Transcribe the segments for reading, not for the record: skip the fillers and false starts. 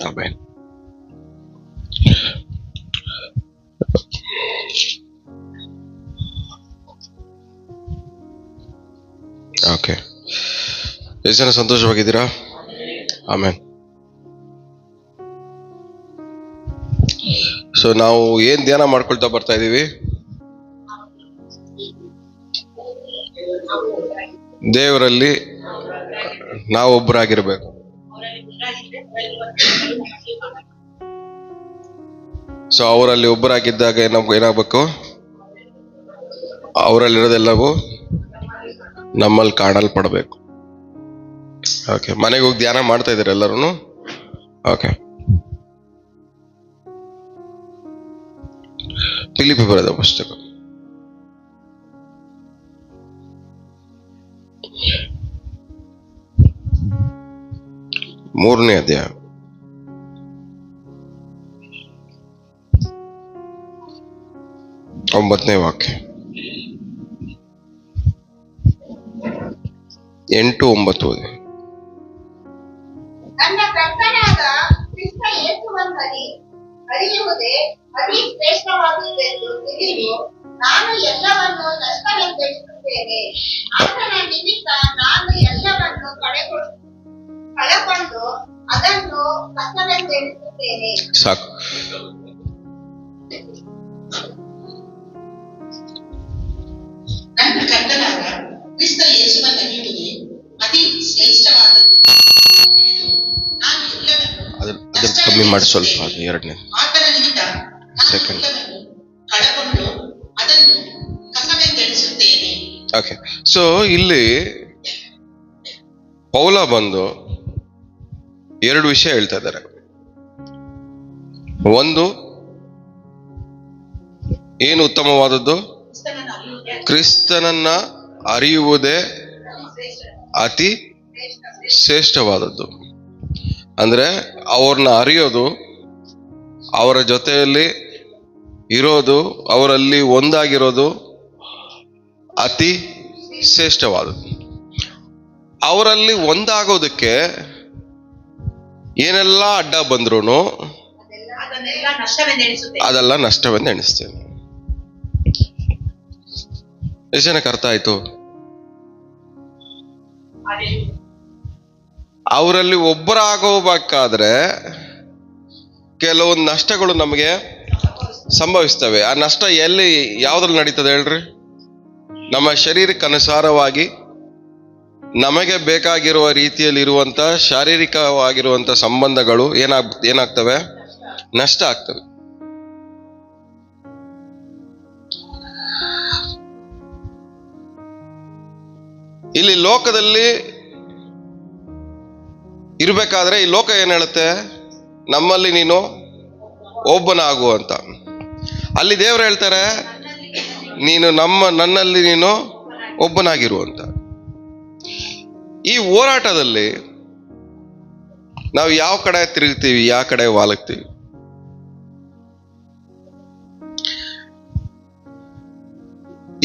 Amen. Okay, ಎಷ್ಟು ಜನ ಸಂತೋಷವಾಗಿದ್ದೀರಾ? Amen. So ನಾವು ಏನ್ ಧ್ಯಾನ ಮಾಡ್ಕೊಳ್ತಾ ಬರ್ತಾ ಇದೀವಿ? ದೇವರಲ್ಲಿ ನಾವು ಒಬ್ಬರಾಗಿರ್ಬೇಕು. ಸೊ ಅವರಲ್ಲಿ ಒಬ್ಬರಾಗಿದ್ದಾಗ ಏನಾಗಬೇಕು? ಅವರಲ್ಲಿರೋದೆಲ್ಲವೂ ನಮ್ಮಲ್ಲಿ ಕಾಣಲ್ಪಡಬೇಕು. ಓಕೆ, ಮನೆಗೆ ಹೋಗಿ ಧ್ಯಾನ ಮಾಡ್ತಾ ಇದ್ದೀರಾ ಎಲ್ಲರೂ? ಓಕೆ, ಫಿಲಿಪ್ಪಿ ಬರೆದ ಪುಸ್ತಕ 3ನೇ ಅಧ್ಯಾಯ 9ನೇ ವಾಕ್ಯ, 8-9 ಓದಿ. ನನ್ನ ಕರ್ತನಾದ ಕ್ರಿಸ್ತ ಯೇಸುವಲ್ಲಿ ಅರಿಯುವುದೇ ಅತಿ ಶ್ರೇಷ್ಠವಾದುದೆಂದು ತಿಳಿದು ನಾನು ಎಲ್ಲವನ್ನು ನಷ್ಟವೆಂದೆಣಿಸುತ್ತೇನೆ. ಆತನ ನಿಮಿತ್ತ ನಾನು ಎಲ್ಲವನ್ನು ಕಳಕೊಂಡು ಅದನ್ನು ಕಷ್ಟವೆಂದೆಣಿಸುತ್ತೇನೆ. ಸಾಕು. ನನ್ನ ಕರ್ತನಾದ ಕ್ರಿಸ್ತ ಯೇಸುವಲ್ಲಿ ಅರಿಯುವುದೇ ಅತಿ ಶ್ರೇಷ್ಠವಾದದ್ದು ತಿಳಿದು ನಾನು ಎಲ್ಲವನ್ನು ಕಮ್ಮಿ ಮಾಡಿ ಸ್ವಲ್ಪ. ಅದು 2ನೇ ಆತನ ನಿಮಿತ್ತ ಸೆಕೆಂಡ್. ಕಳಕೊಂಡು ಅದನ್ನು ಕಸವೆಂದೆಣಿಸುತ್ತೇನೆ. ಓಕೆ, ಸೊ ಇಲ್ಲಿ ಪೌಲ ಬಂದು 2 ವಿಷಯ ಹೇಳ್ತಾ ಇದ್ದಾರೆ. ಒಂದು, ಏನು ಉತ್ತಮವಾದದ್ದು? ಕ್ರಿಸ್ತನನ್ನ ಅರಿಯುವುದೇ ಅತಿ ಶ್ರೇಷ್ಠವಾದದ್ದು. ಅಂದ್ರೆ ಅವ್ರನ್ನ ಅರಿಯೋದು, ಅವರ ಜೊತೆಯಲ್ಲಿ ಇರೋದು, ಅವರಲ್ಲಿ ಒಂದಾಗಿರೋದು ಅತಿ ಶ್ರೇಷ್ಠವಾದದ್ದು. ಅವರಲ್ಲಿ ಒಂದಾಗೋದಕ್ಕೆ ಏನೆಲ್ಲ ಅಡ್ಡ ಬಂದ್ರು ಅದೆಲ್ಲ ನಷ್ಟವೆಂದು ಎಣಿಸ್ತೇನೆ. ಎಷ್ಟು ಜನಕ್ಕೆ ಅರ್ಥ ಆಯ್ತು? ಅವರಲ್ಲಿ ಒಬ್ಬರಾಗೋಬೇಕಾದ್ರೆ ಕೆಲವೊಂದು ನಷ್ಟಗಳು ನಮಗೆ ಸಂಭವಿಸ್ತವೆ. ಆ ನಷ್ಟ ಎಲ್ಲಿ, ಯಾವ್ದ್ರಲ್ಲಿ ನಡೀತದೆ ಹೇಳ್ರಿ? ನಮ್ಮ ಶರೀರಕ್ಕೆ ಅನುಸಾರವಾಗಿ ನಮಗೆ ಬೇಕಾಗಿರುವ ರೀತಿಯಲ್ಲಿ ಇರುವಂತ ಶಾರೀರಿಕವಾಗಿರುವಂತ ಸಂಬಂಧಗಳು ಏನಾಗ್ತವೆ? ನಷ್ಟ ಆಗ್ತವೆ. ಇಲ್ಲಿ ಲೋಕದಲ್ಲಿ ಇರ್ಬೇಕಾದ್ರೆ ಈ ಲೋಕ ಏನ್ ಹೇಳುತ್ತೆ? ನಮ್ಮಲ್ಲಿ ನೀನು ಒಬ್ಬನಾಗು ಅಂತ. ಅಲ್ಲಿ ದೇವರು ಹೇಳ್ತಾರೆ, ನೀನು ನನ್ನಲ್ಲಿ ನೀನು ಒಬ್ಬನಾಗಿರುವಂತ. ಈ ಹೋರಾಟದಲ್ಲಿ ನಾವು ಯಾವ ಕಡೆ ತಿರುಗ್ತೀವಿ, ಯಾವ ಕಡೆ ವಾಲಗ್ತೀವಿ?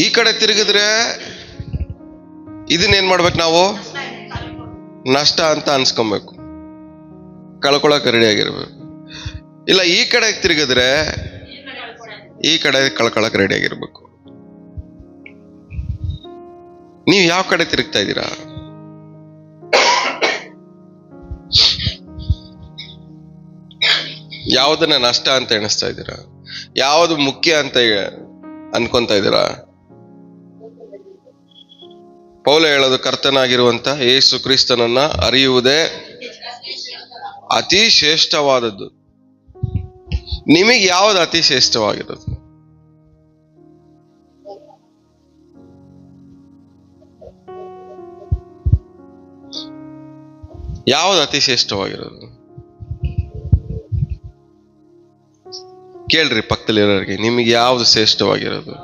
ಈ ಕಡೆ ತಿರುಗಿದ್ರೆ ಇದನ್ನೇನ್ ಮಾಡ್ಬೇಕು? ನಾವು ನಷ್ಟ ಅಂತ ಅನ್ಸ್ಕೊಬೇಕು, ಕಳ್ಕೊಳಕ್ ರೆಡಿ ಆಗಿರ್ಬೇಕು. ಇಲ್ಲ, ಈ ಕಡೆ ತಿರುಗಿದ್ರೆ ಈ ಕಡೆ ಕಳ್ಕೊಳಕ್ ರೆಡಿ ಆಗಿರ್ಬೇಕು. ನೀವು ಯಾವ ಕಡೆ ತಿರುಗ್ತಾ ಇದ್ದೀರಾ? ಯಾವುದನ್ನ ನಷ್ಟ ಅಂತ ಎಣಿಸ್ತಾ ಇದ್ದೀರಾ? ಯಾವುದು ಮುಖ್ಯ ಅಂತ ಅನ್ಕೊಂತ ಇದ್ದೀರಾ? ಪೌಲ ಹೇಳೋದು, ಕರ್ತನಾಗಿರುವಂತ ಯೇಸು ಕ್ರಿಸ್ತನನ್ನ ಅರಿಯುವುದೇ ಅತಿ ಶ್ರೇಷ್ಠವಾದದ್ದು. ನಿಮಗೆ ಯಾವ್ದು ಅತಿ ಶ್ರೇಷ್ಠವಾಗಿರೋದು? ಯಾವ್ದು ಅತಿ ಶ್ರೇಷ್ಠವಾಗಿರೋದು? ಕೇಳ್ರಿ ಪಕ್ಕದಲ್ಲಿರೋರಿಗೆ, ನಿಮಗೆ ಯಾವ್ದು ಶ್ರೇಷ್ಠವಾಗಿರೋದು?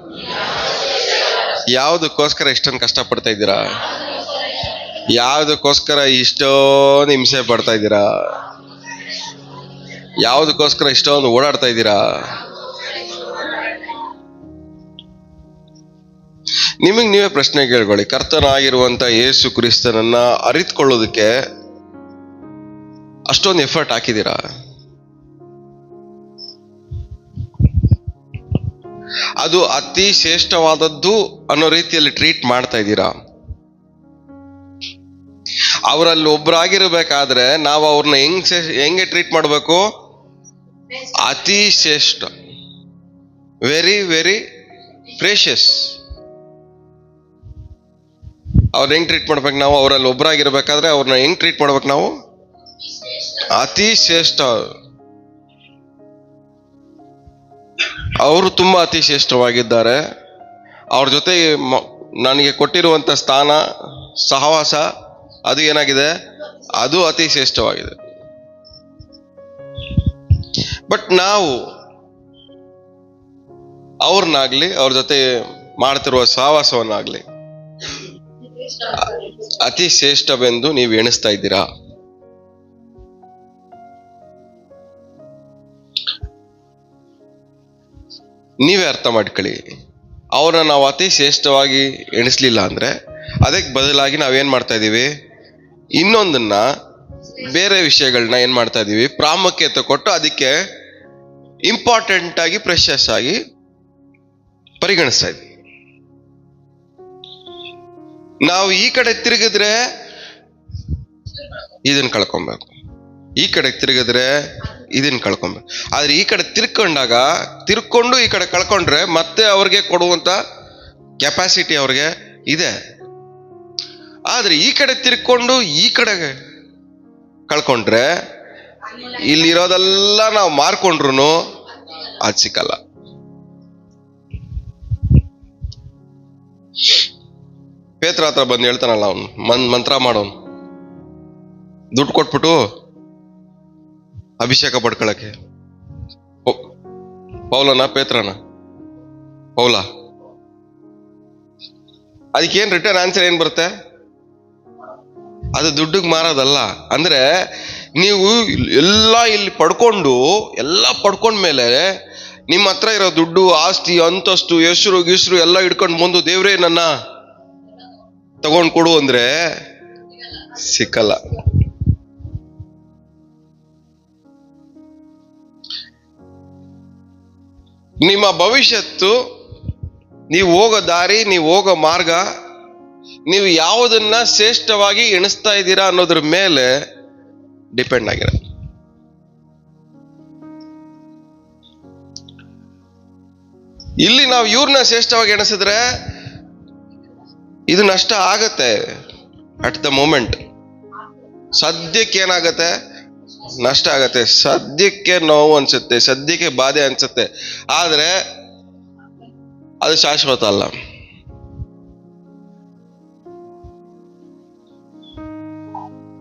ಯಾವುದಕ್ಕೋಸ್ಕರ ಇಷ್ಟೊಂದು ಕಷ್ಟ ಪಡ್ತಾ ಇದ್ದೀರಾ? ಯಾವುದಕ್ಕೋಸ್ಕರ ಇಷ್ಟೊಂದು ಹಿಂಸೆ ಪಡ್ತಾ ಇದ್ದೀರಾ? ಯಾವುದಕ್ಕೋಸ್ಕರ ಇಷ್ಟೊಂದು ಓಡಾಡ್ತಾ ಇದ್ದೀರಾ? ನಿಮಗೆ ನೀವೇ ಪ್ರಶ್ನೆ ಕೇಳ್ಕೊಳ್ಳಿ. ಕರ್ತನಾಗಿರುವಂತ ಯೇಸು ಕ್ರಿಸ್ತನನ್ನ ಅರಿತುಕೊಳ್ಳೋದಕ್ಕೆ ಅಷ್ಟೊಂದು ಎಫರ್ಟ್ ಹಾಕಿದ್ದೀರಾ? ಅದು ಅತಿ ಶ್ರೇಷ್ಠವಾದದ್ದು ಅನ್ನೋ ರೀತಿಯಲ್ಲಿ ಟ್ರೀಟ್ ಮಾಡ್ತಾ ಇದ್ದೀರಾ? ಅವರಲ್ಲಿ ಒಬ್ಬರಾಗಿರ್ಬೇಕಾದ್ರೆ ನಾವು ಅವ್ರನ್ನ ಹೆಂಗೆ ಟ್ರೀಟ್ ಮಾಡಬೇಕು? ಅತಿ ಶ್ರೇಷ್ಠ, ವೆರಿ ವೆರಿ ಪ್ರೇಷಿಯಸ್. ಅವ್ರನ್ನ ಹೆಂಗ್ ಟ್ರೀಟ್ ಮಾಡ್ಬೇಕು ನಾವು? ಅವರಲ್ಲಿ ಒಬ್ಬರಾಗಿರ್ಬೇಕಾದ್ರೆ ಅವ್ರನ್ನ ಹೆಂಗ್ ಟ್ರೀಟ್ ಮಾಡ್ಬೇಕು ನಾವು? ಅತಿ ಶ್ರೇಷ್ಠ. ಅವರು ತುಂಬಾ ಅತಿ ಶ್ರೇಷ್ಠವಾಗಿದ್ದಾರೆ. ಅವ್ರ ಜೊತೆ ನನಗೆ ಕೊಟ್ಟಿರುವಂತ ಸ್ಥಾನ, ಸಹವಾಸ, ಅದು ಏನಾಗಿದೆ? ಅದು ಅತಿ ಶ್ರೇಷ್ಠವಾಗಿದೆ. ಬಟ್ ನಾವು ಅವ್ರನ್ನಾಗ್ಲಿ, ಅವ್ರ ಜೊತೆ ಮಾಡ್ತಿರುವ ಸಹವಾಸವನ್ನಾಗ್ಲಿ ಅತಿ ಶ್ರೇಷ್ಠವೆಂದು ನೀವು ಎಣಿಸ್ತಾ ಇದ್ದೀರಾ? ನೀವೇ ಅರ್ಥ ಮಾಡ್ಕೊಳ್ಳಿ. ಅವ್ರನ್ನ ನಾವು ಅತಿ ಶ್ರೇಷ್ಠವಾಗಿ ಎಣಿಸ್ಲಿಲ್ಲ ಅಂದ್ರೆ ಅದಕ್ಕೆ ಬದಲಾಗಿ ನಾವೇನ್ ಮಾಡ್ತಾ ಇದೀವಿ? ಇನ್ನೊಂದನ್ನ, ಬೇರೆ ವಿಷಯಗಳನ್ನ ಏನ್ ಮಾಡ್ತಾ ಇದೀವಿ? ಪ್ರಾಮುಖ್ಯತೆ ಕೊಟ್ಟು ಅದಕ್ಕೆ ಇಂಪಾರ್ಟೆಂಟ್ ಆಗಿ, ಪ್ರೆಷಸ್ ಆಗಿ ಪರಿಗಣಿಸ್ತಾ ಇದ್ವಿ. ನಾವು ಈ ಕಡೆ ತಿರುಗಿದ್ರೆ ಇದನ್ನ ಕಳ್ಕೊಬೇಕು, ಈ ಕಡೆ ತಿರುಗಿದ್ರೆ ಇದನ್ನ ಕಳ್ಕೊಬೇಕು. ಆದ್ರೆ ಈ ಕಡೆ ತಿರ್ಕೊಂಡು ಈ ಕಡೆ ಕಳ್ಕೊಂಡ್ರೆ ಮತ್ತೆ ಅವ್ರಿಗೆ ಕೊಡುವಂತ ಕೆಪಾಸಿಟಿ ಅವ್ರಿಗೆ ಇದೆ. ಆದ್ರೆ ಈ ಕಡೆ ತಿರ್ಕೊಂಡು ಈ ಕಡೆ ಕಳ್ಕೊಂಡ್ರೆ ಇಲ್ಲಿರೋದೆಲ್ಲ ನಾವು ಮಾರ್ಕೊಂಡ್ರು ಅದ್ ಸಿಕ್ಕಲ್ಲ. ಪೇತ್ರ ಹತ್ರ ಬಂದು ಹೇಳ್ತಾನಲ್ಲ, ಅವನು ಮಂತ್ರ ಮಾಡೋನು, ದುಡ್ಡು ಕೊಟ್ಬಿಟ್ಟು ಅಭಿಷೇಕ ಪಡ್ಕೊಳಕ್ಕೆ. ಪೌಲನ ಪೇತ್ರನ? ಪೌಲ. ಅದಕ್ಕೇನ್ ರಿಟರ್ನ್ ಆನ್ಸರ್ ಏನ್ ಬರುತ್ತೆ? ಅದು ದುಡ್ಡಿಗೆ ಮಾರೋದಲ್ಲ. ಅಂದ್ರೆ ನೀವು ಎಲ್ಲ ಇಲ್ಲಿ ಎಲ್ಲ ಪಡ್ಕೊಂಡ್ಮೇಲೆ ನಿಮ್ಮ ಹತ್ರ ಇರೋ ದುಡ್ಡು, ಆಸ್ತಿ, ಅಂತಸ್ತು, ಹೆಸರು ಗಿಸ್ರು ಎಲ್ಲ ಇಟ್ಕೊಂಡು ಬಂದು ದೇವ್ರೇ ನನ್ನ ತಗೊಂಡ್ ಕೊಡು ಅಂದ್ರೆ ಸಿಕ್ಕಲ್ಲ. ನಿಮ್ಮ ಭವಿಷ್ಯತ್ತು, ನೀವು ಹೋಗೋ ದಾರಿ, ನೀವು ಹೋಗೋ ಮಾರ್ಗ, ನೀವು ಯಾವುದನ್ನ ಶ್ರೇಷ್ಠವಾಗಿ ಎಣಿಸ್ತಾ ಇದ್ದೀರಾ ಅನ್ನೋದ್ರ ಮೇಲೆ ಡಿಪೆಂಡ್ ಆಗಿರ. ಇಲ್ಲಿ ನಾವು ಇವ್ರನ್ನ ಶ್ರೇಷ್ಠವಾಗಿ ಎಣಿಸಿದ್ರೆ ಇದು ನಷ್ಟ ಆಗತ್ತೆ. ಅಟ್ ದ ಮೂಮೆಂಟ್ ಸದ್ಯಕ್ಕೆ ಏನಾಗತ್ತೆ? ನಷ್ಟ ಆಗತ್ತೆ. ಸದ್ಯಕ್ಕೆ ನೋವು ಅನ್ಸುತ್ತೆ, ಸದ್ಯಕ್ಕೆ ಬಾಧೆ ಅನ್ಸುತ್ತೆ. ಆದ್ರೆ ಅದು ಶಾಶ್ವತ ಅಲ್ಲ.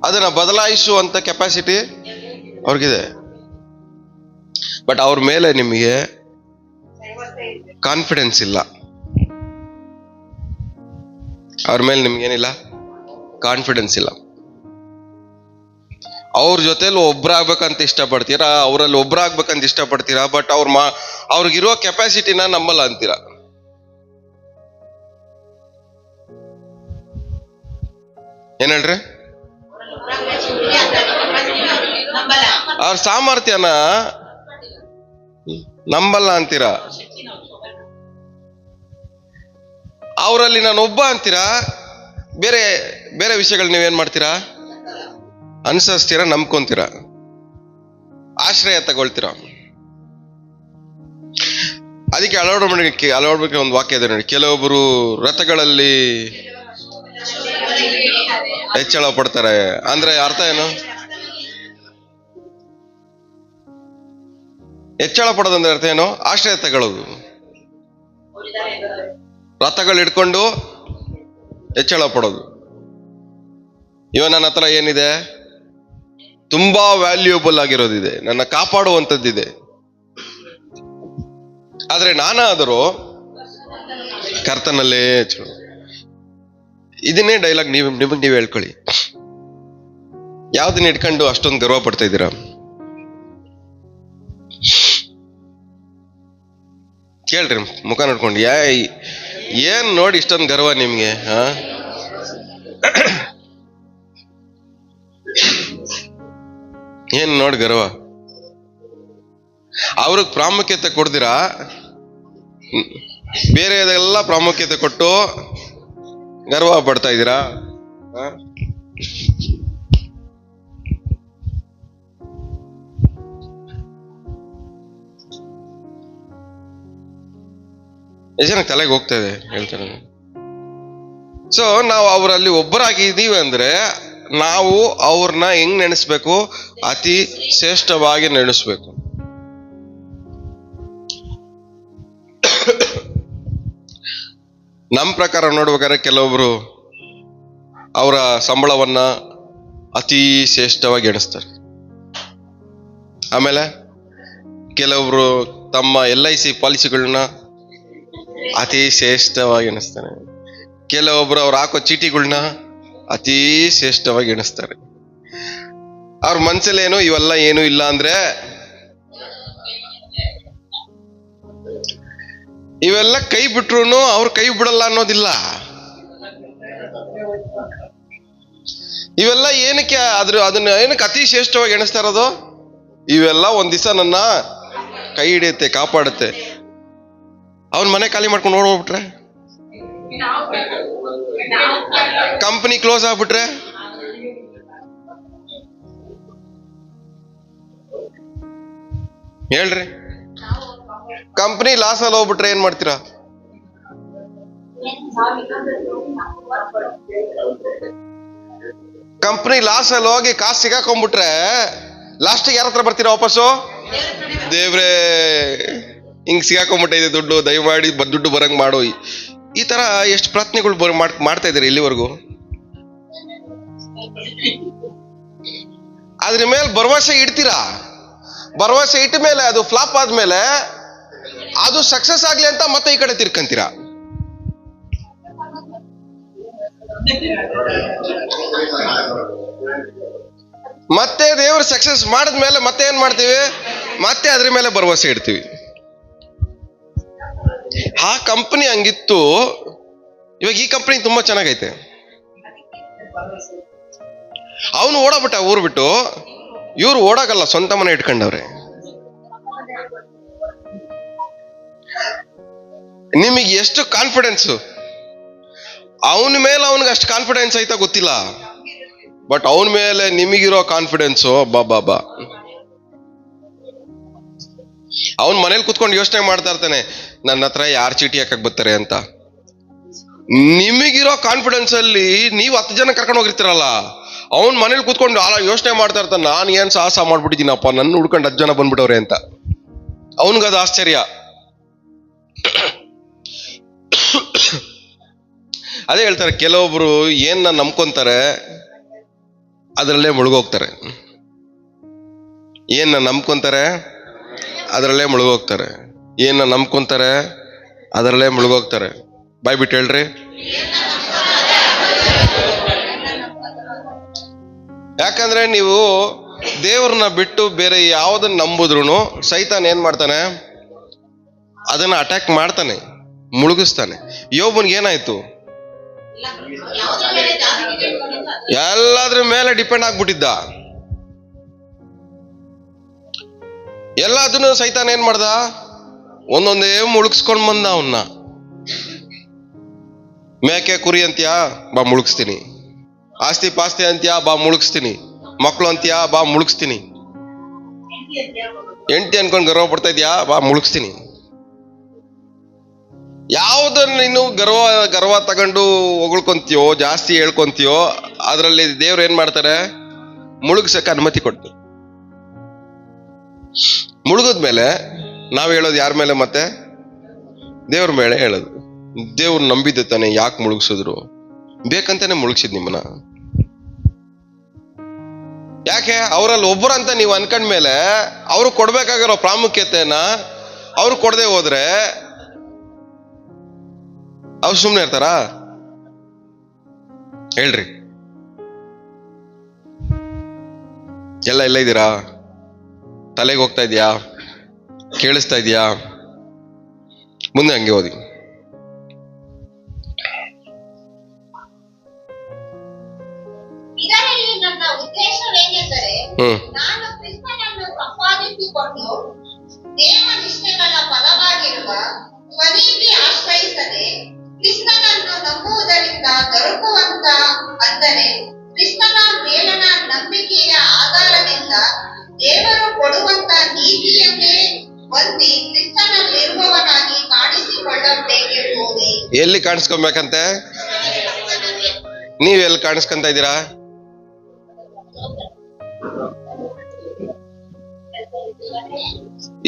ಅದನ್ನ ಬದಲಾಯಿಸುವಂತ ಕೆಪಾಸಿಟಿ ಅವ್ರಿಗಿದೆ. ಬಟ್ ಅವ್ರ ಮೇಲೆ ನಿಮಗೆ ಕಾನ್ಫಿಡೆನ್ಸ್ ಇಲ್ಲ. ಅವ್ರ ಮೇಲೆ ನಿಮ್ಗೇನಿಲ್ಲ? ಕಾನ್ಫಿಡೆನ್ಸ್ ಇಲ್ಲ. ಅವ್ರ ಜೊತೆಲಿ ಒಬ್ರಾಗ್ಬೇಕಂತ ಇಷ್ಟಪಡ್ತೀರಾ, ಅವರಲ್ಲಿ ಒಬ್ರಾಗ್ಬೇಕಂತ ಇಷ್ಟಪಡ್ತೀರಾ. ಬಟ್ ಅವ್ರಿಗಿರೋ ಕೆಪಾಸಿಟಿನ ನಂಬಲ್ಲ ಅಂತೀರಾ. ಏನ್ ಹೇಳ್ರಿ? ಅವ್ರ ಸಾಮರ್ಥ್ಯನ ನಂಬಲ್ಲ ಅಂತೀರಾ. ಅವರಲ್ಲಿ ನಾನು ಒಬ್ಬ ಅಂತೀರಾ. ಬೇರೆ ಬೇರೆ ವಿಷಯಗಳು ನೀವೇನ್ ಮಾಡ್ತೀರಾ? ಅನುಸರಿಸ್ತೀರಾ, ನಂಬ್ಕೊಂತೀರಾ, ಆಶ್ರಯ ತಗೊಳ್ತೀರಾ. ಅದಕ್ಕೆ ಅಳವಡಿಕೆ ಒಂದು ವಾಕ್ಯ ಇದೆ ನೋಡಿ. ಕೆಲವೊಬ್ಬರು ರಥಗಳಲ್ಲಿ ಹೆಚ್ಚಳ ಪಡ್ತಾರೆ ಅಂದ್ರೆ ಅರ್ಥ ಏನು? ಹೆಚ್ಚಳ ಪಡೋದಂದ್ರೆ ಅರ್ಥ ಏನು? ಆಶ್ರಯ ತಗೊಳ್ಳೋದು. ರಥಗಳು ಹಿಡ್ಕೊಂಡು ಹೆಚ್ಚಳ ಪಡೋದು. ನನ್ನ ಹತ್ರ ಏನಿದೆ? ತುಂಬಾ ವ್ಯಾಲ್ಯೂಯಬಲ್ ಆಗಿರೋದಿದೆ, ನನ್ನ ಕಾಪಾಡುವಂಥದ್ದಿದೆ. ಆದ್ರೆ ನಾನಾದರೂ ಕರ್ತನಲ್ಲೇ ಹೆಚ್ಚಳ. ಇದನ್ನೇ ಡೈಲಾಗ್ ನಿಮಗೆ ನೀವು ಹೇಳ್ಕೊಳ್ಳಿ. ಯಾವ್ದನ್ನ ಇಟ್ಕೊಂಡು ಅಷ್ಟೊಂದು ಗರ್ವ ಪಡ್ತಾ ಇದ್ದೀರಾ? ಕೇಳ್ರಿ, ಮುಖ ನೋಡ್ಕೊಂಡು. ಏನ್ ನೋಡಿ ಇಷ್ಟೊಂದು ಗರ್ವ ನಿಮ್ಗೆ? ಏನ್ ನೋಡಿ ಗರ್ವ? ಅವ್ರಿಗೆ ಪ್ರಾಮುಖ್ಯತೆ ಕೊಡ್ದಿರಾ ಬೇರೆದೆಲ್ಲ ಪ್ರಾಮುಖ್ಯತೆ ಕೊಟ್ಟು ಗರ್ವ ಪಡ್ತಾ ಇದ್ದೀರಾ? ಎಷ್ಟು ಜನ ತಲೆಗೆ ಹೋಗ್ತಾ ಇದೆ ಹೇಳ್ತಾರೆ. ಸೊ ನಾವು ಅವರಲ್ಲಿ ಒಬ್ಬರಾಗಿದ್ದೀವಿ ಅಂದ್ರೆ ನಾವು ಅವ್ರನ್ನ ಹೆಂಗ್ ನೆನೆಸ್ಬೇಕು? ಅತಿ ಶ್ರೇಷ್ಠವಾಗಿ ನೆನೆಸ್ಬೇಕು. ನಮ್ಮ ಪ್ರಕಾರ ನೋಡ್ಬೇಕಾದ್ರೆ ಕೆಲವೊಬ್ರು ಅವರ ಸಂಬಳವನ್ನ ಅತಿ ಶ್ರೇಷ್ಠವಾಗಿ ಎಣಿಸ್ತಾರೆ. ಆಮೇಲೆ ಕೆಲವೊಬ್ರು ತಮ್ಮ LIC ಪಾಲಿಸಿಗಳನ್ನ ಅತಿ ಶ್ರೇಷ್ಠವಾಗಿ ಎಣಿಸ್ತಾರೆ. ಕೆಲವೊಬ್ರು ಅವ್ರು ಹಾಕೋ ಚೀಟಿಗಳನ್ನ ಅತಿ ಶ್ರೇಷ್ಠವಾಗಿ ಎಣಿಸ್ತಾರೆ. ಅವ್ರ ಮನ್ಸಲ್ಲಿ ಏನು ಇವೆಲ್ಲ ಏನು ಇಲ್ಲ ಅಂದ್ರೆ ಇವೆಲ್ಲ ಕೈ ಬಿಟ್ರು ಅವ್ರು ಕೈ ಬಿಡಲ್ಲ ಅನ್ನೋದಿಲ್ಲ. ಇವೆಲ್ಲ ಏನಕ್ಕೆ ಅದನ್ನ ಏನಕ್ಕೆ ಅತಿ ಶ್ರೇಷ್ಠವಾಗಿ ಎಣಿಸ್ತಾ ಇರೋದು? ಇವೆಲ್ಲ ಒಂದ್ ದಿವಸ ನನ್ನ ಕೈ ಹಿಡಿಯುತ್ತೆ, ಕಾಪಾಡುತ್ತೆ. ಅವನ್ ಮನೆ ಖಾಲಿ ಮಾಡ್ಕೊಂಡು ಓಡೋಗ್ಬಿಟ್ರೆ, ಕಂಪನಿ ಕ್ಲೋಸ್ ಆಗ್ಬಿಟ್ರೆ, ಹೇಳ್ರಿ, ಕಂಪನಿ ಲಾಸ್ ಅಲ್ಲಿ ಹೋಗ್ಬಿಟ್ರೆ ಏನ್ ಮಾಡ್ತೀರಾ? ಕಂಪನಿ ಲಾಸ್ ಅಲ್ಲಿ ಹೋಗಿ ಕಾಸು ಸಿಗಾಕೊಂಡ್ಬಿಟ್ರೆ ಲಾಸ್ಟಿಗೆ ಯಾರ ಹತ್ರ ಬರ್ತೀರಾ ವಾಪಸ್ಸು? ದೇವ್ರೇ ಹಿಂಗ್ ಸಿಗಾಕೊಂಡ್ಬಿಟ್ಟಿದೆ ದುಡ್ಡು, ದಯಮಾಡಿ ದುಡ್ಡು ಬರಂಗ್ ಮಾಡು. ಈ ತರ ಎಷ್ಟು ಪ್ರಾರ್ಥನೆಗಳು ಮಾಡ್ತಾ ಇದ್ದೀರಿ ಇಲ್ಲಿವರೆಗೂ? ಅದ್ರ ಮೇಲೆ ಭರವಸೆ ಇಡ್ತೀರಾ. ಭರವಸೆ ಇಟ್ಟ ಮೇಲೆ ಅದು ಫ್ಲಾಪ್ ಆದ್ಮೇಲೆ ಅದು ಸಕ್ಸಸ್ ಆಗ್ಲಿ ಅಂತ ಮತ್ತೆ ಈ ಕಡೆ ತಿರ್ಕಂತೀರಾ. ಮತ್ತೆ ದೇವ್ರು ಸಕ್ಸಸ್ ಮಾಡಿದ್ಮೇಲೆ ಮತ್ತೆ ಏನ್ ಮಾಡ್ತೀವಿ? ಮತ್ತೆ ಅದ್ರ ಮೇಲೆ ಭರವಸೆ ಇಡ್ತೀವಿ. ಆ ಕಂಪನಿ ಹಂಗಿತ್ತು, ಇವಾಗ ಈ ಕಂಪನಿ ತುಂಬಾ ಚೆನ್ನಾಗೈತೆ. ಅವನು ಓಡಾಬಿಟ್ಟ ಊರು ಬಿಟ್ಟು, ಇವ್ರು ಓಡಾಗಲ್ಲ, ಸ್ವಂತ ಮನೆ ಇಟ್ಕೊಂಡವ್ರೆ. ನಿಮಗೆ ಎಷ್ಟು ಕಾನ್ಫಿಡೆನ್ಸ್? ಅವನ ಮೇಲೆ ಅವನಿಗೆ ಅಷ್ಟು ಕಾನ್ಫಿಡೆನ್ಸ್ ಐತಾ ಗೊತ್ತಿಲ್ಲ, ಬಟ್ ಅವನ ಮೇಲೆ ನಿಮಗಿರೋ ಕಾನ್ಫಿಡೆನ್ಸು ಬಾಬಾ. ಅವನ್ ಮನೇಲಿ ಕುತ್ಕೊಂಡು ಯೋಚನೆ ಮಾಡ್ತಾ ಇರ್ತಾನೆ, ನನ್ನ ಹತ್ರ ಯಾರು ಚೀಟಿ ಹಾಕಕ್ ಬರ್ತಾರೆ ಅಂತ. ನಿಮಗಿರೋ ಕಾನ್ಫಿಡೆನ್ಸ್ ಅಲ್ಲಿ ನೀವು 10 ಜನ ಕರ್ಕೊಂಡು ಹೋಗಿರ್ತೀರಲ್ಲ, ಅವನ್ ಮನೇಲಿ ಕುತ್ಕೊಂಡು ಯೋಚನೆ ಮಾಡ್ತಾ ಇರ್ತಾನೆ, ನಾನು ಏನ್ ಸಾಹಸ ಮಾಡ್ಬಿಟ್ಟಿದ್ದೀನಪ್ಪ, ನನ್ನ ಹುಡ್ಕೊಂಡು 10 ಜನ ಬಂದ್ಬಿಟ್ಟವ್ರೆ ಅಂತ. ಅವನ್ಗದು ಆಶ್ಚರ್ಯ. ಅದೇ ಹೇಳ್ತಾರೆ, ಕೆಲವೊಬ್ರು ಏನ್ನ ನಂಬ್ಕೊಂತಾರೆ ಅದರಲ್ಲೇ ಮುಳುಗೋಗ್ತಾರೆ. ಏನ್ನ ನಂಬ್ಕೊಂತಾರೆ ಅದರಲ್ಲೇ ಮುಳುಗೋಗ್ತಾರೆ. ಏನ ನಂಬ್ಕೊಂತಾರೆ ಅದರಲ್ಲೇ ಮುಳುಗೋಗ್ತಾರೆ. ಬಾಯ್ ಬಿಟ್ಟು ಹೇಳ್ರಿ. ಯಾಕಂದ್ರೆ ನೀವು ದೇವ್ರನ್ನ ಬಿಟ್ಟು ಬೇರೆ ಯಾವ್ದನ್ನ ನಂಬುದ್ರು ಸೈತಾನ್ ಏನ್ ಮಾಡ್ತಾನೆ? ಅದನ್ನ ಅಟ್ಯಾಕ್ ಮಾಡ್ತಾನೆ, ಮುಳುಗಿಸ್ತಾನೆ. ಯೋಬನ್ಗೆ ಏನಾಯ್ತು? ಎಲ್ಲದ್ರ ಮೇಲೆ ಡಿಪೆಂಡ್ ಆಗ್ಬಿಟ್ಟಿದ್ದ. ಎಲ್ಲದನ್ನು ಸೈತಾನ್ ಏನ್ ಮಾಡ್ದ? ಒಂದೊಂದೇ ಮುಳುಗಿಸ್ಕೊಂಡ್ ಬಂದ ಅವನ್ನ. ಮೇಕೆ ಕುರಿ ಅಂತ್ಯಾ, ಬಾ ಮುಳುಗಿಸ್ತೀನಿ. ಆಸ್ತಿ ಪಾಸ್ತಿ ಅಂತ್ಯಾ, ಬಾ ಮುಳುಗಿಸ್ತೀನಿ. ಮಕ್ಕಳು ಅಂತ್ಯಾ, ಬಾ ಮುಳುಗಿಸ್ತೀನಿ. ಹೆಂಡತಿ ಅನ್ಕೊಂಡ್ ಗರ್ವ ಪಡ್ತಾ ಇದ್ಯಾ, ಬಾ ಮುಳುಗಿಸ್ತೀನಿ. ಯಾವ್ದನ್ನ ನೀನು ಗರ್ವ ತಗೊಂಡು ಹೊಗಳ್ಕೊಂತೀಯೋ, ಜಾಸ್ತಿ ಹೇಳ್ಕೊಂತೀಯೋ, ಅದರಲ್ಲಿ ದೇವ್ರು ಏನ್ ಮಾಡ್ತಾರೆ? ಮುಳುಗ್ಸಕ್ಕೆ ಅನುಮತಿ ಕೊಡ್ತಾರೆ. ಮುಳುಗದ್ಮೇಲೆ ನಾವ್ ಹೇಳೋದು ಯಾರ ಮೇಲೆ? ಮತ್ತೆ ದೇವ್ರ ಮೇಲೆ ಹೇಳೋದು. ದೇವ್ರು ನಂಬಿದ್ದೆ ತಾನೆ, ಯಾಕೆ ಮುಳುಗ್ಸಿದ್ರು? ಬೇಕಂತಾನೆ ಮುಳುಗ್ಸಿದ್ ನಿಮ್ಮನ್ನ. ಯಾಕೆ? ಅವರಲ್ಲಿ ಒಬ್ಬರಂತ ನೀವು ಅನ್ಕೊಂಡ್ಮೇಲೆ ಅವ್ರು ಕೊಡ್ಬೇಕಾಗಿರೋ ಪ್ರಾಮುಖ್ಯತೆನ ಅವ್ರು ಕೊಡದೆ ಹೋದ್ರೆ ಅವ್ರು ಸುಮ್ನೆ ಇರ್ತಾರಾ? ಹೇಳ್ರಿ. ಎಲ್ಲ ಇದ್ದೀರಾ? ತಲೆಗೆ ಹೋಗ್ತಾ ಇದೆಯಾ? ಕೇಳಿಸ್ತಾ ಇದೆಯಾ? ಮುಂದೆ ಹಂಗೆ ಓದಿ. ಇದರಲ್ಲಿ ನನ್ನ ಉದ್ದೇಶವೇನೆಂದರೆ, ನಾನು ಬಳಸಿಕೊಂಡು ದೇವ ನಿಷ್ಠೆಗಳ ಫಲವಾಗಿರುವ ಸ್ವನೀತಿ ಆಶ್ರಯಿಸದೆ ಕ್ರಿಸ್ತನನ್ನು ನಂಬುವುದರಿಂದ ದೊರಕುವಂತ, ಅಂದರೆ ಕ್ರಿಸ್ತನ ಮೇಲನ ನಂಬಿಕೆಯ ಆಧಾರದಿಂದ ದೇವರು ಕೊಡುವಂತ ನೀತಿಯನ್ನೇ ಹೊಂದಿ ಕ್ರಿಸ್ತನಲ್ಲಿರುವವನಾಗಿ ಕಾಣಿಸಿಕೊಳ್ಳಬೇಕೆಂಬುದೇ. ಎಲ್ಲಿ ಕಾಣಿಸ್ಕೊಬೇಕಂತೆ? ನೀವೆಲ್ಲಿ ಕಾಣಿಸ್ಕೊಂತ ಇದ್ದೀರಾ?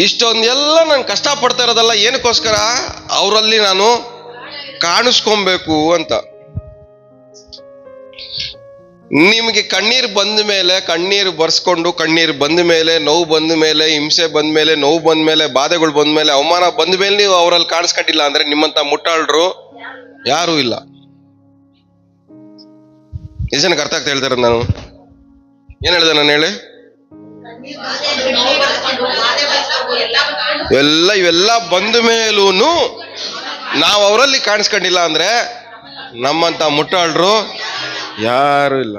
ಇಷ್ಟೊಂದೆಲ್ಲ ನಾನು ಕಷ್ಟ ಪಡ್ತಾ ಇರೋದಲ್ಲ ಏನಕ್ಕೋಸ್ಕರ? ಅವರಲ್ಲಿ ನಾನು ಕಾಣಿಸ್ಕೊಬೇಕು ಅಂತ. ನಿಮಗೆ ಕಣ್ಣೀರು ಬಂದ ಮೇಲೆ, ಕಣ್ಣೀರು ಬರ್ಸ್ಕೊಂಡು, ಕಣ್ಣೀರು ಬಂದ ಮೇಲೆ, ನೋವು ಬಂದ ಮೇಲೆ, ಹಿಂಸೆ ಬಂದ ಮೇಲೆ, ನೋವು ಬಂದ ಮೇಲೆ, ಬಾಧೆಗಳು ಬಂದ ಮೇಲೆ, ಅವಮಾನ ಬಂದ ಮೇಲೆ ನೀವು ಅವರಲ್ಲಿ ಕಾಣಿಸ್ಕೊಂಡಿಲ್ಲ ಅಂದ್ರೆ ನಿಮ್ಮಂತ ಮುಟ್ಟಾಳ್ರು ಯಾರೂ ಇಲ್ಲ. ಎಷ್ಟು ಜನಕ್ಕೆ ಅರ್ಥ ಆಗ್ತಾ ಹೇಳ್ತಾರ? ನಾನು ಏನ್ ಹೇಳ್ದೆ? ನಾನು ಹೇಳಿ ಇವೆಲ್ಲ ಬಂದ ಮೇಲೂನು ನಾವು ಅವರಲ್ಲಿ ಕಾಣಿಸ್ಕೊಂಡಿಲ್ಲ ಅಂದ್ರೆ ನಮ್ಮಂತ ಮುಟ್ಟಾಳ್ರು ಯಾರು ಇಲ್ಲ.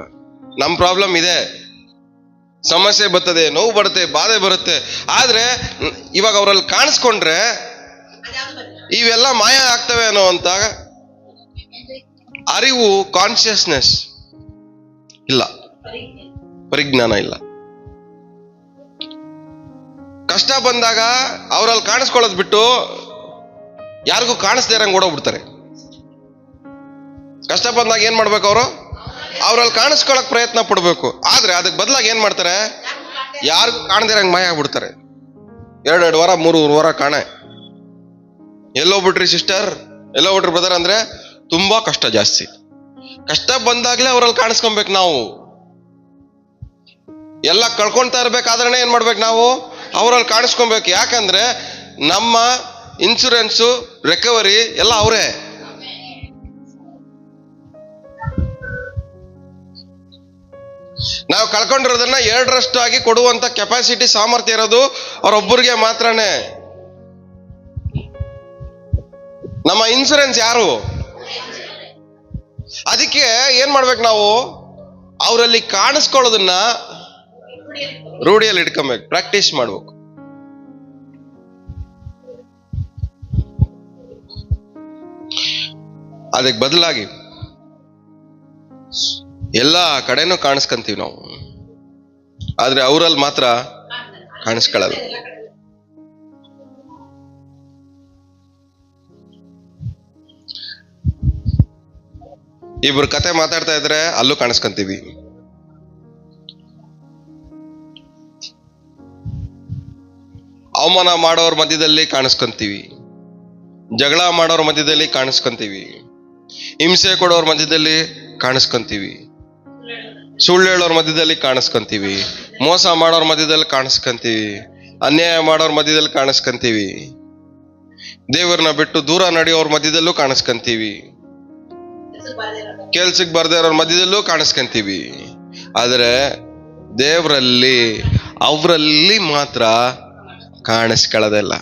ನಮ್ ಪ್ರಾಬ್ಲಮ್ ಇದೆ, ಸಮಸ್ಯೆ ಬರ್ತದೆ, ನೋವು ಬರುತ್ತೆ, ಬಾಧೆ ಬರುತ್ತೆ. ಆದ್ರೆ ಇವಾಗ ಅವರಲ್ಲಿ ಕಾಣಿಸ್ಕೊಂಡ್ರೆ ಇವೆಲ್ಲ ಮಾಯ ಆಗ್ತವೆ ಅನ್ನೋ ಅಂತ ಅರಿವು, ಕಾನ್ಶಿಯಸ್ನೆಸ್ ಇಲ್ಲ, ಪರಿಜ್ಞಾನ ಇಲ್ಲ. ಕಷ್ಟ ಬಂದಾಗ ಅವರಲ್ಲಿ ಕಾಣಿಸ್ಕೊಳ್ಳೋದು ಬಿಟ್ಟು ಯಾರಿಗೂ ಕಾಣಿಸ್ದೇ ಇರಂಗ್ ಓಡೋಗ್ಬಿಡ್ತಾರೆ. ಕಷ್ಟ ಬಂದಾಗ ಏನ್ ಮಾಡ್ಬೇಕು? ಅವ್ರಲ್ಲಿ ಕಾಣಿಸ್ಕೊಳಕ್ ಪ್ರಯತ್ನ ಪಡ್ಬೇಕು. ಆದ್ರೆ ಅದಕ್ಕೆ ಬದಲಾಗಿ ಏನ್ ಮಾಡ್ತಾರೆ? ಯಾರಿಗೂ ಕಾಣದೇ ಇರಂಗ್ ಮಾಯ ಆಗ್ಬಿಡ್ತಾರೆ. 2 ವಾರ 3 ವಾರ ಕಾಣೆ. ಎಲ್ಲೋಗ್ಬಿಟ್ರಿ ಸಿಸ್ಟರ್, ಎಲ್ಲೋಗ್ಬಿಟ್ರಿ ಬ್ರದರ್ ಅಂದ್ರೆ ತುಂಬಾ ಕಷ್ಟ ಜಾಸ್ತಿ. ಕಷ್ಟ ಬಂದಾಗ್ಲೇ ಅವರಲ್ಲಿ ಕಾಣಿಸ್ಕೊಬೇಕು. ನಾವು ಎಲ್ಲ ಕಳ್ಕೊಂತಾ ಇರ್ಬೇಕಾದ್ರೆ ಏನ್ ಮಾಡ್ಬೇಕು? ನಾವು ಅವರಲ್ಲಿ ಕಾಣಿಸ್ಕೊಬೇಕು. ಯಾಕಂದ್ರೆ ನಮ್ಮ ಇನ್ಶೂರೆನ್ಸು, ರಿಕವರಿ ಎಲ್ಲ ಅವರೇ. ನಾವು ಕಳ್ಕೊಂಡಿರೋದನ್ನ 2ರಷ್ಟು ಆಗಿ ಕೊಡುವಂತ ಕೆಪಾಸಿಟಿ, ಸಾಮರ್ಥ್ಯ ಇರೋದು ಅವರೊಬ್ಬರಿಗೆ ಮಾತ್ರನೇ. ನಮ್ಮ ಇನ್ಶೂರೆನ್ಸ್ ಯಾರು? ಅದಕ್ಕೆ ಏನ್ ಮಾಡ್ಬೇಕು? ನಾವು ಅವರಲ್ಲಿ ಕಾಣಿಸ್ಕೊಳ್ಳೋದನ್ನ ರೂಢಿಯಲ್ಲಿ ಇಟ್ಕೊಬೇಕು, ಪ್ರಾಕ್ಟೀಸ್ ಮಾಡ್ಬೇಕು. ಅದಕ್ಕೆ ಬದಲಾಗಿ ಎಲ್ಲ ಕಡೆನೂ ಕಾಣಿಸ್ಕೊಂತೀವಿ ನಾವು, ಆದ್ರೆ ಅವರಲ್ಲಿ ಮಾತ್ರ ಕಾಣಿಸ್ಕೊಳ್ಳಲ್ಲ. ಇಬ್ರು ಕತೆ ಮಾತಾಡ್ತಾ ಇದ್ರೆ ಅಲ್ಲೂ ಕಾಣಿಸ್ಕೊಂತೀವಿ. ಅವಮಾನ ಮಾಡೋರ ಮಧ್ಯದಲ್ಲಿ ಕಾಣಿಸ್ಕೊಂತೀವಿ, ಜಗಳ ಮಾಡೋರ ಮಧ್ಯದಲ್ಲಿ ಕಾಣಿಸ್ಕೊಂತೀವಿ, ಹಿಂಸೆ ಕೊಡೋರ ಮಧ್ಯದಲ್ಲಿ ಕಾಣಿಸ್ಕೊಂತೀವಿ, ಸುಳ್ಳು ಹೇಳೋರ ಮಧ್ಯದಲ್ಲಿ ಕಾಣಿಸ್ಕೊಂತೀವಿ, ಮೋಸ ಮಾಡೋರ ಮಧ್ಯದಲ್ಲಿ ಕಾಣಿಸ್ಕೊಂತೀವಿ, ಅನ್ಯಾಯ ಮಾಡೋರ ಮಧ್ಯದಲ್ಲಿ ಕಾಣಿಸ್ಕೊಂತೀವಿ, ದೇವರನ್ನ ಬಿಟ್ಟು ದೂರ ನಡೆಯೋರ ಮಧ್ಯದಲ್ಲೂ ಕಾಣಿಸ್ಕೊಂತೀವಿ, ಕೆಲ್ಸಕ್ಕೆ ಬರ್ದೇ ಇರೋರ ಮಧ್ಯದಲ್ಲೂ ಕಾಣಿಸ್ಕೊಂತೀವಿ. ಆದ್ರೆ ದೇವರಲ್ಲಿ, ಅವರಲ್ಲಿ ಮಾತ್ರ ಕಾಣಿಸ್ಕೊಳ್ಳೋದಿಲ್ಲ.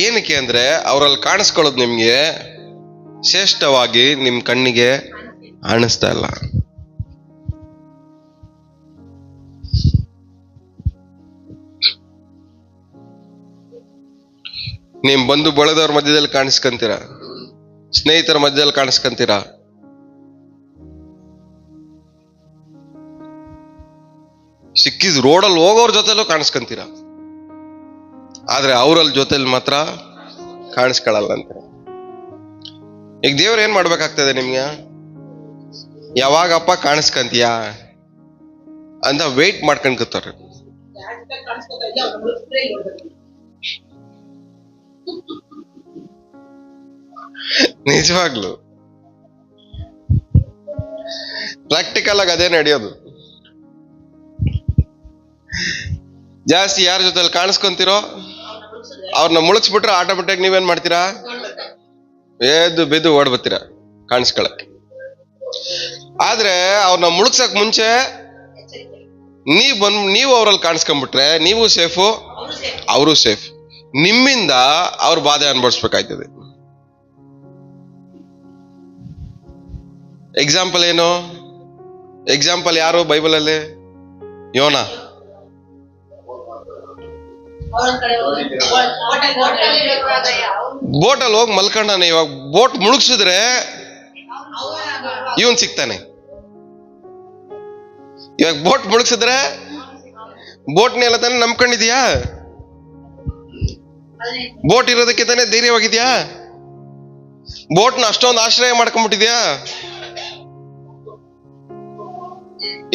ಏನಕ್ಕೆ ಅಂದ್ರೆ ಅವರಲ್ಲಿ ಕಾಣಿಸ್ಕೊಳ್ಳೋದು ನಿಮ್ಗೆ ಶ್ರೇಷ್ಠವಾಗಿ ನಿಮ್ ಕಣ್ಣಿಗೆ ಕಾಣಿಸ್ತಾ ಇಲ್ಲ. ನಿಮ್ ಬಂಧು ಬಳದವ್ರ ಮಧ್ಯದಲ್ಲಿ ಕಾಣಿಸ್ಕೊಂತೀರ, ಸ್ನೇಹಿತರ ಮಧ್ಯದಲ್ಲಿ ಕಾಣಿಸ್ಕೊಂತೀರ, ಸಿಕ್ಕಿದ್ ರೋಡಲ್ಲಿ ಹೋಗೋರ್ ಜೊತೆಲೂ ಕಾಣಿಸ್ಕೊಂತೀರ. ಆದ್ರೆ ಅವರಲ್ಲಿ ಜೊತೆಲಿ ಮಾತ್ರ ಕಾಣಿಸ್ಕೊಳ್ಳಲ್ಲ ಅಂತಾರೆ. ಈಗ ದೇವ್ರ ಏನ್ ಮಾಡ್ಬೇಕಾಗ್ತದೆ ನಿಮ್ಗೆ? ಯಾವಾಗಪ್ಪ ಕಾಣಿಸ್ಕಂತೀಯ ಅಂತ ವೇಟ್ ಮಾಡ್ಕೊಂಡ್ ಕೂತಾರೆ. ನಿಜವಾಗ್ಲು ಪ್ರಾಕ್ಟಿಕಲ್ ಆಗಿ ಅದೇ ನಡೆಯೋದು. ಜಾಸ್ತಿ ಯಾರ ಜೊತೆಲಿ ಕಾಣಿಸ್ಕೊಂತೀರೋ ಅವ್ರನ್ನ ಮುಳುಗಿಸ್ಬಿಟ್ರೆ ಆಟೋಮೆಟಿಕ್ ನೀವೇನ್ ಮಾಡ್ತೀರಾ? ಎದ್ದು ಬಿದ್ದು ಓಡ್ಬತ್ತೀರ ಕಾಣಿಸ್ಕೊಳಕ್ಕೆ. ಆದ್ರೆ ಅವ್ರನ್ನ ಮುಳುಗ್ಸಕ್ ಮುಂಚೆ ನೀವು ಅವ್ರಲ್ಲಿ ಕಾಣಿಸ್ಕೊಂಡ್ಬಿಟ್ರೆ ನೀವು ಸೇಫು, ಅವರು ಸೇಫ್. ನಿಮ್ಮಿಂದ ಅವ್ರ ಬಾಧೆ ಅನುಭವಿಸ್ಬೇಕಾಯ್ತದೆ. ಎಕ್ಸಾಂಪಲ್ ಏನು? ಎಕ್ಸಾಂಪಲ್ ಯಾರು ಬೈಬಲಲ್ಲಿ? ಯೋನ. ಬೋಟಲ್ಲಿ ಹೋಗಿ ಮಲ್ಕೊಂಡಾನೆ. ಇವಾಗ ಬೋಟ್ ಮುಳುಗ್ಸಿದ್ರೆ ಇವನ್ ಸಿಗ್ತಾನೆ. ಇವಾಗ ಬೋಟ್ ಮುಳುಗ್ಸಿದ್ರೆ ಬೋಟ್ನೆಲ್ಲ ತಾನೇ ನಂಬ್ಕೊಂಡಿದ್ಯಾ? ಬೋಟ್ ಇರೋದಕ್ಕೆ ತಾನೇ ಧೈರ್ಯವಾಗಿದ್ಯಾ? ಬೋಟ್ನ ಅಷ್ಟೊಂದು ಆಶ್ರಯ ಮಾಡ್ಕೊಂಡ್ಬಿಟ್ಟಿದ್ಯಾ?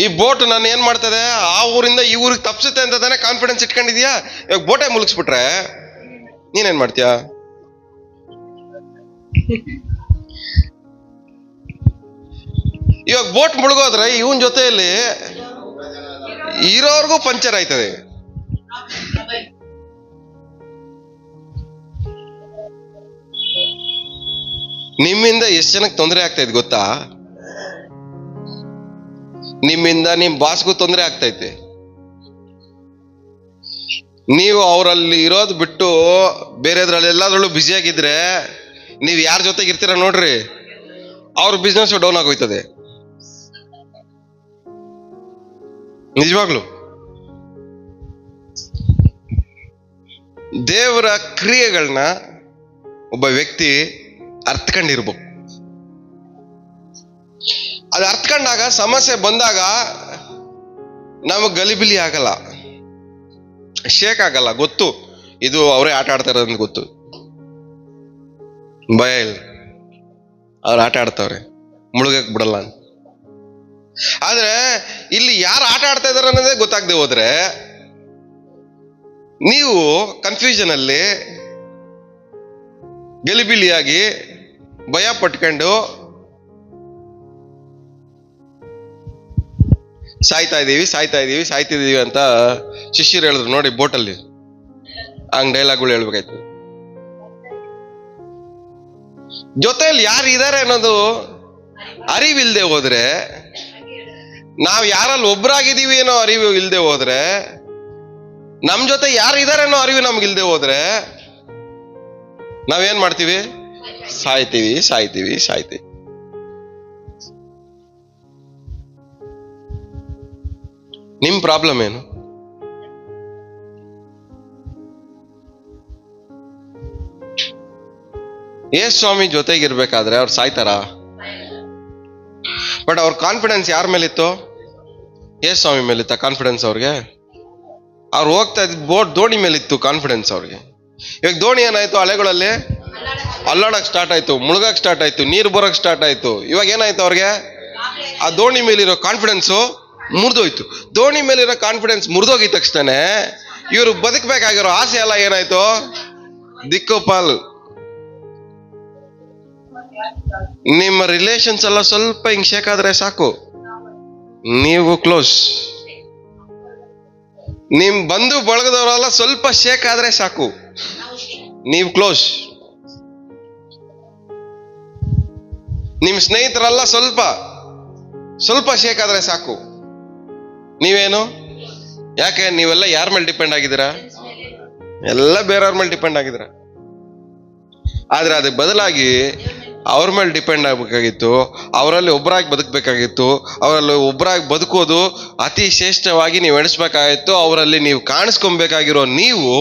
ಈ ಬೋಟ್ ನಾನು ಏನ್ ಮಾಡ್ತದೆ, ಆ ಊರಿಂದ ಈ ಊರಿಗೆ ತಪ್ಸುತ್ತೆ ಅಂತ ತಾನೇ ಕಾನ್ಫಿಡೆನ್ಸ್ ಇಟ್ಕೊಂಡಿದ್ಯಾ? ಇವಾಗ ಬೋಟೇ ಮುಳುಗಿಸ್ಬಿಟ್ರೆ ನೀನೇನ್ ಮಾಡ್ತೀಯಾ? ಇವಾಗ ಬೋಟ್ ಮುಳುಗೋದ್ರೆ ಇವನ್ ಜೊತೆಯಲ್ಲಿ ಇರೋರ್ಗೂ ಪಂಚರ್ ಆಯ್ತದೆ. ನಿಮ್ಮಿಂದ ಎಷ್ಟು ಜನಕ್ಕೆ ತೊಂದರೆ ಆಗ್ತೈತೆ ಗೊತ್ತಾ? ನಿಮ್ಮಿಂದ ನಿಮ್ ಬಾಸ್ಗೂ ತೊಂದರೆ ಆಗ್ತೈತೆ. ನೀವು ಅವರಲ್ಲಿ ಇರೋದು ಬಿಟ್ಟು ಬೇರೆದ್ರಲ್ಲಿ ಎಲ್ಲಾದ್ರಲ್ಲೂ ಬ್ಯುಸಿ ಆಗಿದ್ರೆ ನೀವು ಯಾರ ಜೊತೆಗೆ ಇರ್ತೀರ ನೋಡ್ರಿ, ಅವ್ರ ಬಿಸ್ನೆಸ್ ಡೌನ್ ಆಗೋಯ್ತದೆ. ನಿಜವಾಗ್ಲು ದೇವರ ಕ್ರಿಯೆಗಳನ್ನ ಒಬ್ಬ ವ್ಯಕ್ತಿ ಅರ್ಥಕೊಂಡಿರ್ಬೇಕು. ಅದು ಅರ್ಥಕೊಂಡಾಗ ಸಮಸ್ಯೆ ಬಂದಾಗ ನಮಗ್ ಗಲಿಬಿಲಿ ಆಗಲ್ಲ, ಶೇಕ್ ಆಗಲ್ಲ. ಗೊತ್ತು ಇದು ಅವರೇ ಆಟ ಆಡ್ತಾ ಇರೋದಂತ ಗೊತ್ತು, ಭಯ ಇಲ್ಲ, ಅವ್ರು ಆಟ ಆಡ್ತಾವ್ರೆ, ಮುಳುಗಕ್ ಬಿಡಲ್ಲ ಅಂತ. ಆದ್ರೆ ಇಲ್ಲಿ ಯಾರು ಆಟ ಆಡ್ತಾ ಇದಾರೆ ಅನ್ನೋದೇ ಗೊತ್ತಾಗದೆ ಹೋದ್ರೆ ನೀವು ಕನ್ಫ್ಯೂಷನ್ ಅಲ್ಲಿ ಗಲಿಬಿಲಿಯಾಗಿ ಭಯ ಪಟ್ಕೊಂಡು ಸಾಯ್ತಿದೀವಿ ಅಂತ ಶಿಷ್ಯರು ಹೇಳಿದ್ರು ನೋಡಿ ಬೋಟಲ್ಲಿ. ಹಂಗ್ ಡೈಲಾಗ್ಗಳು ಹೇಳ್ಬೇಕಾಯ್ತು. ಜೊತೆಯಲ್ಲಿ ಯಾರು ಇದಾರೆ ಅನ್ನೋದು ಅರಿವಿಲ್ದೆ ಹೋದ್ರೆ, ನಾವ್ ಯಾರಲ್ಲಿ ಒಬ್ರಾಗಿದ್ದೀವಿ ಅನ್ನೋ ಅರಿವು ಇಲ್ದೆ ಹೋದ್ರೆ, ನಮ್ ಜೊತೆ ಯಾರು ಇದಾರೆ ಅನ್ನೋ ಅರಿವು ನಮ್ಗಿಲ್ದೆ ಹೋದ್ರೆ ನಾವೇನ್ ಮಾಡ್ತೀವಿ? ಸಾಯ್ತೀವಿ. ನಿಮ್ ಪ್ರಾಬ್ಲಮ್ ಏನು? ಸ್ವಾಮಿ ಜೊತೆಗಿರ್ಬೇಕಾದ್ರೆ ಅವ್ರು ಸಾಯ್ತಾರ? ಬಟ್ ಅವ್ರ ಕಾನ್ಫಿಡೆನ್ಸ್ ಯಾರ ಮೇಲಿತ್ತು? ಸ್ವಾಮಿ ಮೇಲಿತ್ತ ಕಾನ್ಫಿಡೆನ್ಸ್ ಅವ್ರಿಗೆ? ಅವ್ರು ಹೋಗ್ತಾ ಇದ್ ದೋಣಿ ಮೇಲಿತ್ತು ಕಾನ್ಫಿಡೆನ್ಸ್ ಅವ್ರಿಗೆ. ಇವಾಗ ದೋಣಿ ಏನಾಯ್ತು? ಅಲೆಗಳಲ್ಲಿ ಅಲ್ಲಾಡಕ್ ಸ್ಟಾರ್ಟ್ ಆಯ್ತು, ಮುಳುಗಕ್ ಸ್ಟಾರ್ಟ್ ಆಯ್ತು, ನೀರು ಬರೋಕ್ ಸ್ಟಾರ್ಟ್ ಆಯ್ತು. ಇವಾಗ ಏನಾಯ್ತು ಅವ್ರಿಗೆ? ಆ ದೋಣಿ ಮೇಲಿರೋ ಕಾನ್ಫಿಡೆನ್ಸು ಮುರಿದೋಯ್ತು. ದೋಣಿ ಮೇಲಿರೋ ಕಾನ್ಫಿಡೆನ್ಸ್ ಮುರಿದೋಗಿದ ತಕ್ಷಣ ಇವರು ಬದುಕಬೇಕಾಗಿರೋ ಆಸೆ ಎಲ್ಲ ಏನಾಯ್ತು? ದಿಕ್ಕೋಪಾಲ್. ನಿಮ್ಮ ರಿಲೇಷನ್ಸ್ ಎಲ್ಲ ಸ್ವಲ್ಪ ಹಿಂಗ್ ಶೇಕ್ ಆದ್ರೆ ಸಾಕು, ನೀವು ಕ್ಲೋಸ್. ನಿಮ್ ಬಂಧು ಬಳಗದವರೆಲ್ಲ ಸ್ವಲ್ಪ ಶೇಕ್ ಆದ್ರೆ ಸಾಕು, ನೀವು ಕ್ಲೋಸ್. ನಿಮ್ ಸ್ನೇಹಿತರೆಲ್ಲ ಸ್ವಲ್ಪ ಶೇಕ್ ಆದ್ರೆ ಸಾಕು, ನೀವೇನು? ಯಾಕೆ? ನೀವೆಲ್ಲ ಯಾರ ಮೇಲೆ ಡಿಪೆಂಡ್ ಆಗಿದ್ದೀರಾ? ಎಲ್ಲ ಬೇರೆಯವ್ರ ಮೇಲೆ ಡಿಪೆಂಡ್ ಆಗಿದ್ದೀರಾ. ಆದ್ರೆ ಅದಕ್ಕೆ ಬದಲಾಗಿ ಅವ್ರ ಮೇಲೆ ಡಿಪೆಂಡ್ ಆಗ್ಬೇಕಾಗಿತ್ತು, ಅವರಲ್ಲಿ ಒಬ್ಬರಾಗಿ ಬದುಕಬೇಕಾಗಿತ್ತು. ಅವರಲ್ಲಿ ಒಬ್ಬರಾಗಿ ಬದುಕೋದು ಅತಿ ಶ್ರೇಷ್ಠವಾಗಿ ನೀವು ಎಣಿಸ್ಬೇಕಾಗಿತ್ತು. ಅವರಲ್ಲಿ ನೀವು ಕಾಣಿಸ್ಕೊಬೇಕಾಗಿರೋ ನೀವು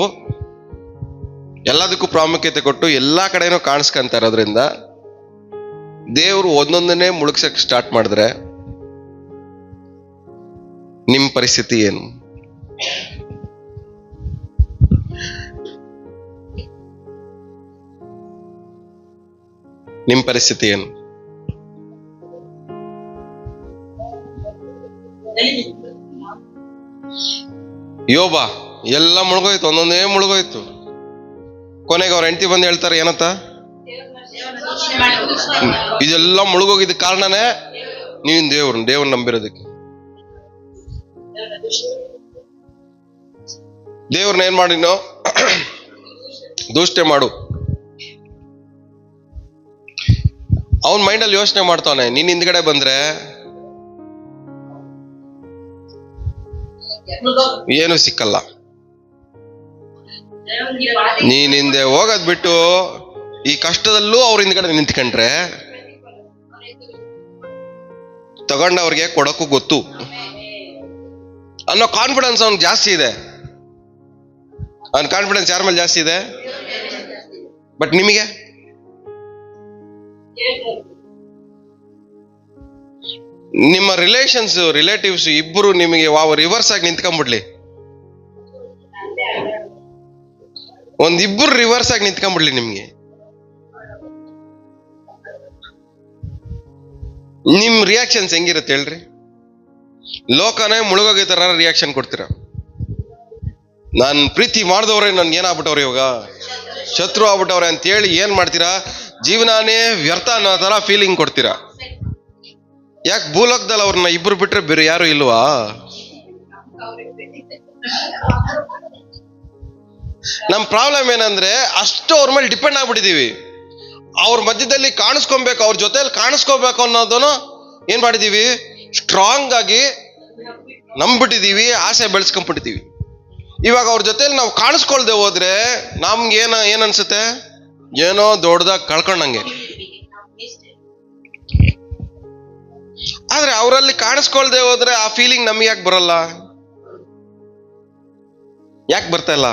ಎಲ್ಲದಕ್ಕೂ ಪ್ರಾಮುಖ್ಯತೆ ಕೊಟ್ಟು ಎಲ್ಲಾ ಕಡೆನೂ ಕಾಣಿಸ್ಕೊಂತ ಇರೋದ್ರಿಂದ ದೇವರು ಒಂದೊಂದನ್ನೇ ಮುಳುಗ್ಸಕ್ ಸ್ಟಾರ್ಟ್ ಮಾಡಿದ್ರೆ ನಿಮ್ ಪರಿಸ್ಥಿತಿ ಏನು? ನಿಮ್ ಪರಿಸ್ಥಿತಿ ಏನು? ಯೋಬ ಎಲ್ಲ ಮುಳುಗೋಯ್ತು, ಒಂದೊಂದೇ ಮುಳುಗೋಯ್ತು. ಕೊನೆಗೆ ಅವ್ರ ಹೆಂಡತಿ ಬಂದು ಹೇಳ್ತಾರೆ ಏನಂತ? ಇದೆಲ್ಲ ಮುಳುಗೋಗಿದ್ದ ಕಾರಣನೇ ನೀನ್ ದೇವ್ರನ್ನ ನಂಬಿರೋದಕ್ಕೆ. ದೇವ್ರನ್ನ ಏನ್ ಮಾಡಿನೋ ದೂಷ್ಟೆ ಮಾಡು. ಅವನ್ ಮೈಂಡಲ್ಲಿ ಯೋಚನೆ ಮಾಡ್ತಾನೆ, ನೀನ್ ಹಿಂದ್ಗಡೆ ಬಂದ್ರೆ ಏನು ಸಿಕ್ಕಲ್ಲ. ನೀನ್ ಹಿಂದೆ ಹೋಗೋದ್ ಬಿಟ್ಟು ಈ ಕಷ್ಟದಲ್ಲೂ ಅವ್ರ ಹಿಂದ್ಗಡೆ ನಿಂತ್ಕೊಂಡ್ರೆ ತಗೊಂಡವ್ರಿಗೆ ಕೊಡಕ್ಕೂ ಗೊತ್ತು ಅನ್ನೋ ಕಾನ್ಫಿಡೆನ್ಸ್ ಅವ್ನಿಗೆ ಜಾಸ್ತಿ ಇದೆ. ಅವನ ಕಾನ್ಫಿಡೆನ್ಸ್ ಯಾರ ಮೇಲೆ ಜಾಸ್ತಿ ಇದೆ? ಬಟ್ ನಿಮಗೆ ನಿಮ್ಮ ರಿಲೇಟಿವ್ಸ್ ಇಬ್ಬರು ನಿಮಗೆ ರಿವರ್ಸ್ ಆಗಿ ನಿಂತ್ಕೊಂಡ್ಬಿಡ್ಲಿ, ಒಂದಿಬ್ಬರು ರಿವರ್ಸ್ ಆಗಿ ನಿಂತ್ಕೊಂಡ್ಬಿಡ್ಲಿ, ನಿಮ್ಗೆ ನಿಮ್ ರಿಯಾಕ್ಷನ್ಸ್ ಹೆಂಗಿರುತ್ತೆ ಹೇಳ್ರಿ? ಲೋಕನೇ ಮುಳುಗೋಗಿ ತರ ರಿಯಾಕ್ಷನ್ ಕೊಡ್ತೀರ. ನಾನ್ ಪ್ರೀತಿ ಮಾಡಿದವ್ರೆ ನನ್ಗೆ ಏನಾಗ್ಬಿಟ್ಟವ್ರೆ, ಇವಾಗ ಶತ್ರು ಆಗ್ಬಿಟ್ಟವ್ರೆ ಅಂತ ಹೇಳಿ ಏನ್ ಮಾಡ್ತೀರಾ? ಜೀವನಾನೇ ವ್ಯರ್ಥ ಅನ್ನೋ ತರ ಫೀಲಿಂಗ್ ಕೊಡ್ತೀರಾ. ಯಾಕೆ ಭೂಲೋಕದಲ್ಲಿ ಅವ್ರನ್ನ ಇಬ್ರು ಬಿಟ್ರೆ ಬೇರೆ ಯಾರು ಇಲ್ವಾ? ನಮ್ ಪ್ರಾಬ್ಲಮ್ ಏನಂದ್ರೆ ಅಷ್ಟು ಅವ್ರ ಮೇಲೆ ಡಿಪೆಂಡ್ ಆಗ್ಬಿಟ್ಟಿದೀವಿ. ಅವ್ರ ಮಧ್ಯದಲ್ಲಿ ಕಾಣಿಸ್ಕೊಬೇಕು, ಅವ್ರ ಜೊತೆಲಿ ಕಾಣಿಸ್ಕೋಬೇಕು ಅನ್ನೋದನ್ನು ಏನ್ ಮಾಡಿದೀವಿ? ಸ್ಟ್ರಾಂಗ್ ಆಗಿ ನಂಬಿಟ್ಟಿದೀವಿ, ಆಸೆ ಬೆಳೆಸ್ಕೊಂಡ್ಬಿಟ್ಟಿದೀವಿ. ಇವಾಗ ಅವ್ರ ಜೊತೆಲಿ ನಾವು ಕಾಣಿಸ್ಕೊಳ್ದೆ ಹೋದ್ರೆ ನಮ್ಗೆ ಏನ್ ಅನ್ಸುತ್ತೆ? ಏನೋ ದೊಡ್ಡದಾಗಿ ಕಳ್ಕೊಂಡಂಗೆ. ಆದ್ರೆ ಅವರಲ್ಲಿ ಕಾಣಿಸ್ಕೊಳ್ದೆ ಹೋದ್ರೆ ಆ ಫೀಲಿಂಗ್ ನಮ್ಗೆ ಯಾಕೆ ಬರಲ್ಲ? ಯಾಕೆ ಬರ್ತಾ ಇಲ್ಲ?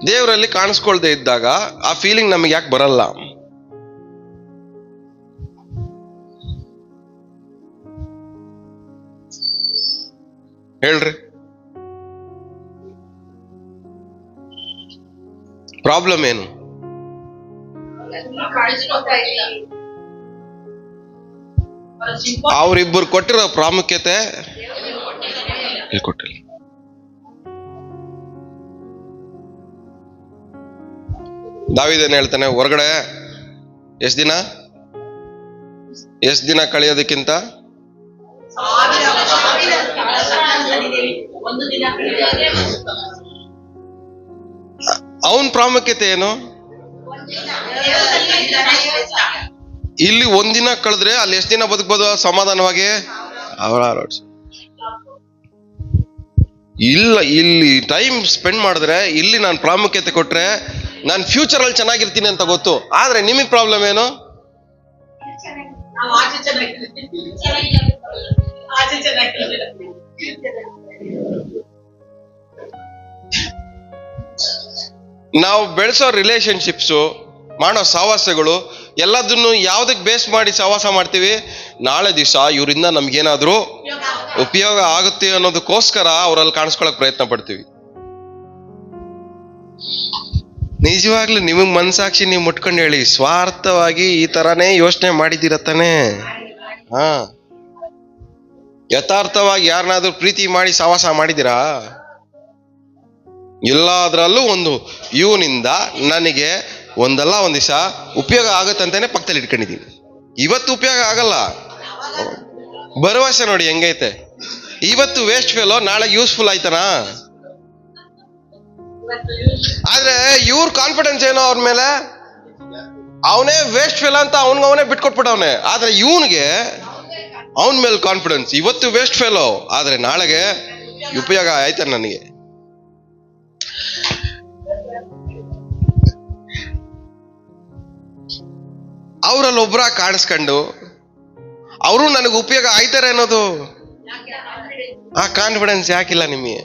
ದೇವರಲ್ಲಿ ಕಾಣಿಸ್ಕೊಳ್ದೆ ಇದ್ದಾಗ ಆ ಫೀಲಿಂಗ್ ನಮಗೆ ಯಾಕೆ ಬರಲ್ಲ? ಹೇಳ್ರಿ, ಪ್ರಾಬ್ಲಮ್ ಏನು? ಅವರಿಬ್ಬರು ಕೊಟ್ಟಿರೋ ಪ್ರಾಮುಖ್ಯತೆ ಕೊಟ್ಟಿಲ್ಲ. ದಾವೀದನ್ ಹೇಳ್ತಾನೆ, ಹೊರಗಡೆ ಎಷ್ಟ್ ದಿನ ಕಳೆಯೋದಕ್ಕಿಂತ ಅವನ್ ಪ್ರಾಮುಖ್ಯತೆ ಏನು? ಇಲ್ಲಿ ಒಂದಿನ ಕಳೆದ್ರೆ ಅಲ್ಲಿ ಎಷ್ಟು ದಿನ ಬದುಕ್ಬೋದು ಸಮಾಧಾನವಾಗಿ? ಇಲ್ಲ, ಇಲ್ಲಿ ಟೈಮ್ ಸ್ಪೆಂಡ್ ಮಾಡಿದ್ರೆ, ಇಲ್ಲಿ ನಾನು ಪ್ರಾಮುಖ್ಯತೆ ಕೊಟ್ರೆ ನಾನು ಫ್ಯೂಚರ್ ಅಲ್ಲಿ ಚೆನ್ನಾಗಿರ್ತೀನಿ ಅಂತ ಗೊತ್ತು. ಆದ್ರೆ ನಿಮಗೆ ಪ್ರಾಬ್ಲಮ್ ಏನು? ನಾವು ಬೆಳೆಸೋ ರಿಲೇಶನ್ಶಿಪ್ಸು, ಮಾಡೋ ಸಹವಾಸಗಳು ಎಲ್ಲದನ್ನು ಯಾವ್ದಕ್ ಬೇಸ್ ಮಾಡಿ ಸಹವಾಸ ಮಾಡ್ತೀವಿ? ನಾಳೆ ದಿವಸ ಇವರಿಂದ ನಮ್ಗೇನಾದ್ರೂ ಉಪಯೋಗ ಆಗುತ್ತೆ ಅನ್ನೋದಕ್ಕೋಸ್ಕರ ಅವರಲ್ಲಿ ಕಾಣಿಸ್ಕೊಳಕ್ ಪ್ರಯತ್ನ ಪಡ್ತೀವಿ. ನಿಜವಾಗ್ಲೂ ನಿಮಗ್ ಮನ್ಸಾಕ್ಷಿ ನೀವು ಮುಟ್ಕೊಂಡು ಹೇಳಿ, ಸ್ವಾರ್ಥವಾಗಿ ಈ ತರಾನೇ ಯೋಚನೆ ಮಾಡಿದ್ದೀರ ತಾನೇ? ಹಾ, ಯಥಾರ್ಥವಾಗಿ ಯಾರನ್ನಾದ್ರೂ ಪ್ರೀತಿ ಮಾಡಿ ಸಹವಾಸ ಮಾಡಿದ್ದೀರಾ? ಎಲ್ಲಾದ್ರಲ್ಲೂ ಒಂದು ಇವನಿಂದ ನನಗೆ ಒಂದಲ್ಲ ಒಂದ್ ದಿವಸ ಉಪಯೋಗ ಆಗತ್ತಂತಾನೆ ಪಕ್ಕದಲ್ಲಿ ಇಟ್ಕೊಂಡಿದೀನಿ. ಇವತ್ತು ಉಪಯೋಗ ಆಗಲ್ಲ, ಭರವಸೆ ನೋಡಿ ಹೆಂಗೈತೆ. ಇವತ್ತು ವೇಸ್ಟ್ ಫೆಲೋ, ನಾಳೆ ಯೂಸ್ಫುಲ್ ಆಯ್ತಾನಾ? ಆದ್ರೆ ಇವ್ರ ಕಾನ್ಫಿಡೆನ್ಸ್ ಏನೋ ಅವ್ರ ಮೇಲೆ, ಅವನೇ ವೇಸ್ಟ್ ಫೆಲೋ ಅಂತ ಅವನೇ ಬಿಟ್ಕೊಟ್ಬಿಟ್ಟವನೆ. ಆದ್ರೆ ಇವನ್ಗೆ ಅವನ ಮೇಲೆ ಕಾನ್ಫಿಡೆನ್ಸ್, ಇವತ್ತು ವೇಸ್ಟ್ ಫೆಲೋ ಆದ್ರೆ ನಾಳೆಗೆ ಉಪಯೋಗ ಆಯ್ತಾನೆ ನನಗೆ. ಅವರಲ್ಲಿ ಒಬ್ರ ಕಾಣಿಸ್ಕೊಂಡು ಅವರು ನನಗೆ ಉಪಯೋಗ ಆಯ್ತಾರೆ ಅನ್ನೋದು ಆ ಕಾನ್ಫಿಡೆನ್ಸ್ ಯಾಕಿಲ್ಲ ನಿಮಗೆ?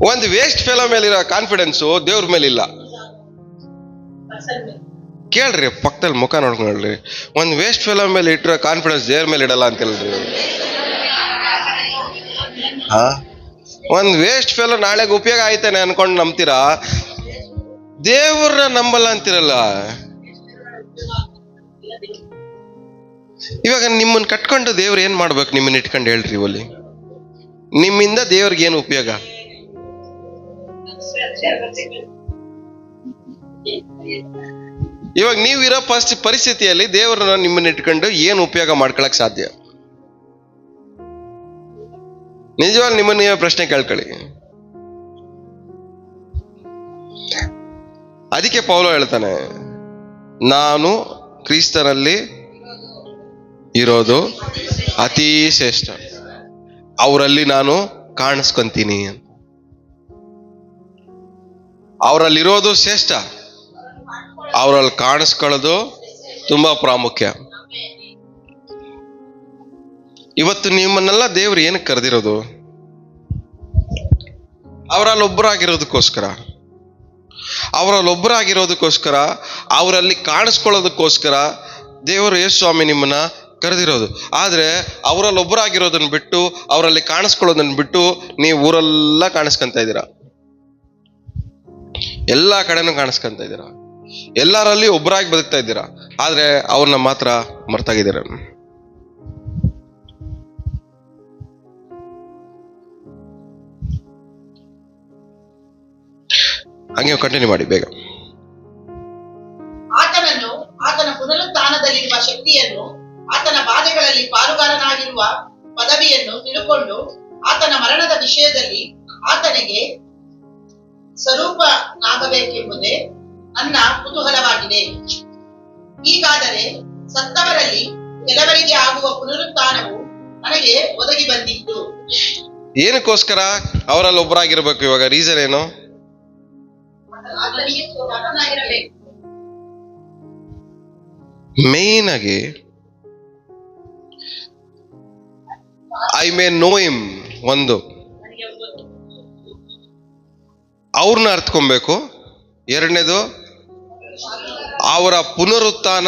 ಒಂದು ವೇಸ್ಟ್ ಫೆಲೋ ಮೇಲಿರೋ ಕಾನ್ಫಿಡೆನ್ಸು ದೇವ್ರ ಮೇಲಿಲ್ಲ. ಕೇಳ್ರಿ, ಪಕ್ಕದಲ್ಲಿ ಮುಖ ನೋಡ್ಕೊಂಡ್ರಿ. ಒಂದು ವೇಸ್ಟ್ ಫೆಲೋ ಮೇಲೆ ಇಟ್ಟಿರೋ ಕಾನ್ಫಿಡೆನ್ಸ್ ದೇವ್ರ ಮೇಲೆ ಇಡಲ್ಲ ಅಂತ ಹೇಳ್ರಿ. ಒಂದು ವೇಸ್ಟ್ ಫೆಲೋ ನಾಳೆಗೆ ಉಪಯೋಗ ಆಯ್ತಾನೆ ಅನ್ಕೊಂಡು ನಂಬ್ತೀರಾ, ದೇವ್ರನ್ನ ನಂಬಲ್ಲ ಅಂತಿರಲ್ಲ. ಇವಾಗ ನಿಮ್ಮನ್ನ ಕಟ್ಕೊಂಡು ದೇವ್ರ ಏನ್ ಮಾಡ್ಬೇಕು? ನಿಮ್ಮನ್ನ ಇಟ್ಕೊಂಡು ಹೇಳ್ರಿ, ಒಲಿ ನಿಮ್ಮಿಂದ ದೇವ್ರಿಗೆ ಏನು ಉಪಯೋಗ? ಇವಾಗ ನೀವಿರೋ ಪರಿಸ್ಥಿತಿಯಲ್ಲಿ ದೇವ್ರನ್ನ ನಿಮ್ಮನ್ನ ಇಟ್ಕೊಂಡು ಏನು ಉಪಯೋಗ ಮಾಡ್ಕೊಳಕ್ ಸಾಧ್ಯ? ನಿಜವಾಗಿ ನಿಮ್ಮನ್ನ ನೀವೇ ಪ್ರಶ್ನೆ ಕೇಳ್ಕೊಳ್ಳಿ. ಅದಕ್ಕೆ ಪೌಲ ಹೇಳ್ತಾನೆ, ನಾನು ಕ್ರಿಸ್ತನಲ್ಲಿ ಇರೋದು ಅತಿ ಶ್ರೇಷ್ಠ, ಅವರಲ್ಲಿ ನಾನು ಕಾಣಿಸ್ಕೊಂತೀನಿ ಅಂತ. ಅವರಲ್ಲಿರೋದು ಶ್ರೇಷ್ಠ, ಅವರಲ್ಲಿ ಕಾಣಿಸ್ಕೊಳ್ಳೋದು ತುಂಬಾ ಪ್ರಾಮುಖ್ಯ. ಇವತ್ತು ನಿಮ್ಮನ್ನೆಲ್ಲ ದೇವ್ರು ಏನಕ್ಕೆ ಕರೆದಿರೋದು? ಅವರಲ್ಲಿ ಒಬ್ಬರಾಗಿರೋದಕ್ಕೋಸ್ಕರ, ಅವರಲ್ಲಿ ಕಾಣಿಸ್ಕೊಳ್ಳೋದಕ್ಕೋಸ್ಕರ ದೇವರು ಯೇಸು ಸ್ವಾಮಿ ನಿಮ್ಮನ್ನ ಕರೆದಿರೋದು. ಆದ್ರೆ ಅವರಲ್ಲಿ ಒಬ್ಬರಾಗಿರೋದನ್ನ ಬಿಟ್ಟು, ಅವರಲ್ಲಿ ಕಾಣಿಸ್ಕೊಳ್ಳೋದನ್ನ ಬಿಟ್ಟು ನೀವು ಊರೆಲ್ಲ ಕಾಣಿಸ್ಕೊಂತ ಇದ್ದೀರಾ, ಎಲ್ಲಾ ಕಡೆನೂ ಕಾಣಿಸ್ಕೊಂತ ಇದ್ದೀರಾ, ಎಲ್ಲರಲ್ಲಿ ಒಬ್ಬರಾಗಿ ಬದುಕ್ತಾ ಇದ್ದೀರಾ, ಆದ್ರೆ ಅವ್ರನ್ನ ಮಾತ್ರ ಮರ್ತಾಗಿದ್ದೀರ. ಹಂಗೆ ಕಂಟಿನ್ಯೂ ಮಾಡಿ ಬೇಗ. ಆತನನ್ನು, ಆತನ ಪುನರುತ್ಥಾನದಲ್ಲಿರುವ ಶಕ್ತಿಯನ್ನು, ಆತನ ಬಾಧೆಗಳಲ್ಲಿ ಪಾಲುಗಾರನಾಗಿರುವ ಪದವಿಯನ್ನು ತಿಳುಕೊಂಡು ಆತನ ಮರಣದ ವಿಷಯದಲ್ಲಿ ಆತನಿಗೆ ಸ್ವರೂಪನಾಗಬೇಕೆಂಬುದೇ ನನ್ನ ಕುತೂಹಲವಾಗಿದೆ. ಹೀಗಾದರೆ ಸತ್ತವರಲ್ಲಿ ಕೆಲವರಿಗೆ ಆಗುವ ಪುನರುತ್ಥಾನವು ನನಗೆ ಒದಗಿ ಬಂದಿತ್ತು. ಏನಕ್ಕೋಸ್ಕರ ಅವರಲ್ಲಿ ಒಬ್ಬರಾಗಿರ್ಬೇಕು? ಇವಾಗ ರೀಸನ್ ಏನು? ಆತನಿಗೆ ಸ್ವರೂಪನಾಗಿರಬೇಕು. ಮೇನ್ ಆಗಿ ಐ ಮೇ ನೋ ಹಿಮ್, ಒಂದು ಅವ್ರನ್ನ ಅರ್ಥಕೊಬೇಕು. ಎರಡನೇದು ಅವರ ಪುನರುತ್ಥಾನ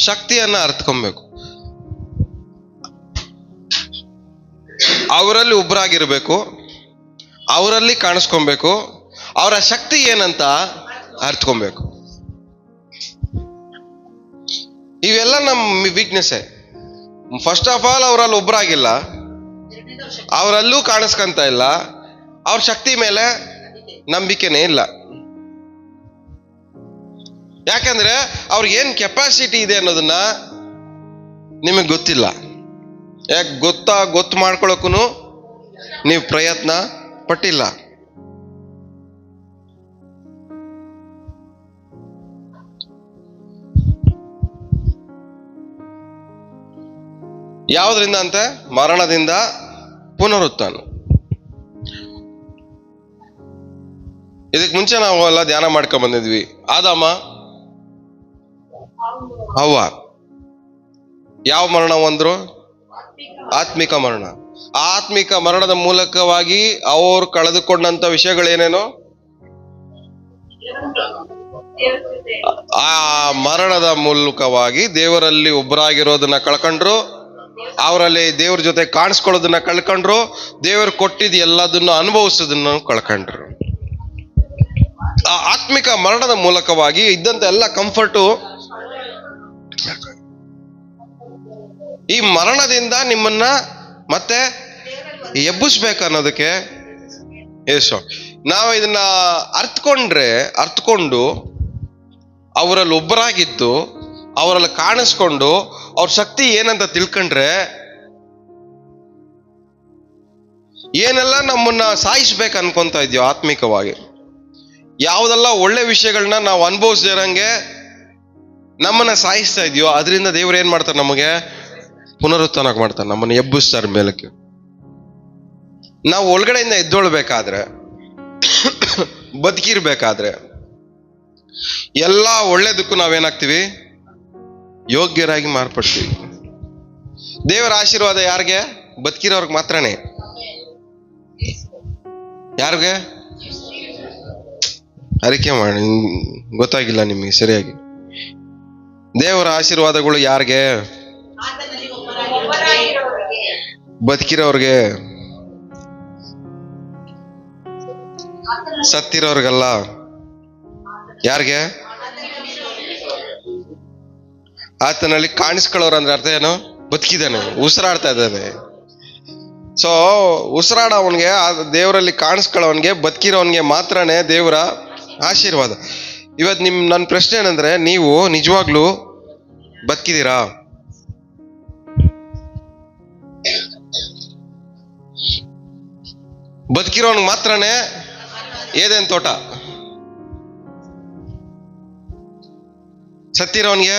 ಶಕ್ತಿಯನ್ನ ಅರ್ಥಕೊಬೇಕು. ಅವರಲ್ಲಿ ಒಬ್ಬರಾಗಿರ್ಬೇಕು, ಅವರಲ್ಲಿ ಕಾಣಿಸ್ಕೊಬೇಕು, ಅವರ ಶಕ್ತಿ ಏನಂತ ಅರ್ಥಕೊಬೇಕು. ಇವೆಲ್ಲ ನಮ್ಮ ವೀಕ್ನೆಸ್. ಫಸ್ಟ್ ಆಫ್ ಆಲ್ ಅವರಲ್ಲಿ ಒಬ್ಬರಾಗಿಲ್ಲ, ಅವರಲ್ಲೂ ಕಾಣಿಸ್ಕೊಂತ ಇಲ್ಲ, ಅವ್ರ ಶಕ್ತಿ ಮೇಲೆ ನಂಬಿಕೆನೇ ಇಲ್ಲ. ಯಾಕಂದ್ರೆ ಅವ್ರಿಗೆ ಏನ್ ಕೆಪಾಸಿಟಿ ಇದೆ ಅನ್ನೋದನ್ನ ನಿಮಗೆ ಗೊತ್ತಿಲ್ಲ. ಯಾಕೆ ಗೊತ್ತು ಮಾಡ್ಕೊಳಕ್ಕೂ ನೀವು ಪ್ರಯತ್ನ ಪಟ್ಟಿಲ್ಲ. ಯಾವುದರಿಂದ ಅಂತೆ? ಮರಣದಿಂದ ಪುನರುತ್ಥಾನ. ಇದಕ್ಕೆ ಮುಂಚೆ ನಾವು ಎಲ್ಲ ಧ್ಯಾನ ಮಾಡ್ಕೊಂಡ್ ಬಂದಿದ್ವಿ. ಆದಾಮ ಹವ್ವ ಯಾವ ಮರಣ ಹೊಂದ್ರು? ಆತ್ಮಿಕ ಮರಣ. ಆತ್ಮಿಕ ಮರಣದ ಮೂಲಕವಾಗಿ ಅವರು ಕಳೆದುಕೊಂಡಂತ ವಿಷಯಗಳೇನೇನು? ಆ ಮರಣದ ಮೂಲಕವಾಗಿ ದೇವರಲ್ಲಿ ಒಬ್ಬರಾಗಿರೋದನ್ನ ಕಳ್ಕೊಂಡ್ರು, ಅವರಲ್ಲಿ ದೇವ್ರ ಜೊತೆ ಕಾಣಿಸ್ಕೊಳ್ಳೋದನ್ನ ಕಳ್ಕೊಂಡ್ರು, ದೇವರು ಕೊಟ್ಟಿದ್ ಎಲ್ಲದನ್ನು ಅನುಭವಿಸೋದನ್ನ ಕಳ್ಕೊಂಡ್ರು. ಆ ಆತ್ಮಿಕ ಮರಣದ ಮೂಲಕವಾಗಿ ಇದ್ದಂತ ಎಲ್ಲ ಕಂಫರ್ಟು ಈ ಮರಣದಿಂದ ನಿಮ್ಮನ್ನ ಮತ್ತೆ ಎಬ್ಬಿಸ್ಬೇಕು ಅನ್ನೋದಕ್ಕೆ ಯೇಸು. ನಾವು ಇದನ್ನ ಅರ್ಥಕೊಂಡು ಅವರಲ್ಲಿ ಒಬ್ಬರಾಗಿದ್ದು, ಅವರಲ್ಲಿ ಕಾಣಿಸ್ಕೊಂಡು ಅವ್ರ ಶಕ್ತಿ ಏನಂತ ತಿಳ್ಕೊಂಡ್ರೆ, ಏನೆಲ್ಲ ನಮ್ಮನ್ನ ಸಾಯಿಸ್ಬೇಕು ಅನ್ಕೊಂತ ಇದೆಯೋ ಆತ್ಮಿಕವಾಗಿ, ಯಾವುದೆಲ್ಲ ಒಳ್ಳೆ ವಿಷಯಗಳನ್ನ ನಾವು ಅನುಭವಿಸ್ದಿರಂಗೆ ನಮ್ಮನ್ನ ಸಾಯಿಸ್ತಾ ಇದೆಯೋ, ಅದರಿಂದ ದೇವ್ರು ಏನ್ ಮಾಡ್ತಾರೆ? ನಮಗೆ ಪುನರುತ್ಥಾನ ಮಾಡ್ತಾರೆ, ನಮ್ಮನ್ನ ಎಬ್ಬಿಸ್ತಾರೆ ಮೇಲಕ್ಕೆ. ನಾವು ಒಳಗಡೆಯಿಂದ ಎದ್ದೊಳ್ಬೇಕಾದ್ರೆ, ಬದುಕಿರ್ಬೇಕಾದ್ರೆ, ಎಲ್ಲ ಒಳ್ಳೇದಕ್ಕೂ ನಾವೇನಾಗ್ತೀವಿ? ಯೋಗ್ಯರಾಗಿ ಮಾರ್ಪಡ್ತೀವಿ. ದೇವರ ಆಶೀರ್ವಾದ ಯಾರಿಗೆ? ಬದುಕಿರೋರ್ಗೆ ಮಾತ್ರನೇ. ಯಾರಿಗೆ? ಅರಿಕೆ ಮಾಡಿ, ಗೊತ್ತಾಗಿಲ್ಲ ನಿಮಗೆ ಸರಿಯಾಗಿ. ದೇವರ ಆಶೀರ್ವಾದಗಳು ಯಾರಿಗೆ? ಬದುಕಿರೋರ್ಗೆ, ಸತ್ತಿರೋರ್ಗಲ್ಲ. ಯಾರಿಗೆ? ಆತನಲ್ಲಿ ಕಾಣಿಸ್ಕೊಳ್ಳೋರು ಅಂದ್ರೆ ಅರ್ಥ ಏನು? ಬದುಕಿದ್ದಾನೆ, ಉಸಿರಾಡ್ತಾ ಇದ್ದಾನೆ. ಸೊ ಉಸಿರಾಡೋವನ್ಗೆ, ದೇವರಲ್ಲಿ ಕಾಣಿಸ್ಕೊಳ್ಳೋವನ್ಗೆ, ಬದುಕಿರೋವನ್ಗೆ ಮಾತ್ರನೇ ದೇವರ ಆಶೀರ್ವಾದ. ಇವತ್ತು ನನ್ನ ಪ್ರಶ್ನೆ ಏನಂದ್ರೆ, ನೀವು ನಿಜವಾಗ್ಲೂ ಬದುಕಿದ್ದೀರಾ? ಬದುಕಿರೋನ್ ಮಾತ್ರನೇ ಏದೇನ್ ತೋಟ. ಸತ್ತಿರೋನ್ಗೆ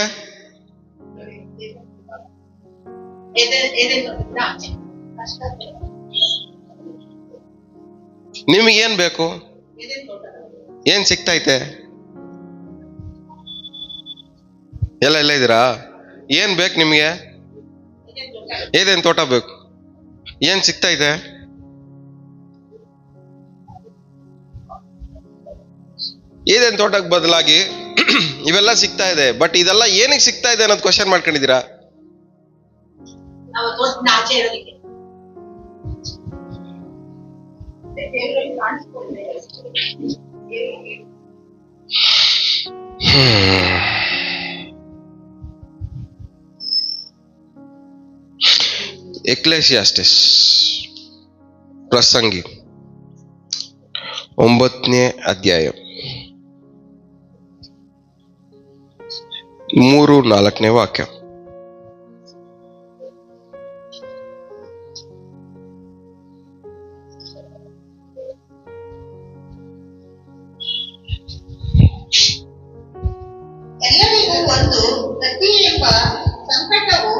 ನಿಮಗೇನ್ ಬೇಕು? ಏನ್ ಸಿಗ್ತೈತೆ? ಎಲ್ಲ ಇದ್ದೀರಾ? ಏನ್ ಬೇಕು ನಿಮ್ಗೆ? ಏದೇನ್ ತೋಟ ಬೇಕು? ಏನ್ ಸಿಗ್ತಾ ಇದೆ? ಏದೇನ್ ತೋಟಕ್ಕೆ ಬದಲಾಗಿ ಇವೆಲ್ಲ ಸಿಗ್ತಾ ಇದೆ. ಬಟ್ ಇದೆಲ್ಲ ಏನಕ್ಕೆ ಸಿಗ್ತಾ ಇದೆ ಅನ್ನೋದು ಕ್ವಶನ್ ಮಾಡ್ಕೊಂಡಿದ್ದೀರಾ? ನಾವು ತೋಟದಿಂದ ಆಚೆ ಇರೋದಕ್ಕೆ. ಎಕ್ಲೇಸಿಯಾಸ್ಟಿಸ್ ಪ್ರಸಂಗಿ 9ನೇ ಅಧ್ಯಾಯ 3-4ನೇ ವಾಕ್ಯ. ಎಲ್ಲರಿಗೂ ಒಂದು ಗತಿ ಎಂಬ ಸಂಕಟವು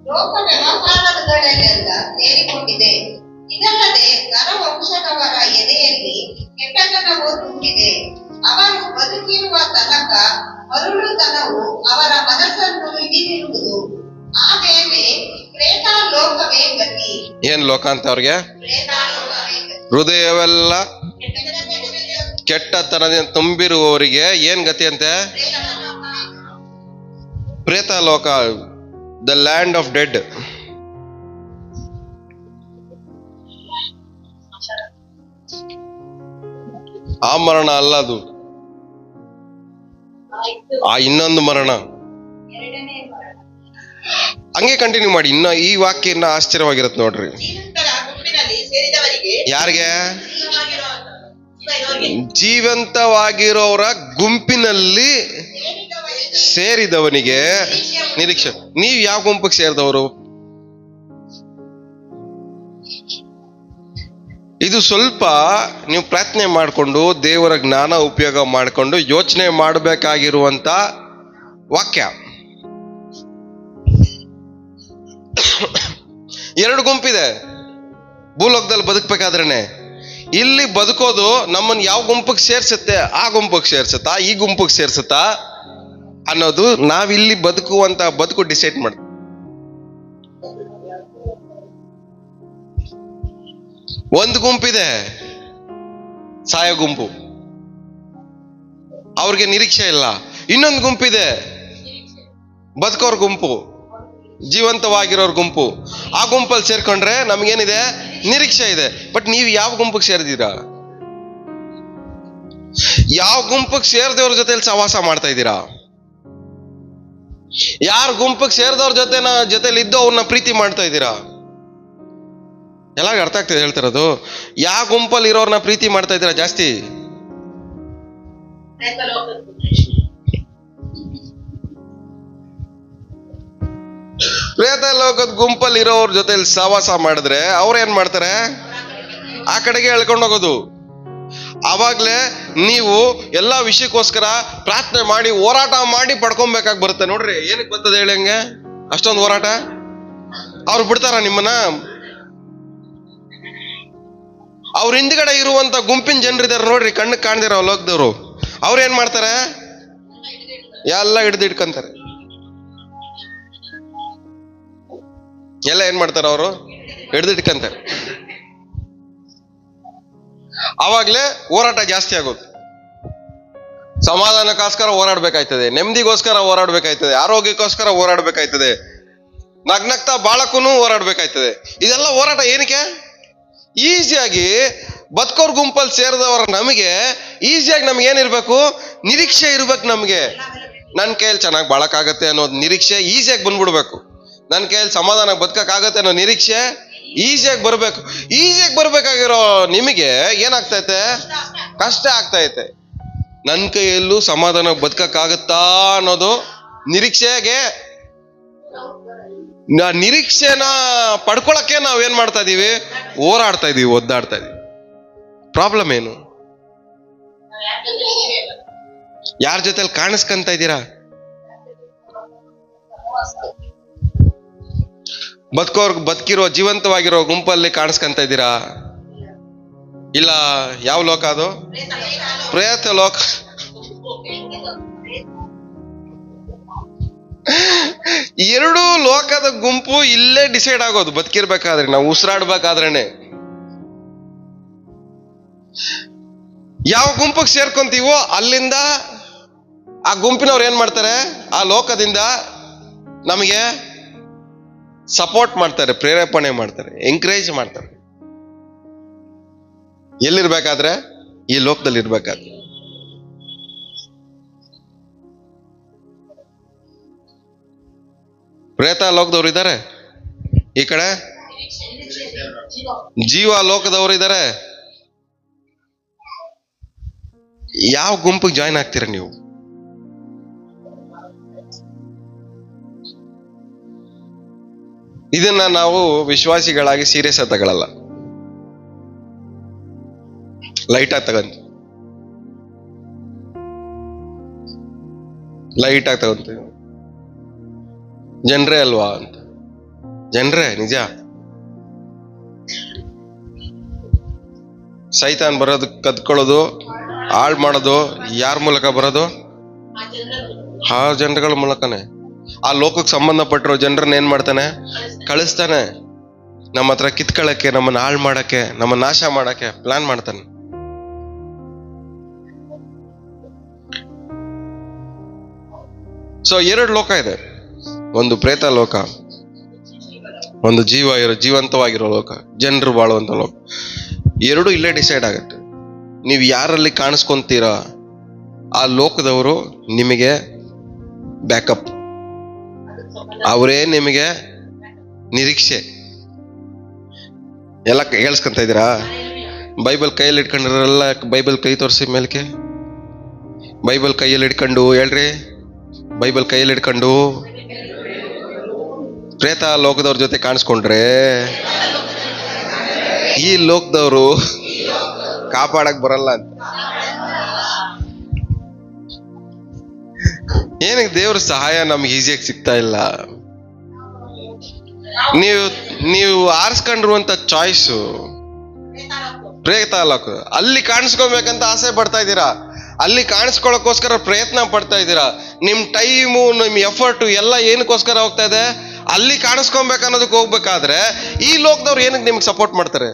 ಲೋಕ ವ್ಯವಹಾರಗಳಲ್ಲೆಲ್ಲ ಸೇರಿಕೊಂಡಿದೆ. ಇದಲ್ಲದೆ ನರವಂಶದವರ ಎದೆಯಲ್ಲಿ ಕೆಟ್ಟತನವು ತುಂಬಿದೆ. ಅವರು ಬದುಕಿರುವ ತನಕ ಮರುಳುತನವು ಅವರ ಮನಸ್ಸನ್ನು ಹಿಡಿದಿರುವುದು. ಆಮೇಲೆ ಪ್ರೇತಾಲೋಕವೇ ಗತಿ. ಏನ್ ಲೋಕ ಅಂತ ಅವ್ರಿಗೆ? ಪ್ರೇತಾಲೋಕವೇ ಗತಿ. ಹೃದಯವೆಲ್ಲ ಕೆಟ್ಟತನದಿಂದ ತುಂಬಿರುವವರಿಗೆ ಏನ್ ಗತಿ ಅಂತೆ? ಪ್ರೇತಲೋಕ, ದ ಲ್ಯಾಂಡ್ ಆಫ್ ಡೆಡ್. ಆ ಮರಣ ಅಲ್ಲ ಅದು, ಆ ಇನ್ನೊಂದು ಮರಣ. ಹಂಗೆ ಕಂಟಿನ್ಯೂ ಮಾಡಿ. ಇನ್ನ ಈ ವಾಕ್ಯ ಇನ್ನ ಆಶ್ಚರ್ಯವಾಗಿರುತ್ತೆ ನೋಡ್ರಿ. ಜೀವಂತರ ಗುಂಪಿನಲ್ಲಿ ಸೇರಿದವರಿಗೆ, ಯಾರಿಗೆ? ಜೀವ ಇರೋರಿಗೆ, ಜೀವಂತವಾಗಿರೋರ ಗುಂಪಿನಲ್ಲಿ ಸೇರಿದವನಿಗೆ ನಿರೀಕ್ಷೆ. ನೀವ್ ಯಾವ ಗುಂಪಿಗೆ ಸೇರಿದವರು? ಇದು ಸ್ವಲ್ಪ ನೀವು ಪ್ರಾರ್ಥನೆ ಮಾಡಿಕೊಂಡು ದೇವರ ಜ್ಞಾನ ಉಪಯೋಗ ಮಾಡಿಕೊಂಡು ಯೋಚನೆ ಮಾಡಬೇಕಾಗಿರುವಂತ ವಾಕ್ಯ. ಎರಡು ಗುಂಪಿದೆ ಭೂಲೋಕದಲ್ಲಿ ಬದುಕಬೇಕಾದ್ರೇನೆ. ಇಲ್ಲಿ ಬದುಕೋದು ನಮ್ಮನ್ನ ಯಾವ ಗುಂಪಿಗೆ ಸೇರ್ಸುತ್ತೆ? ಆ ಗುಂಪಿಗೆ ಸೇರ್ಸುತ್ತಾ, ಈ ಗುಂಪಿಗೆ ಸೇರ್ಸುತ್ತಾ ಅನ್ನೋದು ನಾವಿಲ್ಲಿ ಬದುಕುವಂತ ಬದುಕು ಡಿಸೈಡ್ ಮಾಡಿ. ಒಂದು ಗುಂಪಿದೆ ಸಾಯೋ ಗುಂಪು, ಅವ್ರಿಗೆ ನಿರೀಕ್ಷೆ ಇಲ್ಲ. ಇನ್ನೊಂದು ಗುಂಪಿದೆ ಬದುಕೋರ್ ಗುಂಪು, ಜೀವಂತವಾಗಿರೋರ್ ಗುಂಪು. ಆ ಗುಂಪಲ್ಲಿ ಸೇರ್ಕೊಂಡ್ರೆ ನಮ್ಗೇನಿದೆ? ನಿರೀಕ್ಷೆ ಇದೆ. ಬಟ್ ನೀವು ಯಾವ ಗುಂಪಿಗೆ ಸೇರಿದೀರಾ? ಯಾವ ಗುಂಪಿಗೆ ಸೇರಿದವ್ರ ಜೊತೆಲಿ ಸಹವಾಸ ಮಾಡ್ತಾ ಇದ್ದೀರಾ? ಯಾರ ಗುಂಪಿಗೆ ಸೇರಿದವ್ರ ಜೊತೆಲಿ ಇದ್ದು ಅವ್ರನ್ನ ಪ್ರೀತಿ ಮಾಡ್ತಾ ಇದ್ದೀರಾ? ಎಲ್ಲ ಅರ್ಥ ಆಗ್ತದೆ ಹೇಳ್ತಿರೋದು. ಯಾವ ಗುಂಪಲ್ಲಿ ಇರೋರ್ನ ಪ್ರೀತಿ ಮಾಡ್ತಾ ಇದ್ದೀರಾ ಜಾಸ್ತಿ? ಪ್ರೇತ ಲೋಕದ ಗುಂಪಲ್ಲಿ ಇರೋವ್ರ ಜೊತೆಲಿ ಸಹವಾಸ ಮಾಡಿದ್ರೆ ಅವ್ರೇನ್ ಮಾಡ್ತಾರೆ? ಆ ಕಡೆಗೆ ಎಳ್ಕೊಂಡು ಹೋಗೋದು. ಆವಾಗ್ಲೇ ನೀವು ಎಲ್ಲಾ ವಿಷಯಕ್ಕೋಸ್ಕರ ಪ್ರಾರ್ಥನೆ ಮಾಡಿ ಹೋರಾಟ ಮಾಡಿ ಪಡ್ಕೊಬೇಕಾಗಿ ಬರುತ್ತೆ. ನೋಡ್ರಿ ಏನಕ್ಕೆ ಬರ್ತದೆ ಹೇಳಿ ಹಂಗೆ ಅಷ್ಟೊಂದು ಹೋರಾಟ? ಅವ್ರು ಬಿಡ್ತಾರ ನಿಮ್ಮನ್ನ? ಅವ್ರ ಹಿಂದ್ಗಡೆ ಇರುವಂತ ಗುಂಪಿನ ಜನರಿದ್ದಾರೆ ನೋಡ್ರಿ, ಕಣ್ಣು ಕಾಣ್ದಿರೋ ಲೋಕದವ್ರು. ಅವ್ರು ಏನ್ ಮಾಡ್ತಾರೆ? ಎಲ್ಲ ಹಿಡ್ದಿಡ್ಕಂತಾರೆ. ಎಲ್ಲ ಏನ್ ಮಾಡ್ತಾರ? ಅವರು ಹಿಡ್ದಿಡ್ಕಂತಾರೆ. ಅವಾಗ್ಲೇ ಹೋರಾಟ ಜಾಸ್ತಿ ಆಗೋದು. ಸಮಾಧಾನಕ್ಕೋಸ್ಕರ ಹೋರಾಡ್ಬೇಕಾಯ್ತದೆ, ನೆಮ್ಮದಿಗೋಸ್ಕರ ಹೋರಾಡ್ಬೇಕಾಯ್ತದೆ, ಆರೋಗ್ಯಕ್ಕೋಸ್ಕರ ಹೋರಾಡ್ಬೇಕಾಯ್ತದೆ, ನಗ್ನಗ್ತಾ ಬಾಳಕ್ಕೂ ಹೋರಾಡ್ಬೇಕಾಯ್ತದೆ. ಇದೆಲ್ಲ ಹೋರಾಟ ಏನಕ್ಕೆ? ಈಸಿಯಾಗಿ ಬದುಕೋರ್ ಗುಂಪಲ್ಲಿ ಸೇರಿದವರ ನಮಗೆ ಈಸಿಯಾಗಿ ನಮ್ಗೆ ಏನಿರ್ಬೇಕು? ನಿರೀಕ್ಷೆ ಇರ್ಬೇಕು. ನಮ್ಗೆ ನನ್ನ ಕೈಯಲ್ಲಿ ಚೆನ್ನಾಗಿ ಬಾಳಕ್ಕಾಗತ್ತೆ ಅನ್ನೋದು ನಿರೀಕ್ಷೆ ಈಸಿಯಾಗಿ ಬಂದ್ಬಿಡ್ಬೇಕು. ನನ್ನ ಕೈಯಲ್ಲಿ ಸಮಾಧಾನ ಬದುಕಕ್ಕಾಗತ್ತೆ ಅನ್ನೋ ನಿರೀಕ್ಷೆ ಈಸಿಯಾಗಿ ಬರ್ಬೇಕು. ಈಸಿಯಾಗಿ ಬರ್ಬೇಕಾಗಿರೋ ನಿಮಗೆ ಏನಾಗ್ತೈತೆ? ಕಷ್ಟ ಆಗ್ತೈತೆ. ನನ್ನ ಕೈಯಲ್ಲೂ ಸಮಾಧಾನ ಬದುಕಕ್ಕಾಗತ್ತಾ ಅನ್ನೋದು ನಿರೀಕ್ಷೆಗೆ, ನಿರೀಕ್ಷೆನ ಪಡ್ಕೊಳಕ್ಕೆ ನಾವೇನ್ ಮಾಡ್ತಾ ಇದೀವಿ? ಹೋರಾಡ್ತಾ ಇದೀವಿ, ಒದ್ದಾಡ್ತಾ ಇದೀವಿ. ಪ್ರಾಬ್ಲಮ್ ಏನು? ಯಾರ ಜೊತೆಲಿ ಕಾಣಿಸ್ಕಂತ ಇದ್ದೀರಾ? ಬದುಕಿರೋ ಜೀವಂತವಾಗಿರೋ ಗುಂಪಲ್ಲಿ ಕಾಣಿಸ್ಕಂತ ಇದ್ದೀರಾ? ಇಲ್ಲ. ಯಾವ ಲೋಕ ಅದು? ಪ್ರೇತ ಲೋಕ. ಎರಡು ಲೋಕದ ಗುಂಪು ಇಲ್ಲೇ ಡಿಸೈಡ್ ಆಗೋದು ಬದುಕಿರ್ಬೇಕಾದ್ರೆ, ನಾವು ಉಸಿರಾಡ್ಬೇಕಾದ್ರೇನೆ. ಯಾವ ಗುಂಪಿಗೆ ಸೇರ್ಕೊಂತೀವೋ ಅಲ್ಲಿಂದ ಆ ಗುಂಪಿನವ್ರು ಏನ್ ಮಾಡ್ತಾರೆ, ಆ ಲೋಕದಿಂದ ನಮಗೆ ಸಪೋರ್ಟ್ ಮಾಡ್ತಾರೆ, ಪ್ರೇರೇಪಣೆ ಮಾಡ್ತಾರೆ, ಎಂಕರೇಜ್ ಮಾಡ್ತಾರೆ. ಎಲ್ಲಿರ್ಬೇಕಾದ್ರೆ? ಈ ಲೋಕದಲ್ಲಿ ಇರ್ಬೇಕಾದ್ರೆ. ಪ್ರೇತ ಲೋಕದವ್ರು ಇದ್ದಾರೆ, ಈ ಕಡೆ ಜೀವ ಲೋಕದವ್ರು ಇದ್ದಾರೆ. ಯಾವ ಗುಂಪಿಗೆ ಜಾಯ್ನ್ ಆಗ್ತೀರ ನೀವು? ಇದನ್ನ ನಾವು ವಿಶ್ವಾಸಿಗಳಾಗಿ ಸೀರಿಯಸ್ ಆಗಿ ತಗೊಳ್ಳಲ್ಲ, ಲೈಟ್ ಆಗಿ ತಗೊಂತೀವಿ. ಜನರೇ ಅಲ್ವಾ ಅಂತ. ಜನರೇ ನಿಜ. ಸೈತಾನ್ ಬರೋದು, ಕದ್ಕೊಳ್ಳೋದು, ಹಾಳು ಮಾಡೋದು ಯಾರ ಮೂಲಕ ಬರೋದು? ಆ ಜನರುಗಳ ಮೂಲಕನೇ. ಆ ಲೋಕಕ್ಕೆ ಸಂಬಂಧಪಟ್ಟಿರೋ ಜನರನ್ನ ಏನ್ ಮಾಡ್ತಾನೆ? ಕಳಿಸ್ತಾನೆ. ನಮ್ಮ ಹತ್ರ ಕಿತ್ಕೊಳ್ಳಕ್ಕೆ, ನಮ್ಮನ್ನ ಹಾಳು ಮಾಡಕ್ಕೆ, ನಮ್ಮ ನಾಶ ಮಾಡಕ್ಕೆ ಪ್ಲಾನ್ ಮಾಡ್ತಾನೆ. ಸೊ ಎರಡು ಲೋಕ ಇದೆ, ಒಂದು ಪ್ರೇತ ಲೋಕ, ಒಂದು ಜೀವಂತವಾಗಿರೋ ಲೋಕ, ಜನರು ಬಾಳುವಂತ ಲೋಕ. ಎರಡು ಇಲ್ಲೇ ಡಿಸೈಡ್ ಆಗತ್ತೆ. ನೀವು ಯಾರಲ್ಲಿ ಕಾಣಿಸ್ಕೊಂತೀರಾ ಆ ಲೋಕದವರು ನಿಮಗೆ ಬ್ಯಾಕಪ್, ಅವರೇ ನಿಮಗೆ ನಿರೀಕ್ಷೆ. ಎಲ್ಲ ಕೇಳಿಸ್ಕೊಂತ ಇದ್ದೀರಾ? ಬೈಬಲ್ ಕೈಯಲ್ಲಿ ಇಟ್ಕೊಂಡಿರಲ್ಲ, ಬೈಬಲ್ ಕೈ ತೋರಿಸಿ ಮೇಲ್ಕೆ. ಬೈಬಲ್ ಕೈಯಲ್ಲಿ ಇಟ್ಕೊಂಡು ಹೇಳ್ರಿ, ಬೈಬಲ್ ಕೈಯಲ್ಲಿ ಇಟ್ಕೊಂಡು ಪ್ರೇತ ಲೋಕದವ್ರ ಜೊತೆ ಕಾಣಿಸ್ಕೊಂಡ್ರೆ ಈ ಲೋಕದವರು ಕಾಪಾಡಕ್ ಬರಲ್ಲ ಅಂತ. ಏನಕ್ಕೆ ದೇವ್ರ ಸಹಾಯ ನಮ್ಗೆ ಈಸಿಯಾಗಿ ಸಿಗ್ತಾ ಇಲ್ಲ? ನೀವು ಆರಿಸ್ಕೊಂಡಿರುವಂತ ಚಾಯ್ಸು ಪ್ರೇತ ಲೋಕ. ಅಲ್ಲಿ ಕಾಣಿಸ್ಕೊಬೇಕಂತ ಆಸೆ ಪಡ್ತಾ ಇದ್ದೀರಾ, ಅಲ್ಲಿ ಕಾಣಿಸ್ಕೊಳ್ಳೋಕೋಸ್ಕರ ಪ್ರಯತ್ನ ಪಡ್ತಾ ಇದ್ದೀರಾ. ನಿಮ್ ಟೈಮು, ನಿಮ್ ಎಫರ್ಟು ಎಲ್ಲ ಏನಕ್ಕೋಸ್ಕರ ಹೋಗ್ತಾ ಇದೆ? ಅಲ್ಲಿ ಕಾಣಿಸ್ಕೊಬೇಕು ಅನ್ನೋದಕ್ಕೆ ಹೋಗ್ಬೇಕಾದ್ರೆ ಈ ಲೋಕದವ್ರು ಏನಕ್ಕೆ ನಿಮ್ಗೆ ಸಪೋರ್ಟ್ ಮಾಡ್ತಾರೆ?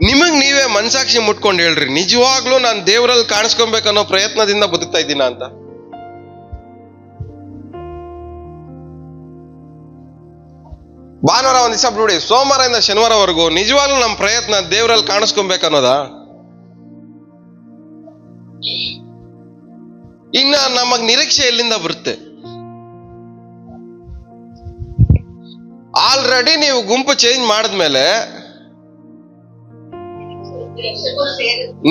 ನಿಮಗ್ ನೀವೇ ಮನ್ಸಾಕ್ಷಿ ಮುಟ್ಕೊಂಡು ಹೇಳ್ರಿ, ನಿಜವಾಗ್ಲೂ ನಾನು ದೇವರಲ್ಲಿ ಕಾಣಿಸ್ಕೊಬೇಕನ್ನೋ ಪ್ರಯತ್ನದಿಂದ ಬದುಕ್ತಾ ಇದ್ದೀನ ಅಂತ. ಭಾನುವಾರ ಒಂದ್ ದಿವಸ ಬಿಡಿ, ಸೋಮವಾರದಿಂದ ಶನಿವಾರವರೆಗೂ ನಿಜವಾಗ್ಲೂ ನಮ್ಮ ಪ್ರಯತ್ನ ದೇವರಲ್ಲಿ ಕಾಣಿಸ್ಕೊಬೇಕನ್ನೋದಾ? ಇನ್ನ ನಮಗ್ ನಿರೀಕ್ಷೆ ಎಲ್ಲಿಂದ ಬರುತ್ತೆ? ಆಲ್ರೆಡಿ ನೀವು ಗುಂಪು ಚೇಂಜ್ ಮಾಡಿದ್ಮೇಲೆ,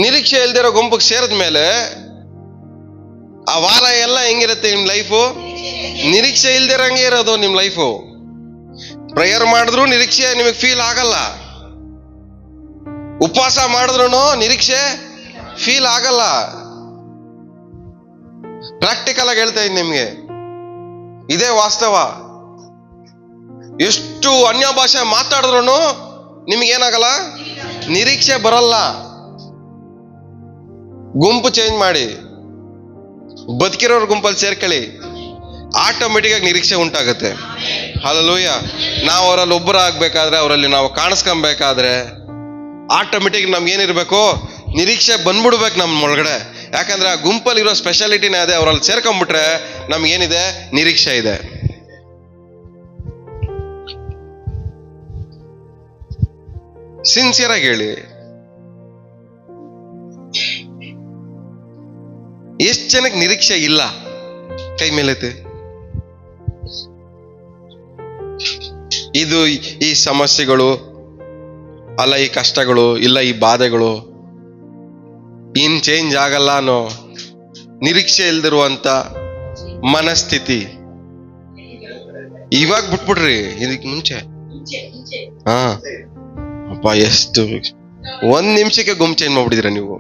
ನಿರೀಕ್ಷೆ ಇಲ್ದಿರೋ ಗುಂಪಿಗೆ ಸೇರಿದ್ಮೇಲೆ ಆ ವಾರ ಎಲ್ಲ ಹೆಂಗಿರುತ್ತೆ ನಿಮ್ ಲೈಫು? ನಿರೀಕ್ಷೆ ಇಲ್ದಿರಂಗೆ ಇರೋದು ನಿಮ್ ಲೈಫು. ಪ್ರೇಯರ್ ಮಾಡಿದ್ರು ನಿರೀಕ್ಷೆ ನಿಮಗೆ ಫೀಲ್ ಆಗಲ್ಲ, ಉಪವಾಸ ಮಾಡಿದ್ರು ನಿರೀಕ್ಷೆ ಫೀಲ್ ಆಗಲ್ಲ. ಪ್ರಾಕ್ಟಿಕಲ್ ಆಗಿ ಹೇಳ್ತಾ ಇದ್ದೀನಿ ನಿಮ್ಗೆ, ಇದೇ ವಾಸ್ತವ. ಎಷ್ಟು ಅನ್ಯ ಭಾಷೆ ಮಾತಾಡಿದ್ರು ನಿಮ್ಗೇನಾಗಲ್ಲ, ನಿರೀಕ್ಷೆ ಬರಲ್ಲ. ಗುಂಪು ಚೇಂಜ್ ಮಾಡಿ, ಬದುಕಿರೋರ್ ಗುಂಪಲ್ಲಿ ಸೇರ್ಕೊಳ್ಳಿ, ಆಟೋಮೆಟಿಕ್ ಆಗಿ ನಿರೀಕ್ಷೆ ಉಂಟಾಗುತ್ತೆ. ಹಲ್ಲೆಲೂಯಾ. ನಾವು ಅವರಲ್ಲಿ ಒಬ್ಬರಾಗಬೇಕಾದ್ರೆ, ಅವರಲ್ಲಿ ನಾವು ಕಾಣಿಸ್ಕೊಬೇಕಾದ್ರೆ ಆಟೋಮೆಟಿಕ್ ನಮ್ಗೇನಿರ್ಬೇಕು? ನಿರೀಕ್ಷೆ ಬಂದ್ಬಿಡ್ಬೇಕು ನಮ್ಮ ಒಳಗಡೆ. ಯಾಕಂದ್ರೆ ಆ ಗುಂಪಲ್ಲಿರೋ ಸ್ಪೆಷಾಲಿಟಿನೇ ಅದೇ. ಅವರಲ್ಲಿ ಸೇರ್ಕೊಂಡ್ಬಿಟ್ರೆ ನಮ್ಗೇನಿದೆ? ನಿರೀಕ್ಷೆ ಇದೆ. ಸಿನ್ಸಿಯರ್ ಆಗಿ ಹೇಳಿ, ಎಷ್ಟು ಜನಕ್ಕೆ ನಿರೀಕ್ಷೆ ಇಲ್ಲ? ಕೈ ಮೇಲೈತೆ. ಇದು ಈ ಸಮಸ್ಯೆಗಳು ಅಲ್ಲ, ಈ ಕಷ್ಟಗಳು ಇಲ್ಲ, ಈ ಬಾಧೆಗಳು ಇನ್ ಚೇಂಜ್ ಆಗಲ್ಲ ಅನ್ನೋ ನಿರೀಕ್ಷೆ ಇಲ್ದಿರುವಂತ ಮನಸ್ಥಿತಿ ಇವಾಗ ಬಿಟ್ಬಿಡ್ರಿ. ಇದಕ್ಕೆ ಮುಂಚೆ ಹಾ ಅಪ್ಪ, ಎಷ್ಟು ಒಂದ್ ನಿಮಿಷಕ್ಕೆ ಗುಂಪು ಚೇಂಜ್ ಮಾಡ್ಬಿಟ್ಟಿದ್ರ ನೀವು.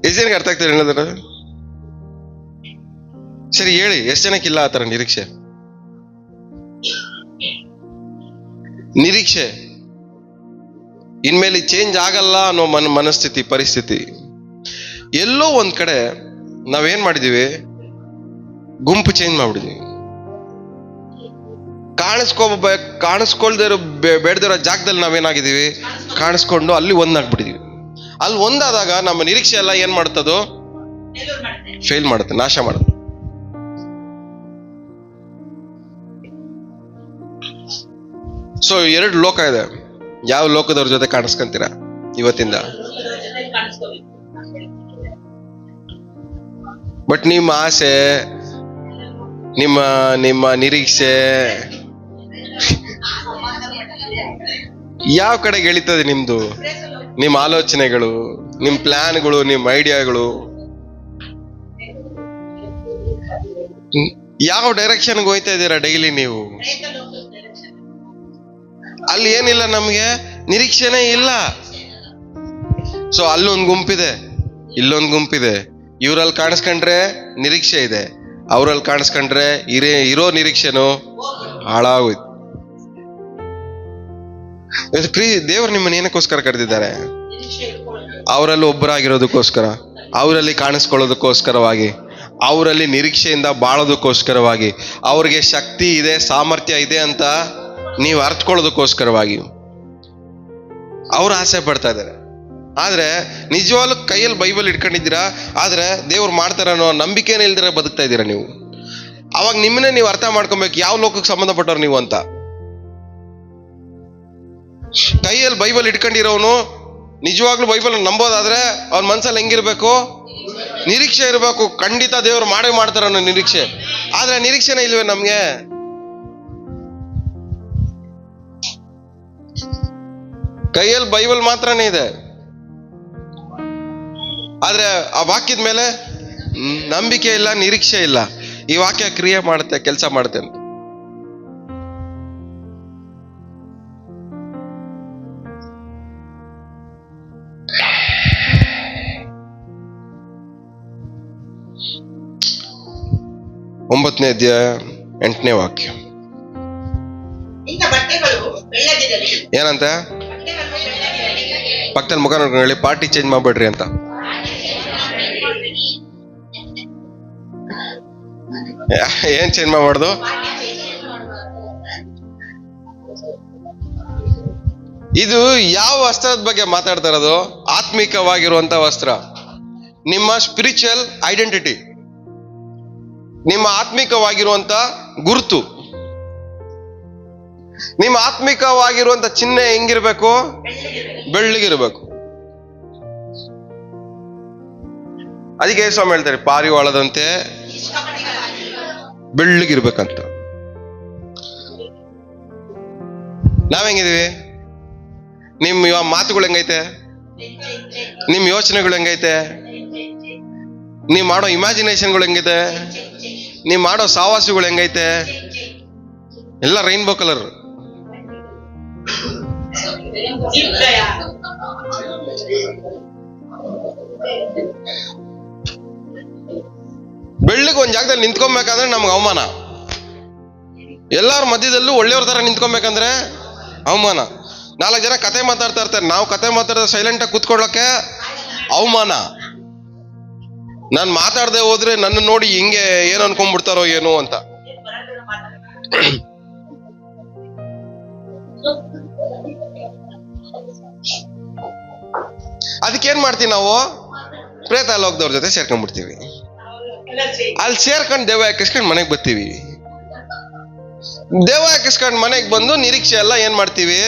ಎಷ್ಟು ಜನಕ್ಕೆ ಅರ್ಥ ಆಗ್ತದೆ ಹೇಳಿದ್ರ? ಸರಿ ಹೇಳಿ, ಎಷ್ಟು ಜನಕ್ಕಿಲ್ಲ ಆತರ ನಿರೀಕ್ಷೆ? ನಿರೀಕ್ಷೆ ಇನ್ಮೇಲೆ ಚೇಂಜ್ ಆಗಲ್ಲ ಅನ್ನೋ ಮನಸ್ಥಿತಿ ಪರಿಸ್ಥಿತಿ. ಎಲ್ಲೋ ಒಂದ್ ಕಡೆ ನಾವೇನ್ ಮಾಡಿದೀವಿ, ಗುಂಪು ಚೇಂಜ್ ಮಾಡ್ಬಿಡಿದೀವಿ. ಕಾಣಿಸ್ಕೊಳ್ದೇ ಇರೋ ಬೇಡದಿರೋ ಜಾಗದಲ್ಲಿ ನಾವೇನಾಗಿದ್ದೀವಿ, ಕಾಣಿಸ್ಕೊಂಡು ಅಲ್ಲಿ ಒಂದಾಗ್ಬಿಟ್ಟಿದೀವಿ. ಅಲ್ಲಿ ಒಂದಾದಾಗ ನಮ್ಮ ನಿರೀಕ್ಷೆ ಎಲ್ಲ ಏನ್ ಮಾಡ್ತದೋ, ಫೇಲ್ ಮಾಡುತ್ತೆ, ನಾಶ ಮಾಡುತ್ತೆ. ಸೊ 2 ಲೋಕ ಇದೆ. ಯಾವ ಲೋಕದವ್ರ ಜೊತೆ ಕಾಣಿಸ್ಕೊಂತೀರ ಇವತ್ತಿಂದ? ಬಟ್ ನಿಮ್ಮ ಆಸೆ, ನಿಮ್ಮ ನಿಮ್ಮ ನಿರೀಕ್ಷೆ ಯಾವ ಕಡೆಗೆ ಎಳಿತದೆ? ನಿಮ್ದು ನಿಮ್ಮ ಆಲೋಚನೆಗಳು, ನಿಮ್ ಪ್ಲಾನ್ಗಳು, ನಿಮ್ ಐಡಿಯಾಗಳು ಯಾವ ಡೈರೆಕ್ಷನ್ಗೆ ಹೋಯ್ತಾ ಇದ್ದೀರಾ ಡೈಲಿ ನೀವು? ಅಲ್ಲಿ ಏನಿಲ್ಲ, ನಮ್ಗೆ ನಿರೀಕ್ಷೆನೇ ಇಲ್ಲ. ಸೊ ಅಲ್ಲೊಂದು ಗುಂಪಿದೆ, ಇಲ್ಲೊಂದು ಗುಂಪಿದೆ. ಇವ್ರಲ್ಲಿ ಕಾಣಿಸ್ಕೊಂಡ್ರೆ ನಿರೀಕ್ಷೆ ಇದೆ, ಅವ್ರಲ್ಲಿ ಕಾಣಿಸ್ಕೊಂಡ್ರೆ ಇರೋ ನಿರೀಕ್ಷೆನು ಹಾಳಾಗೋಯ್ತು. ದೇವ್ರು ನಿಮ್ಮನ್ನ ಏನಕ್ಕೋಸ್ಕರ ಕರೆದಿದ್ದಾರೆ? ಅವರಲ್ಲಿ ಒಬ್ಬರಾಗಿರೋದಕ್ಕೋಸ್ಕರ, ಅವರಲ್ಲಿ ಕಾಣಿಸ್ಕೊಳ್ಳೋದಕ್ಕೋಸ್ಕರವಾಗಿ, ಅವರಲ್ಲಿ ನಿರೀಕ್ಷೆಯಿಂದ ಬಾಳೋದಕ್ಕೋಸ್ಕರವಾಗಿ, ಅವ್ರಿಗೆ ಶಕ್ತಿ ಇದೆ, ಸಾಮರ್ಥ್ಯ ಇದೆ ಅಂತ ನೀವು ಅರ್ಥಕೊಳ್ಳೋದಕ್ಕೋಸ್ಕರವಾಗಿ ಅವ್ರು ಆಸೆ ಪಡ್ತಾ ಇದ್ದಾರೆ. ಆದ್ರೆ ನಿಜವಾಗ್ಲೂ ಕೈಯಲ್ಲಿ ಬೈಬಲ್ ಇಟ್ಕೊಂಡಿದ್ದೀರಾ, ಆದ್ರೆ ದೇವ್ರು ಮಾಡ್ತಾರ ಅನ್ನೋ ನಂಬಿಕೆನೇ ಇಲ್ದಿರ ಬದುಕ್ತಾ ಇದ್ದೀರಾ ನೀವು. ಅವಾಗ ನಿಮ್ಮನ್ನೇ ನೀವು ಅರ್ಥ ಮಾಡ್ಕೊಬೇಕು, ಯಾವ ಲೋಕಕ್ಕೆ ಸಂಬಂಧಪಟ್ಟವ್ರು ನೀವು ಅಂತ. ಕೈಯಲ್ಲಿ ಬೈಬಲ್ ಇಟ್ಕೊಂಡಿರೋನು ನಿಜವಾಗ್ಲೂ ಬೈಬಲ್ ನಂಬೋದಾದ್ರೆ ಅವ್ನ ಮನ್ಸಲ್ಲಿ ಹೆಂಗಿರ್ಬೇಕು? ನಿರೀಕ್ಷೆ ಇರಬೇಕು. ಖಂಡಿತ ದೇವ್ರು ಮಾಡ್ತಾರ ಅನ್ನೋ ನಿರೀಕ್ಷೆ. ಆದ್ರೆ ನಿರೀಕ್ಷೆನೇ ಇಲ್ವೇ ನಮ್ಗೆ? ಕೈಯಲ್ಲಿ ಬೈಬಲ್ ಮಾತ್ರನೇ ಇದೆ, ಆದ್ರೆ ಆ ವಾಕ್ಯದ ಮೇಲೆ ನಂಬಿಕೆ ಇಲ್ಲ, ನಿರೀಕ್ಷೆ ಇಲ್ಲ. ಈ ವಾಕ್ಯ ಕ್ರಿಯೆ ಮಾಡುತ್ತೆ, ಕೆಲಸ ಮಾಡುತ್ತೆ ಅಂತ. ಒಂಬತ್ತನೇ ಅಧ್ಯಾಯ 8ನೇ ವಾಕ್ಯ ಏನಂತ? ಪಕ್ಕದಲ್ಲಿ ಮುಖ ನೋಡ್ಕೊಂಡು ಹೇಳಿ, ಪಾರ್ಟಿ ಚೇಂಜ್ ಮಾಡ್ಬೇಡ್ರಿ ಅಂತ. ಏನ್ ಚೇಂಜ್ ಮಾಡ್ಬಾರ್ದು? ಇದು ಯಾವ ವಸ್ತ್ರದ ಬಗ್ಗೆ ಮಾತಾಡ್ತಾ ಇರೋದು? ಆತ್ಮಿಕವಾಗಿರುವಂತ ವಸ್ತ್ರ, ನಿಮ್ಮ ಸ್ಪಿರಿಚುವಲ್ ಐಡೆಂಟಿಟಿ, ನಿಮ್ಮ ಆತ್ಮಿಕವಾಗಿರುವಂತ ಗುರುತು. ನಿಮ್ಮ ಆತ್ಮಿಕವಾಗಿರುವಂತ ಚಿಹ್ನೆ ಹೆಂಗಿರ್ಬೇಕು? ಬೆಳ್ಳಗಿರ್ಬೇಕು. ಅದಕ್ಕೆ ಸ್ವಾಮಿ ಹೇಳ್ತಾರೆ, ಪಾರಿವಾಳದಂತೆ ಬೆಳ್ಳಗಿರ್ಬೇಕಂತ. ನಾವ್ ಹೆಂಗಿದೀವಿ? ನಿಮ್ ಮಾತುಗಳು ಹೆಂಗೈತೆ? ನಿಮ್ ಯೋಚನೆಗಳು ಹೆಂಗೈತೆ? ನೀವ್ ಮಾಡೋ ಇಮ್ಯಾಜಿನೇಷನ್ಗಳು ಹೆಂಗೈತೆ? ನೀವ್ ಮಾಡೋ ಸಾವಾಸಗಳು ಹೆಂಗೈತೆ? ಎಲ್ಲ ರೈನ್ಬೋ ಕಲರ್. ಬೆಳ್ಳಗೆ ಒಂದ್ ಜಾಗದಲ್ಲಿ ನಿಂತ್ಕೊಬೇಕಂದ್ರೆ ನಮ್ಗೆ ಅವಮಾನ. ಎಲ್ಲಾರ ಮಧ್ಯದಲ್ಲೂ ಒಳ್ಳೆಯವ್ರ ತರ ನಿಂತ್ಕೊಬೇಕಂದ್ರೆ ಅವಮಾನ. 4 ಜನ ಕತೆ ಮಾತಾಡ್ತಾ ಇರ್ತಾರೆ, ನಾವು ಕತೆ ಮಾತಾಡಿದ್ರೆ ಸೈಲೆಂಟ್ ಆಗಿ ಕೂತ್ಕೊಳ್ಳೋಕೆ ಅವಮಾನ. ನಾನ್ ಮಾತಾಡದೆ ಹೋದ್ರೆ ನನ್ನ ನೋಡಿ ಹಿಂಗೆ ಏನು ಅನ್ಕೊಂಡ್ಬಿಡ್ತಾರೋ ಏನೋ ಅಂತ. ಅದಕ್ಕೇನ್ ಮಾಡ್ತೀವಿ ನಾವು? ಪ್ರೇತ ಲೋಕದವ್ರ ಜೊತೆ ಸೇರ್ಕೊಂಡ್ಬಿಡ್ತೀವಿ. ಅಲ್ಲಿ ಸೇರ್ಕೊಂಡು ದೇವ ಹಾಕಿಸ್ಕೊಂಡು ಮನೆಗೆ ಬರ್ತೀವಿ. ದೇವ ಹಾಕಿಸ್ಕೊಂಡು ಮನೆಗೆ ಬಂದು ನಿರೀಕ್ಷೆ ಎಲ್ಲ ಏನ್ ಮಾಡ್ತೀವಿ?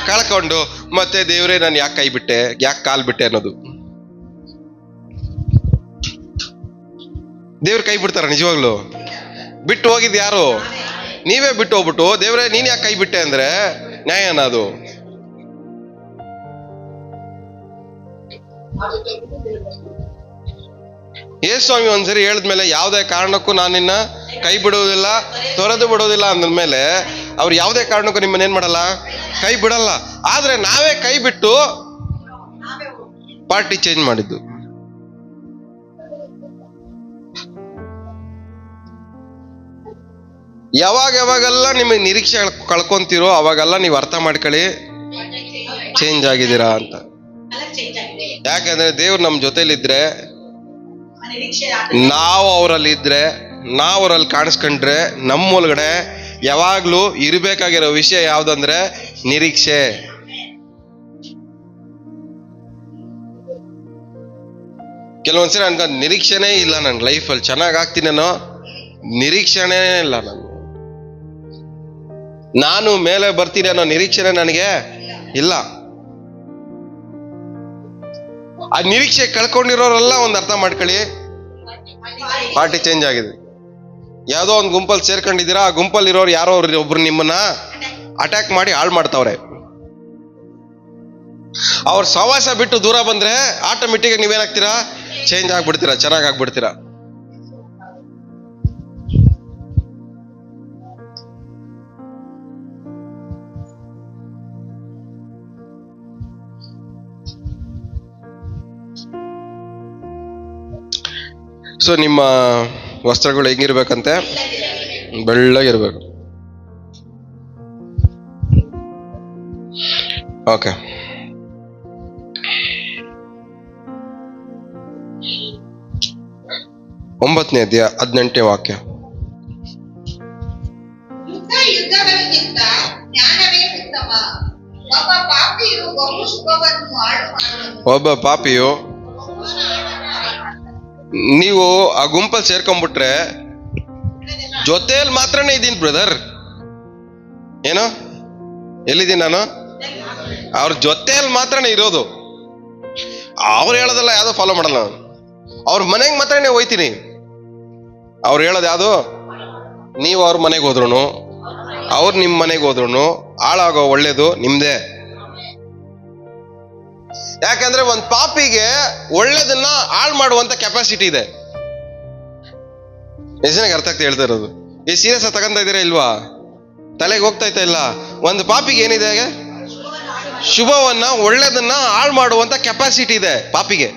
ಕಳ್ಕೊಂಡು ಮತ್ತೆ ದೇವ್ರೇ ನಾನು ಯಾಕೆ ಕೈ ಬಿಟ್ಟೆ, ಯಾಕೆ ಕಾಲ್ ಬಿಟ್ಟೆ ಅನ್ನೋದು. ದೇವ್ರ ಕೈ ಬಿಡ್ತಾರ? ನಿಜವಾಗ್ಲು ಬಿಟ್ಟು ಹೋಗಿದ್ ಯಾರು? ನೀವೇ ಬಿಟ್ಟು ಹೋಗ್ಬಿಟ್ಟು ದೇವ್ರೇ ನೀನ್ ಯಾಕೆ ಕೈ ಬಿಟ್ಟೆ ಅಂದ್ರೆ ನ್ಯಾಯನ ಅದು? ಯೇಸುಸ್ವಾಮಿ ಒಂದ್ಸರಿ ಹೇಳಿದ್ಮೇಲೆ ಯಾವುದೇ ಕಾರಣಕ್ಕೂ ನಾನು ನಿನ್ನ ಕೈ ಬಿಡುವುದಿಲ್ಲ, ತೊರೆದು ಬಿಡೋದಿಲ್ಲ ಅಂದ್ಮೇಲೆ ಅವ್ರು ಯಾವುದೇ ಕಾರಣಕ್ಕೂ ನಿಮ್ಮನ್ನ ಏನ್ ಮಾಡಲ್ಲ, ಕೈ ಬಿಡಲ್ಲ. ಆದ್ರೆ ನಾವೇ ಕೈ ಬಿಟ್ಟು ಪಾರ್ಟಿ ಚೇಂಜ್ ಮಾಡಿದ್ದು. ಯಾವಾಗೆಲ್ಲ ನಿಮಗೆ ನಿರೀಕ್ಷೆ ಕಳ್ಕೊಂತೀರೋ ಅವಾಗೆಲ್ಲ ನೀವು ಅರ್ಥ ಮಾಡ್ಕೊಳ್ಳಿ, ಚೇಂಜ್ ಆಗಿದ್ದೀರಾ ಅಂತ. ಕಲರ್ ಚೇಂಜ್ ಆಗಿದೆ. ಯಾಕಂದ್ರೆ ದೇವ್ರು ನಮ್ ಜೊತೆಲಿದ್ರೆ, ಆ ನಿರೀಕ್ಷೆ ಆಗಿದೆ. ನಾವು ಅವರಲ್ಲಿ ಇದ್ರೆ, ನಾವು ಅವರಲ್ಲಿ ಕಾಣಿಸ್ಕೊಂಡ್ರೆ, ನಮ್ಮ ಒಳಗಡೆ ಯಾವಾಗ್ಲೂ ಇರ್ಬೇಕಾಗಿರೋ ವಿಷಯ ಯಾವ್ದಂದ್ರೆ ನಿರೀಕ್ಷೆ. ಕೆಲವೊಂದ್ಸರಿ ಅನ್ಕ ನಿರೀಕ್ಷೆನೇ ಇಲ್ಲ ನನ್ ಲೈಫಲ್ಲಿ, ಚೆನ್ನಾಗ್ ಆಗ್ತೀನೇನೋ ನಿರೀಕ್ಷೆನೇ ಇಲ್ಲ ನನ್ಗೆ, ನಾನು ಮೇಲೆ ಬರ್ತೀನಿ ಅನ್ನೋ ನಿರೀಕ್ಷೆನೇ ನನಗೆ ಇಲ್ಲ. ಆ ನಿರೀಕ್ಷೆ ಕಳ್ಕೊಂಡಿರೋರೆಲ್ಲ ಒಂದ್ ಅರ್ಥ ಮಾಡ್ಕೊಳ್ಳಿ, ಪಾರ್ಟಿ ಚೇಂಜ್ ಆಗಿದೆ. ಯಾವ್ದೋ ಒಂದು ಗುಂಪಲ್ಲಿ ಸೇರ್ಕೊಂಡಿದ್ದೀರಾ, ಆ ಗುಂಪಲ್ಲಿ ಇರೋರು ಯಾರೋ ಒಬ್ರು ನಿಮ್ಮನ್ನ ಅಟ್ಯಾಕ್ ಮಾಡಿ ಹಾಳು ಮಾಡ್ತಾವ್ರೆ. ಅವ್ರ ಸವಾಸ ಬಿಟ್ಟು ದೂರ ಬಂದ್ರೆ ಆಟೋಮೆಟಿಕ್ ನೀವೇನಾಗ್ತೀರಾ, ಚೇಂಜ್ ಆಗ್ಬಿಡ್ತೀರಾ, ಚೆನ್ನಾಗ್ ಆಗ್ಬಿಡ್ತೀರಾ. ಸೊ ನಿಮ್ಮ ವಸ್ತ್ರಗಳು ಹೆಂಗಿರ್ಬೇಕಂತೆ, ಬೆಳ್ಳಗಿರ್ಬೇಕು. ಓಕೆ, ಒಂಬತ್ತನೇ ಅಧ್ಯಾಯ 18ನೇ ವಾಕ್ಯ. ಯುದ್ಧಗಳಿಗಿಂತ ಜ್ಞಾನವೇ ಉತ್ತಮ. ಒಬ್ಬ ಪಾಪಿಯು ಬಹು ಶುಭವನ್ನು ಹಾಳು ಮಾಡುವನು. ಒಬ್ಬ ಪಾಪಿಯು, ನೀವು ಆ ಗುಂಪಲ್ಲಿ ಸೇರ್ಕೊಂಡ್ಬಿಟ್ರೆ ಜೊತೆಯಲ್ಲಿ ಮಾತ್ರನೇ ಇದ್ದೀನಿ ಬ್ರದರ್. ಏನು ಎಲ್ಲಿದ್ದೀನಿ ನಾನು? ಅವ್ರ ಜೊತೆಯಲ್ಲಿ ಮಾತ್ರನೇ ಇರೋದು. ಅವ್ರು ಹೇಳೋದಲ್ಲ ಯಾವ್ದೋ ಫಾಲೋ ಮಾಡಲ್ಲ ನಾನು. ಅವ್ರ ಮನೆಗೆ ಮಾತ್ರನೇ ಹೋಯ್ತೀನಿ. ಅವ್ರು ಹೇಳೋದು ಯಾವುದು, ನೀವು ಅವ್ರ ಮನೆಗೆ ಹೋದ್ರು, ಅವ್ರು ನಿಮ್ಮ ಮನೆಗೆ ಹೋದ್ರು ಹಾಳಾಗೋ ಒಳ್ಳೇದು ನಿಮ್ದೇ. ಯಾಕಂದ್ರೆ ಒಂದ್ ಪಾಪಿಗೆ ಒಳ್ಳೇದನ್ನ ಹಾಳು ಮಾಡುವಂತ ಕೆಪಾಸಿಟಿ ಇದೆ. ಎಷ್ಟು ಜನಕ್ಕೆ ಅರ್ಥ ಆಗ್ತಾ ಹೇಳ್ತಾ ಇರೋದು? ಈ ಸೀರಿಯಸ್ ತಗೊಂತ ಇದ್ದೀರಾ ಇಲ್ವಾ? ತಲೆಗೆ ಹೋಗ್ತಾ ಇಲ್ಲ. ಒಂದು ಪಾಪಿಗೆ ಏನಿದೆ, ಶುಭವನ್ನ ಒಳ್ಳೇದನ್ನ ಹಾಳು ಮಾಡುವಂತ ಕೆಪಾಸಿಟಿ ಇದೆ ಪಾಪಿಗೆ.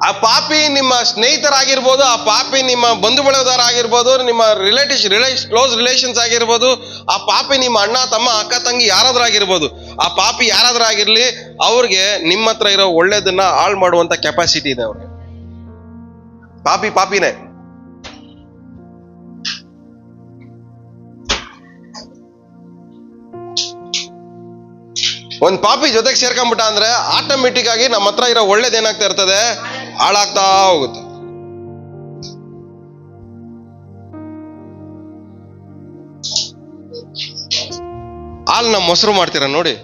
ಆ ಪಾಪಿ ನಿಮ್ಮ ಸ್ನೇಹಿತರಾಗಿರ್ಬೋದು, ಆ ಪಾಪಿ ನಿಮ್ಮ ಬಂಧು ಬಳಗದವರ ಆಗಿರ್ಬೋದು, ನಿಮ್ಮ ಕ್ಲೋಸ್ ರಿಲೇಷನ್ಸ್ ಆಗಿರ್ಬೋದು, ಆ ಪಾಪಿ ನಿಮ್ಮ ಅಣ್ಣ ತಮ್ಮ ಅಕ್ಕ ತಂಗಿ ಯಾರಾದ್ರೂ ಆಗಿರ್ಬೋದು, ಆ ಪಾಪಿ ಯಾರಾದ್ರೂ ಆಗಿರ್ಲಿ, ಅವ್ರಿಗೆ ನಿಮ್ಮ ಹತ್ರ ಇರೋ ಒಳ್ಳೇದನ್ನ ಹಾಳು ಮಾಡುವಂತ ಕೆಪಾಸಿಟಿ ಇದೆ ಅವ್ರಿಗೆ. ಪಾಪಿನೇ. ಒಂದ್ ಪಾಪಿ ಜೊತೆಗೆ ಸೇರ್ಕೊಂಡ್ಬಿಟ್ಟ ಅಂದ್ರೆ ಆಟೋಮೆಟಿಕ್ ಆಗಿ ನಮ್ಮ ಹತ್ರ ಇರೋ ಒಳ್ಳೇದೇನಾಗ್ತಾ ಇರ್ತದೆ, ಹಾಳಾಗ್ತಾ ಹೋಗುತ್ತೆ. ಹಾಲ್ನ ಮೊಸರು ಮಾಡ್ತೀರಾ ನೋಡಿ,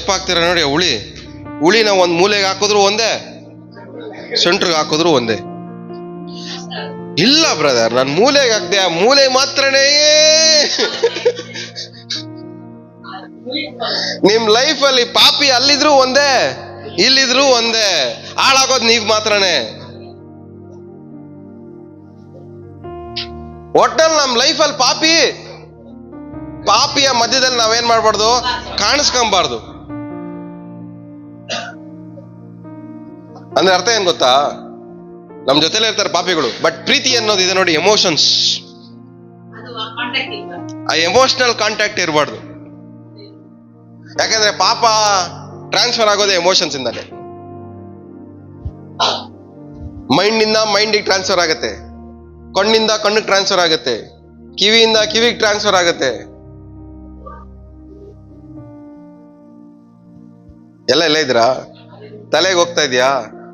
ಹಾಕ್ತೀರಾ ನೋಡಿ. ಹುಳಿನ ಒಂದ್ ಮೂಲೆಗೆ ಹಾಕಿದ್ರು ಒಂದೇ, ಸೆಂಟ್ರಿಗೆ ಹಾಕಿದ್ರು ಒಂದೇ. ಇಲ್ಲ ಬ್ರದರ್, ನಾನು ಮೂಲೆಗೆ ಹಾಕ್ದೆ, ಆ ಮೂಲೆ ಮಾತ್ರನೇ. ನಿಮ್ ಲೈಫ್ ಅಲ್ಲಿ ಪಾಪಿ ಅಲ್ಲಿದ್ರು ಒಂದೇ, ಇಲ್ಲಿದ್ರು ಒಂದೇ, ಹಾಳಾಗೋದು ನೀವ್ ಮಾತ್ರನೇ. ಒಟ್ಟಲ್ಲಿ ನಮ್ ಲೈಫ್ ಅಲ್ಲಿ ಪಾಪಿಯ ಮಧ್ಯದಲ್ಲಿ ನಾವೇನ್ ಮಾಡ್ಬಾರ್ದು, ಕಾಣಿಸ್ಕೊಂಬಾರ್ದು. ಅಂದ್ರೆ ಅರ್ಥ ಏನ್ ಗೊತ್ತಾ, ನಮ್ ಜೊತೆಲೇ ಇರ್ತಾರೆ ಪಾಪಿಗಳು, ಬಟ್ ಪ್ರೀತಿ ಅನ್ನೋದು ಇದೆ ನೋಡಿ, ಎಮೋಷನ್ಸ್, ಆ ಎಮೋಷನಲ್ ಕಾಂಟ್ಯಾಕ್ಟ್ ಇರಬಾರ್ದು. ಯಾಕಂದ್ರೆ ಪಾಪ ಟ್ರಾನ್ಸ್ಫರ್ ಆಗೋದೇ ಎಮೋಷನ್ಸ್ ಇಂದಾನೆ. ಮೈಂಡಿಂದ ಮೈಂಡಿಗೆ ಟ್ರಾನ್ಸ್ಫರ್ ಆಗುತ್ತೆ, ಕಣ್ಣಿಂದ ಕಣ್ಣಿಗೆ ಟ್ರಾನ್ಸ್ಫರ್ ಆಗುತ್ತೆ, ಕಿವಿಯಿಂದ ಕಿವಿಗೆ ಟ್ರಾನ್ಸ್ಫರ್ ಆಗುತ್ತೆ. ಎಲ್ಲ ಇದ್ರಾ? ತಲೆಗೆ ಹೋಗ್ತಾ ಇದೆಯಾ?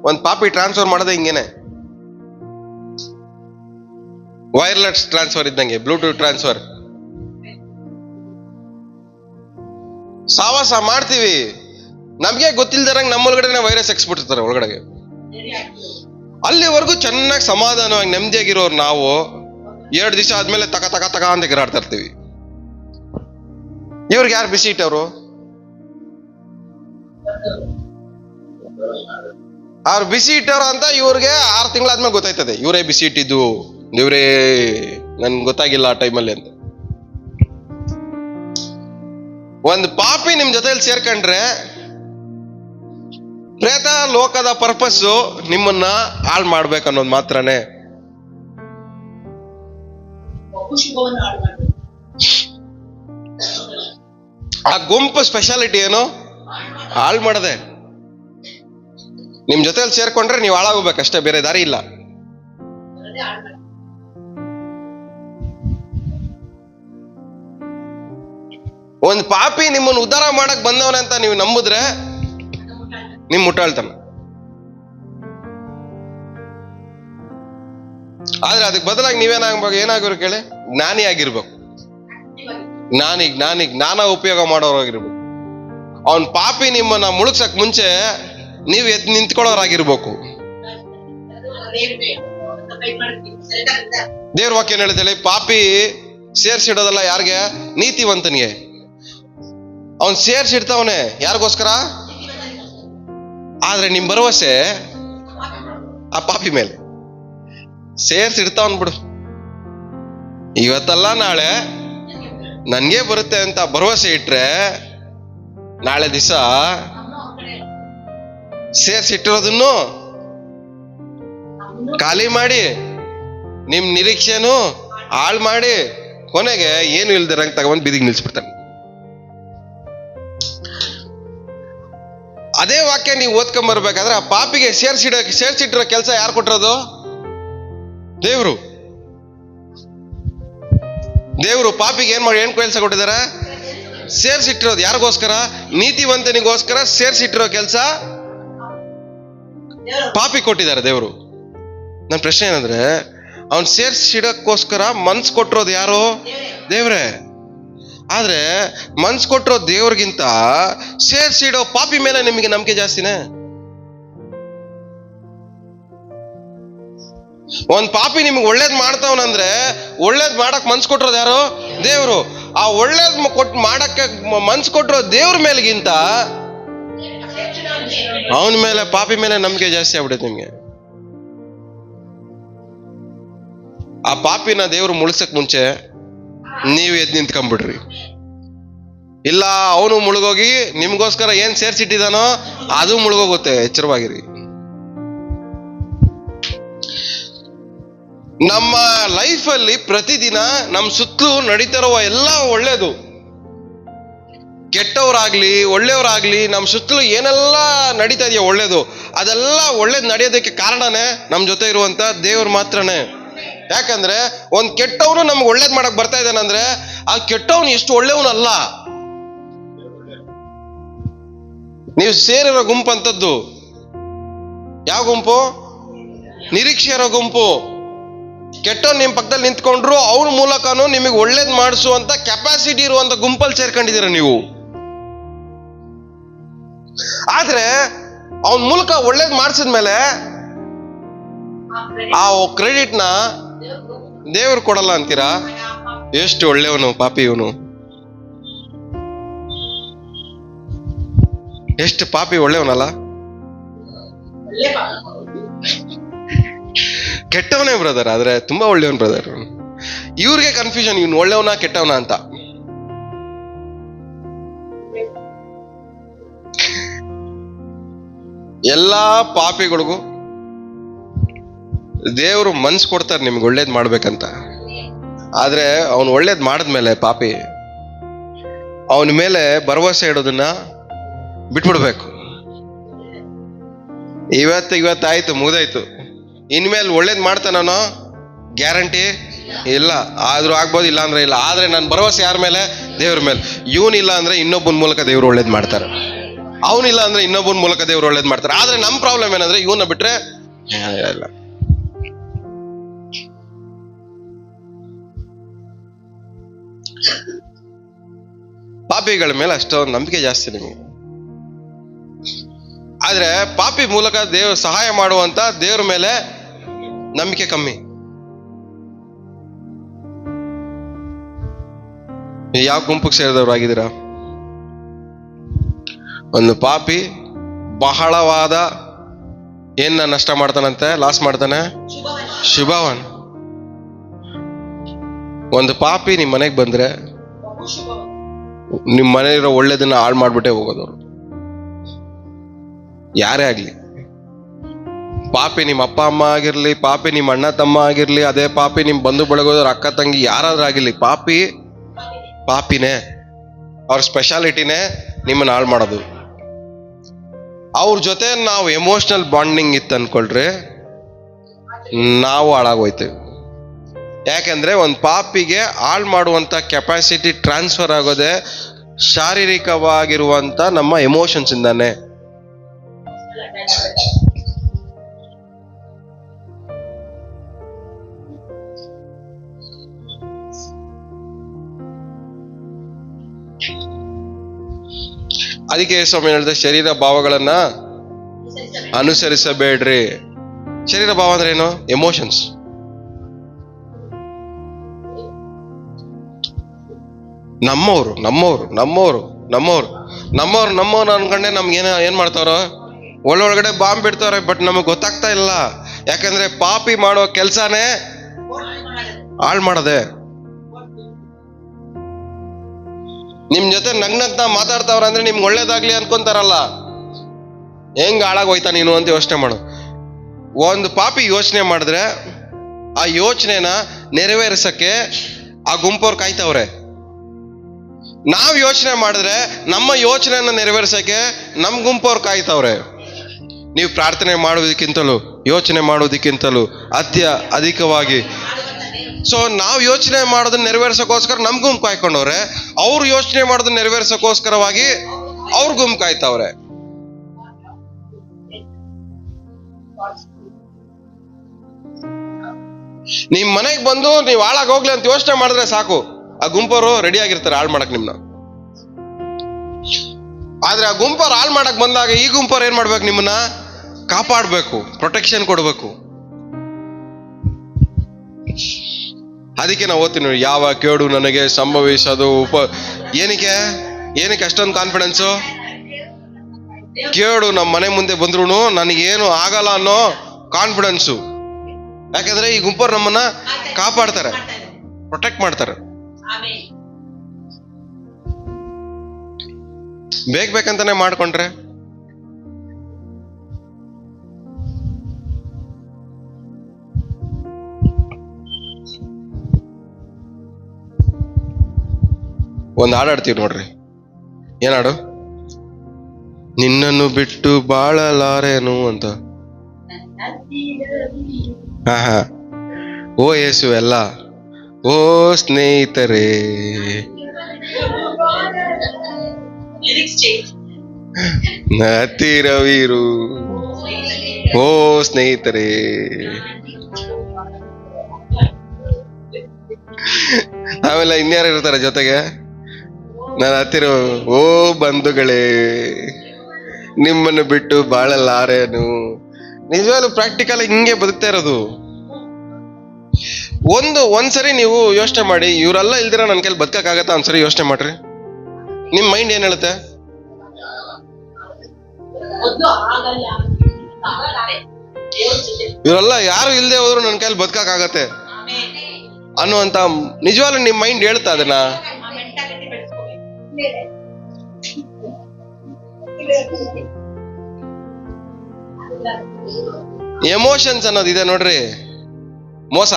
ಒಂದ್ ಪಾಪಿ ಟ್ರಾನ್ಸ್ಫರ್ ಮಾಡೋದೇ ಹಿಂಗೇನೆ, ವೈರ್ಲೆಸ್ ಟ್ರಾನ್ಸ್ಫರ್ ಇದ್ದಂಗೆ, ಬ್ಲೂಟೂತ್ ಟ್ರಾನ್ಸ್ಫರ್. ಸಾವಾಸ ಮಾಡ್ತೀವಿ, ನಮ್ಗೆ ಗೊತ್ತಿಲ್ದಾರಂಗ್ ನಮ್ಮೊಳಗಡೆ ವೈರಸ್ ಎಕ್ಸ್ಬಿಟ್ಟಿರ್ತಾರೆ ಒಳಗಡೆಗೆ. ಅಲ್ಲಿವರೆಗೂ ಚೆನ್ನಾಗಿ ಸಮಾಧಾನವಾಗಿ ನೆಮ್ಮದಿಯಾಗಿರೋರು ನಾವು 2 ದಿವಸ ಆದ್ಮೇಲೆ ತಕ ಅಂತ ಗಿರಾಡ್ತಾ ಇರ್ತೀವಿ. ಇವ್ರಿಗೆ ಯಾರು ಬಿಸಿ ಇಟ್ಟವ್ರು? ಅವ್ರು ಬಿಸಿ ಇಟ್ಟವ್ರು ಅಂತ ಇವ್ರಿಗೆ 6 ತಿಂಗಳಾದ್ಮೇಲೆ ಗೊತ್ತಾಯ್ತದೆ, ಇವರೇ ಬಿಸಿ ಇಟ್ಟಿದ್ದು, ದೇವ್ರೇ ನನ್ಗೆ ಗೊತ್ತಾಗಿಲ್ಲ ಆ ಟೈಮಲ್ಲಿ ಅಂತ. ಒಂದು ಪಾಪಿ ನಿಮ್ ಜೊತೆಲಿ ಸೇರ್ಕೊಂಡ್ರೆ ಪ್ರೇತ ಲೋಕದ ಪರ್ಪಸ್ಸು ನಿಮ್ಮನ್ನ ಹಾಳು ಮಾಡ್ಬೇಕನ್ನೋದು ಮಾತ್ರನೇ. ಶುಭವನ್ನು ಹಾಳು ಮಾಡುವುದು. ಆ ಗುಂಪು ಸ್ಪೆಷಾಲಿಟಿ ಏನು? ಹಾಳು ಮಾಡದೆ. ನಿಮ್ ಜೊತೆಲಿ ಸೇರ್ಕೊಂಡ್ರೆ ನೀವು ಹಾಳಾಗೋಗ್ಬೇಕಷ್ಟೇ, ಬೇರೆ ದಾರಿ ಇಲ್ಲ. ಅದನ್ನೇ ಹಾಳು ಮಾಡುವುದು. ಒಂದ್ ಪಾಪಿ ನಿಮ್ಮನ್ನು ಉದ್ಧಾರ ಮಾಡಕ್ ಬಂದವನೆ ಅಂತ ನೀವು ನಂಬಿದ್ರೆ ನಿಮ್ ಮುಟ್ಟಾಳ್ತಾನ. ಆದ್ರೆ ಅದಕ್ಕೆ ಬದಲಾಗಿ ನೀವೇನಾಗ್ಬೇಕು? ಏನಾಗಿರ್ಬೇಕು ಹೇಳಿ? ಜ್ಞಾನಿ ಆಗಿರ್ಬೇಕು. ಜ್ಞಾನ ಉಪಯೋಗ ಮಾಡೋರಾಗಿರ್ಬೇಕು. ಅವನ್ ಪಾಪಿ ನಿಮ್ಮನ್ನ ಮುಳುಗ್ಸಕ್ ಮುಂಚೆ ನೀವ್ ಎದ್ದು ನಿಂತ್ಕೊಳ್ಳೋರಾಗಿರ್ಬೇಕು. ದೇವ್ರ ವಾಕ್ಯ ಏನ್ ಹೇಳ್ತೇಳಿ? ಪಾಪಿ ಸೇರ್ಸಿಡೋದಲ್ಲ ಯಾರಿಗೆ? ನೀತಿವಂತನಿಗೆ. ಅವನ್ ಸೇರ್ಸಿಡ್ತಾವನೆ ಯಾರಿಗೋಸ್ಕರ? ಆದ್ರೆ ನಿಮ್ ಭರವಸೆ ಆ ಪಾಪಿ ಮೇಲೆ. ಸೇರ್ಸಿಡ್ತಾವನ್ ಬಿಡು, ಇವತ್ತಲ್ಲ ನಾಳೆ ನನ್ಗೆ ಬರುತ್ತೆ ಅಂತ ಭರವಸೆ ಇಟ್ರೆ ನಾಳೆ ದಿವಸ ಸೇರ್ಸಿಟ್ಟಿರೋದನ್ನು ಖಾಲಿ ಮಾಡಿ ನಿಮ್ ನಿರೀಕ್ಷೆನು ಹಾಳು ಮಾಡಿ ಕೊನೆಗೆ ಏನು ಇಲ್ದಿರಂಗ್ ತಗೊಂಡ್ ಬೀದಿಗೆ ನಿಲ್ಸ್ಬಿಡ್ತಾನೆ. ಅದೇ ವಾಕ್ಯ ನೀವು ಓದ್ಕೊಂಡ್ ಬರ್ಬೇಕಾದ್ರೆ ಆ ಪಾಪಿಗೆ ಸೇರ್ಸಿಟ್ಟಿರೋ ಕೆಲಸ ಯಾರು ಕೊಟ್ಟಿರೋದು? ದೇವ್ರು ಪಾಪಿಗೆ ಏನ್ ಕೆಲಸ ಕೊಟ್ಟಿದ್ದಾರೆ? ಸೇರ್ಸಿಟ್ಟಿರೋದು. ಯಾರಿಗೋಸ್ಕರ? ನೀತಿವಂತನಿಗೋಸ್ಕರ ಸೇರ್ಸಿಟ್ಟಿರೋ ಕೆಲಸ ಪಾಪಿ ಕೊಟ್ಟಿದ್ದಾರೆ ದೇವ್ರು. ನನ್ನ ಪ್ರಶ್ನೆ ಏನಂದ್ರೆ, ಅವನ್ ಸೇರ್ಸಿಡಕ್ಕೋಸ್ಕರ ಮನ್ಸ್ ಕೊಟ್ಟಿರೋದು ಯಾರು? ದೇವ್ರೇ. ಆದ್ರೆ ಮನ್ಸ್ ಕೊಟ್ಟಿರೋ ದೇವ್ರಿಗಿಂತ ಸೇರ್ಸಿಡೋ ಪಾಪಿ ಮೇಲೆ ನಿಮಗೆ ನಂಬಿಕೆ ಜಾಸ್ತಿನೇ. ಒಂದ್ ಪಾಪಿ ನಿಮ್ಗೆ ಒಳ್ಳೇದ್ ಮಾಡ್ತಾವನಂದ್ರೆ ಒಳ್ಳೇದ್ ಮಾಡಕ್ ಮನ್ಸ್ ಕೊಟ್ಟಿರೋದು ಯಾರು? ದೇವ್ರು. ಆ ಒಳ್ಳೇದ್ ಮಾಡಕ್ಕೆ ಮನ್ಸ್ ಕೊಟ್ಟಿರೋ ದೇವ್ರ ಮೇಲೆಗಿಂತ ಅವನ ಮೇಲೆ, ಪಾಪಿ ಮೇಲೆ ನಂಬಿಕೆ ಜಾಸ್ತಿ ಆಗ್ಬಿಡುತ್ತೆ ನಿಮ್ಗೆ. ಆ ಪಾಪಿನ ದೇವ್ರು ಮುಳುಗ್ಸಕ್ ಮುಂಚೆ ನೀವು ಎದ್ದು ನಿಂತ್ಕೊಂಡ್ಬಿಡ್ರಿ. ಇಲ್ಲ ಅವನು ಮುಳುಗೋಗಿ ನಿಮ್ಗೋಸ್ಕರ ಏನ್ ಸೇರ್ಸಿಟ್ಟಿದಾನೋ ಅದು ಮುಳುಗೋಗುತ್ತೆ. ಎಚ್ಚರವಾಗಿರಿ. ನಮ್ಮ ಲೈಫಲ್ಲಿ ಪ್ರತಿದಿನ ನಮ್ಮ ಸುತ್ತಲೂ ನಡೀತಿರುವ ಎಲ್ಲ ಒಳ್ಳೇದು, ಕೆಟ್ಟವರಾಗ್ಲಿ ಒಳ್ಳೆಯವರಾಗ್ಲಿ ನಮ್ಮ ಸುತ್ತಲೂ ಏನೆಲ್ಲ ನಡೀತಾ ಇದೆಯೋ ಒಳ್ಳೇದು, ಅದೆಲ್ಲ ಒಳ್ಳೇದು ನಡೆಯೋದಕ್ಕೆ ಕಾರಣನೇ ನಮ್ಮ ಜೊತೆ ಇರುವಂತ ದೇವ್ರು ಮಾತ್ರನೇ. ಯಾಕಂದ್ರೆ ಒಂದ್ ಕೆಟ್ಟವನು ನಮ್ಗೆ ಒಳ್ಳೇದ್ ಮಾಡಕ್ ಬರ್ತಾ ಇದ್ದಾನಂದ್ರೆ ಆ ಕೆಟ್ಟವನು ಎಷ್ಟು ಒಳ್ಳೆಯವನಲ್ಲ. ನೀವು ಸೇರಿರೋ ಗುಂಪು ಅಂತದ್ದು ಯಾವ ಗುಂಪು? ನಿರೀಕ್ಷೆ ಇರೋ ಗುಂಪು. ಕೆಟ್ಟವ್ ನಿಮ್ ಪಕ್ಕದಲ್ಲಿ ನಿಂತ್ಕೊಂಡ್ರು ಅವ್ರ ಮೂಲಕನೂ ನಿಮಗೆ ಒಳ್ಳೇದ್ ಮಾಡಿಸುವಂತ ಕೆಪಾಸಿಟಿ ಇರುವಂತ ಗುಂಪಲ್ಲಿ ಸೇರ್ಕೊಂಡಿದ್ದೀರ ನೀವು. ಆದ್ರೆ ಅವನ ಮೂಲಕ ಒಳ್ಳೇದ್ ಮಾಡಿಸಿದ್ಮೇಲೆ ಆ ಕ್ರೆಡಿಟ್ನ ದೇವ್ರು ಕೊಡಲ್ಲ ಅಂತೀರಾ? ಎಷ್ಟು ಒಳ್ಳೆಯವನು ಪಾಪಿ ಇವನು, ಎಷ್ಟು ಪಾಪಿ ಒಳ್ಳೆಯವನಲ್ಲ. ಕೆಟ್ಟವನೇ ಬ್ರದರ್, ಆದ್ರೆ ತುಂಬಾ ಒಳ್ಳೆಯವನ್ ಬ್ರದರ್. ಇವ್ರಿಗೆ ಕನ್ಫ್ಯೂಷನ್, ಇವ್ನು ಒಳ್ಳೆಯವನ ಕೆಟ್ಟವನ ಅಂತ. ಎಲ್ಲಾ ಪಾಪಿಗಳಿಗೂ ದೇವರು ಮನ್ಸು ಕೊಡ್ತಾರೆ ನಿಮ್ಗೆ ಒಳ್ಳೇದ್ ಮಾಡ್ಬೇಕಂತ. ಆದ್ರೆ ಅವನು ಒಳ್ಳೇದ್ ಮಾಡಿದ್ಮೇಲೆ ಪಾಪಿ ಅವನ ಮೇಲೆ ಭರವಸೆ ಇಡೋದನ್ನ ಬಿಟ್ಬಿಡ್ಬೇಕು. ಇವತ್ತಾಯ್ತು, ಮುಗ್ದಾಯ್ತು. ಇನ್ಮೇಲೆ ಒಳ್ಳೇದ್ ಮಾಡ್ತಾನೋ ಗ್ಯಾರಂಟಿ ಇಲ್ಲ. ಆದ್ರೂ ಆಗ್ಬೋದು, ಇಲ್ಲ ಅಂದ್ರೆ ಇಲ್ಲ. ಆದ್ರೆ ನನ್ನ ಭರವಸೆ ಯಾರ ಮೇಲೆ? ದೇವ್ರ ಮೇಲೆ. ಇವನಿಲ್ಲ ಅಂದ್ರೆ ಇನ್ನೊಬ್ಬನ ಮೂಲಕ ದೇವ್ರು ಒಳ್ಳೇದ್ ಮಾಡ್ತಾರೆ, ಅವನಿಲ್ಲ ಅಂದ್ರೆ ಇನ್ನೊಬ್ಬನ ಮೂಲಕ ದೇವ್ರು ಒಳ್ಳೇದ್ ಮಾಡ್ತಾರೆ. ಆದ್ರೆ ನಮ್ ಪ್ರಾಬ್ಲಮ್ ಏನಂದ್ರೆ ಇವನ್ನ ಬಿಟ್ರೆ ಇಲ್ಲ. ಪಾಪಿಗಳ ಮೇಲೆ ಅಷ್ಟೊಂದು ನಂಬಿಕೆ ಜಾಸ್ತಿ ನಿಮಗೆ. ಆದ್ರೆ ಪಾಪಿ ಮೂಲಕ ದೇವ್ರ ಸಹಾಯ ಮಾಡುವಂತ ದೇವ್ರ ಮೇಲೆ ನಂಬಿಕೆ ಕಮ್ಮಿ. ಯಾವ ಗುಂಪಿಗೆ ಸೇರಿದವ್ರು ಆಗಿದ್ದೀರಾ? ಒಂದು ಪಾಪಿ ಬಹಳವಾದ ಏನ್ ನಷ್ಟ ಮಾಡ್ತಾನಂತೆ, ಲಾಸ್ ಮಾಡ್ತಾನೆ, ಶುಭವನ್. ಒಂದು ಪಾಪಿ ನಿಮ್ ಮನೆಗೆ ಬಂದ್ರೆ ನಿಮ್ ಮನೆಯಿರೋ ಒಳ್ಳೇದನ್ನ ಹಾಳು ಮಾಡ್ಬಿಟ್ಟೆ ಹೋಗೋದವ್ರು, ಯಾರೇ ಆಗ್ಲಿ. ಪಾಪಿ ನಿಮ್ಮ ಅಪ್ಪ ಅಮ್ಮ ಆಗಿರ್ಲಿ, ಪಾಪಿ ನಿಮ್ಮ ಅಣ್ಣ ತಮ್ಮ ಆಗಿರ್ಲಿ, ಅದೇ ಪಾಪಿ ನಿಮ್ಮ ಬಂಧು ಬಳಗೋದ್ರ ಅಕ್ಕ ತಂಗಿ ಯಾರಾದ್ರೂ ಆಗಿರ್ಲಿ, ಪಾಪಿನೇ. ಅವ್ರ ಸ್ಪೆಷಾಲಿಟಿನೇ ನಿಮ್ಮನ್ನ ಹಾಳು ಮಾಡೋದು. ಅವ್ರ ಜೊತೆ ನಾವು ಎಮೋಷನಲ್ ಬಾಂಡಿಂಗ್ ಇತ್ತು ಅನ್ಕೊಳ್ರಿ, ನಾವು ಹಾಳಾಗೋಯ್ತೇವೆ. ಯಾಕೆಂದ್ರೆ ಒಂದು ಪಾಪಿಗೆ ಹಾಳು ಮಾಡುವಂತ ಕೆಪಾಸಿಟಿ ಟ್ರಾನ್ಸ್ಫರ್ ಆಗೋದೆ ಶಾರೀರಿಕವಾಗಿರುವಂತ ನಮ್ಮ ಎಮೋಷನ್ಸ್ ಇಂದಾನೆ. ಅದಕ್ಕೆ ಸ್ವಾಮಿ ಹೇಳಿದ ಶರೀರ ಭಾವಗಳನ್ನ ಅನುಸರಿಸಬೇಡ್ರಿ. ಶರೀರ ಭಾವ ಅಂದ್ರೆ ಏನು? ಎಮೋಷನ್ಸ್. ನಮ್ಮವ್ರು ಅನ್ಕೊಂಡೆ ನಮ್ಗೆ ಏನ್ ಮಾಡ್ತಾರೋ ಒಳಗಡೆ ಬಾಂಬ್ ಬಿಡ್ತಾವ್ರೆ. ಬಟ್ ನಮಗ್ ಗೊತ್ತಾಗ್ತಾ ಇಲ್ಲ. ಯಾಕಂದ್ರೆ ಪಾಪಿ ಮಾಡೋ ಕೆಲ್ಸಾನೇ ಹಾಳು ಮಾಡದೆ. ನಿಮ್ ಜೊತೆ ನಗ್ನಗ್ನ ಮಾತಾಡ್ತಾವ್ರ ಅಂದ್ರೆ ನಿಮ್ಗೆ ಒಳ್ಳೇದಾಗ್ಲಿ ಅನ್ಕೊಂತಾರಲ್ಲ, ಹೆಂಗ್ ಹಾಳಾಗೋಯ್ತಾ ನೀನು ಅಂತ ಯೋಚನೆ ಮಾಡು. ಒಂದು ಪಾಪಿ ಯೋಚನೆ ಮಾಡಿದ್ರೆ ಆ ಯೋಚನೆನ ನೆರವೇರಿಸಕ್ಕೆ ಆ ಗುಂಪವ್ರು ಕಾಯ್ತವ್ರೆ. ನಾವ್ ಯೋಚನೆ ಮಾಡಿದ್ರೆ ನಮ್ಮ ಯೋಚನೆಯನ್ನ ನೆರವೇರಿಸಕ್ಕೆ ನಮ್ ಗುಂಪವ್ರು ಕಾಯ್ತವ್ರೆ. ನೀವು ಪ್ರಾರ್ಥನೆ ಮಾಡೋದಕ್ಕಿಂತಲೂ ಯೋಚನೆ ಮಾಡೋದಕ್ಕಿಂತಲೂ ಅಧಿಕವಾಗಿ. ಸೊ ನಾವು ಯೋಚನೆ ಮಾಡೋದನ್ನ ನೆರವೇರ್ಸಕ್ಕೋಸ್ಕರ ನಮ್ ಗುಂಪು ಕಾಯ್ಕೊಂಡವ್ರೆ, ಅವ್ರು ಯೋಚನೆ ಮಾಡೋದನ್ನ ನೆರವೇರ್ಸಕ್ಕೋಸ್ಕರವಾಗಿ ಅವ್ರ ಗುಂಪು ಕಾಯ್ತವ್ರೆ. ನಿಮ್ ಮನೆಗ್ ಬಂದು ನೀವ್ ಹಾಳಾಗ್ ಹೋಗ್ಲಿ ಅಂತ ಯೋಚನೆ ಮಾಡಿದ್ರೆ ಸಾಕು, ಆ ಗುಂಪವರು ರೆಡಿ ಆಗಿರ್ತಾರೆ ಹಾಳು ಮಾಡಕ್ ನಿಮ್ನ. ಆದ್ರೆ ಆ ಗುಂಪವ್ರು ಹಾಳು ಮಾಡಕ್ ಬಂದಾಗ ಈ ಗುಂಪವ್ರು ಏನ್ ಮಾಡ್ಬೇಕು? ನಿಮ್ಮನ್ನ ಕಾಪಾಡ್ಬೇಕು, ಪ್ರೊಟೆಕ್ಷನ್ ಕೊಡ್ಬೇಕು. ಅದಕ್ಕೆ ನಾವು ಓದ್ತೀನಿ ನೋಡಿ, ಯಾವ ಕೇಡು ನನಗೆ ಸಂಭವಿಸೋದು ಏನಕ್ಕೆ ಅಷ್ಟೊಂದು ಕಾನ್ಫಿಡೆನ್ಸು? ಕೇಡು ನಮ್ಮ ಮನೆ ಮುಂದೆ ಬಂದ್ರು ನನಗೇನು ಆಗಲ್ಲ ಅನ್ನೋ ಕಾನ್ಫಿಡೆನ್ಸು. ಯಾಕಂದ್ರೆ ಈ ಗುಂಪರು ನಮ್ಮನ್ನ ಕಾಪಾಡ್ತಾರೆ, ಪ್ರೊಟೆಕ್ಟ್ ಮಾಡ್ತಾರೆ. ಬೇಕಂತಾನೆ ಮಾಡ್ಕೊಂಡ್ರೆ ಒಂದು ಹಾಡಾಡ್ತೀವಿ ನೋಡ್ರಿ. ಏನ್ ಹಾಡು? ನಿನ್ನನ್ನು ಬಿಟ್ಟು ಬಾಳಲಾರೇನು ಅಂತ. ಹಾ ಓ ಯೇಸು ಎಲ್ಲ, ಓ ಸ್ನೇಹಿತರೇ, ಹತ್ತಿರವಿರು ಓ ಸ್ನೇಹಿತರೇ. ಆಮೇಲೆ ಇನ್ಯಾರು ಇರ್ತಾರೆ ಜೊತೆಗೆ? ನಾನು ಹತ್ತಿರ, ಓ ಬಂಧುಗಳೇ, ನಿಮ್ಮನ್ನು ಬಿಟ್ಟು ಬಾಳಲಾರೇನು. ನಿಜವಾಗ್ಲೂ ಪ್ರಾಕ್ಟಿಕಲ್ ಹಿಂಗೆ ಬದುಕ್ತಾ ಇರೋದು. ಒಂದ್ಸರಿ ನೀವು ಯೋಚನೆ ಮಾಡಿ, ಇವರೆಲ್ಲ ಇಲ್ದಿರ ನನ್ನ ಕೈಲಿ ಬದುಕಕ್ಕಾಗತ್ತಾ? ಒಂದ್ಸರಿ ಯೋಚನೆ ಮಾಡ್ರಿ. ನಿಮ್ ಮೈಂಡ್ ಏನ್ ಹೇಳುತ್ತೆ? ಇವರೆಲ್ಲ ಯಾರು ಇಲ್ದೆ ಹೋದ್ರು ನನ್ನ ಕೈಲಿ ಬದುಕಕ್ಕಾಗತ್ತೆ ಅನ್ನುವಂತ ನಿಜವಾಗ್ಲೂ ನಿಮ್ ಮೈಂಡ್ ಹೇಳ್ತಾ ಅದನ್ನ? ಎಮೋಷನ್ಸ್ ಅನ್ನೋದಿದೆ ನೋಡ್ರಿ, ಮೋಸ.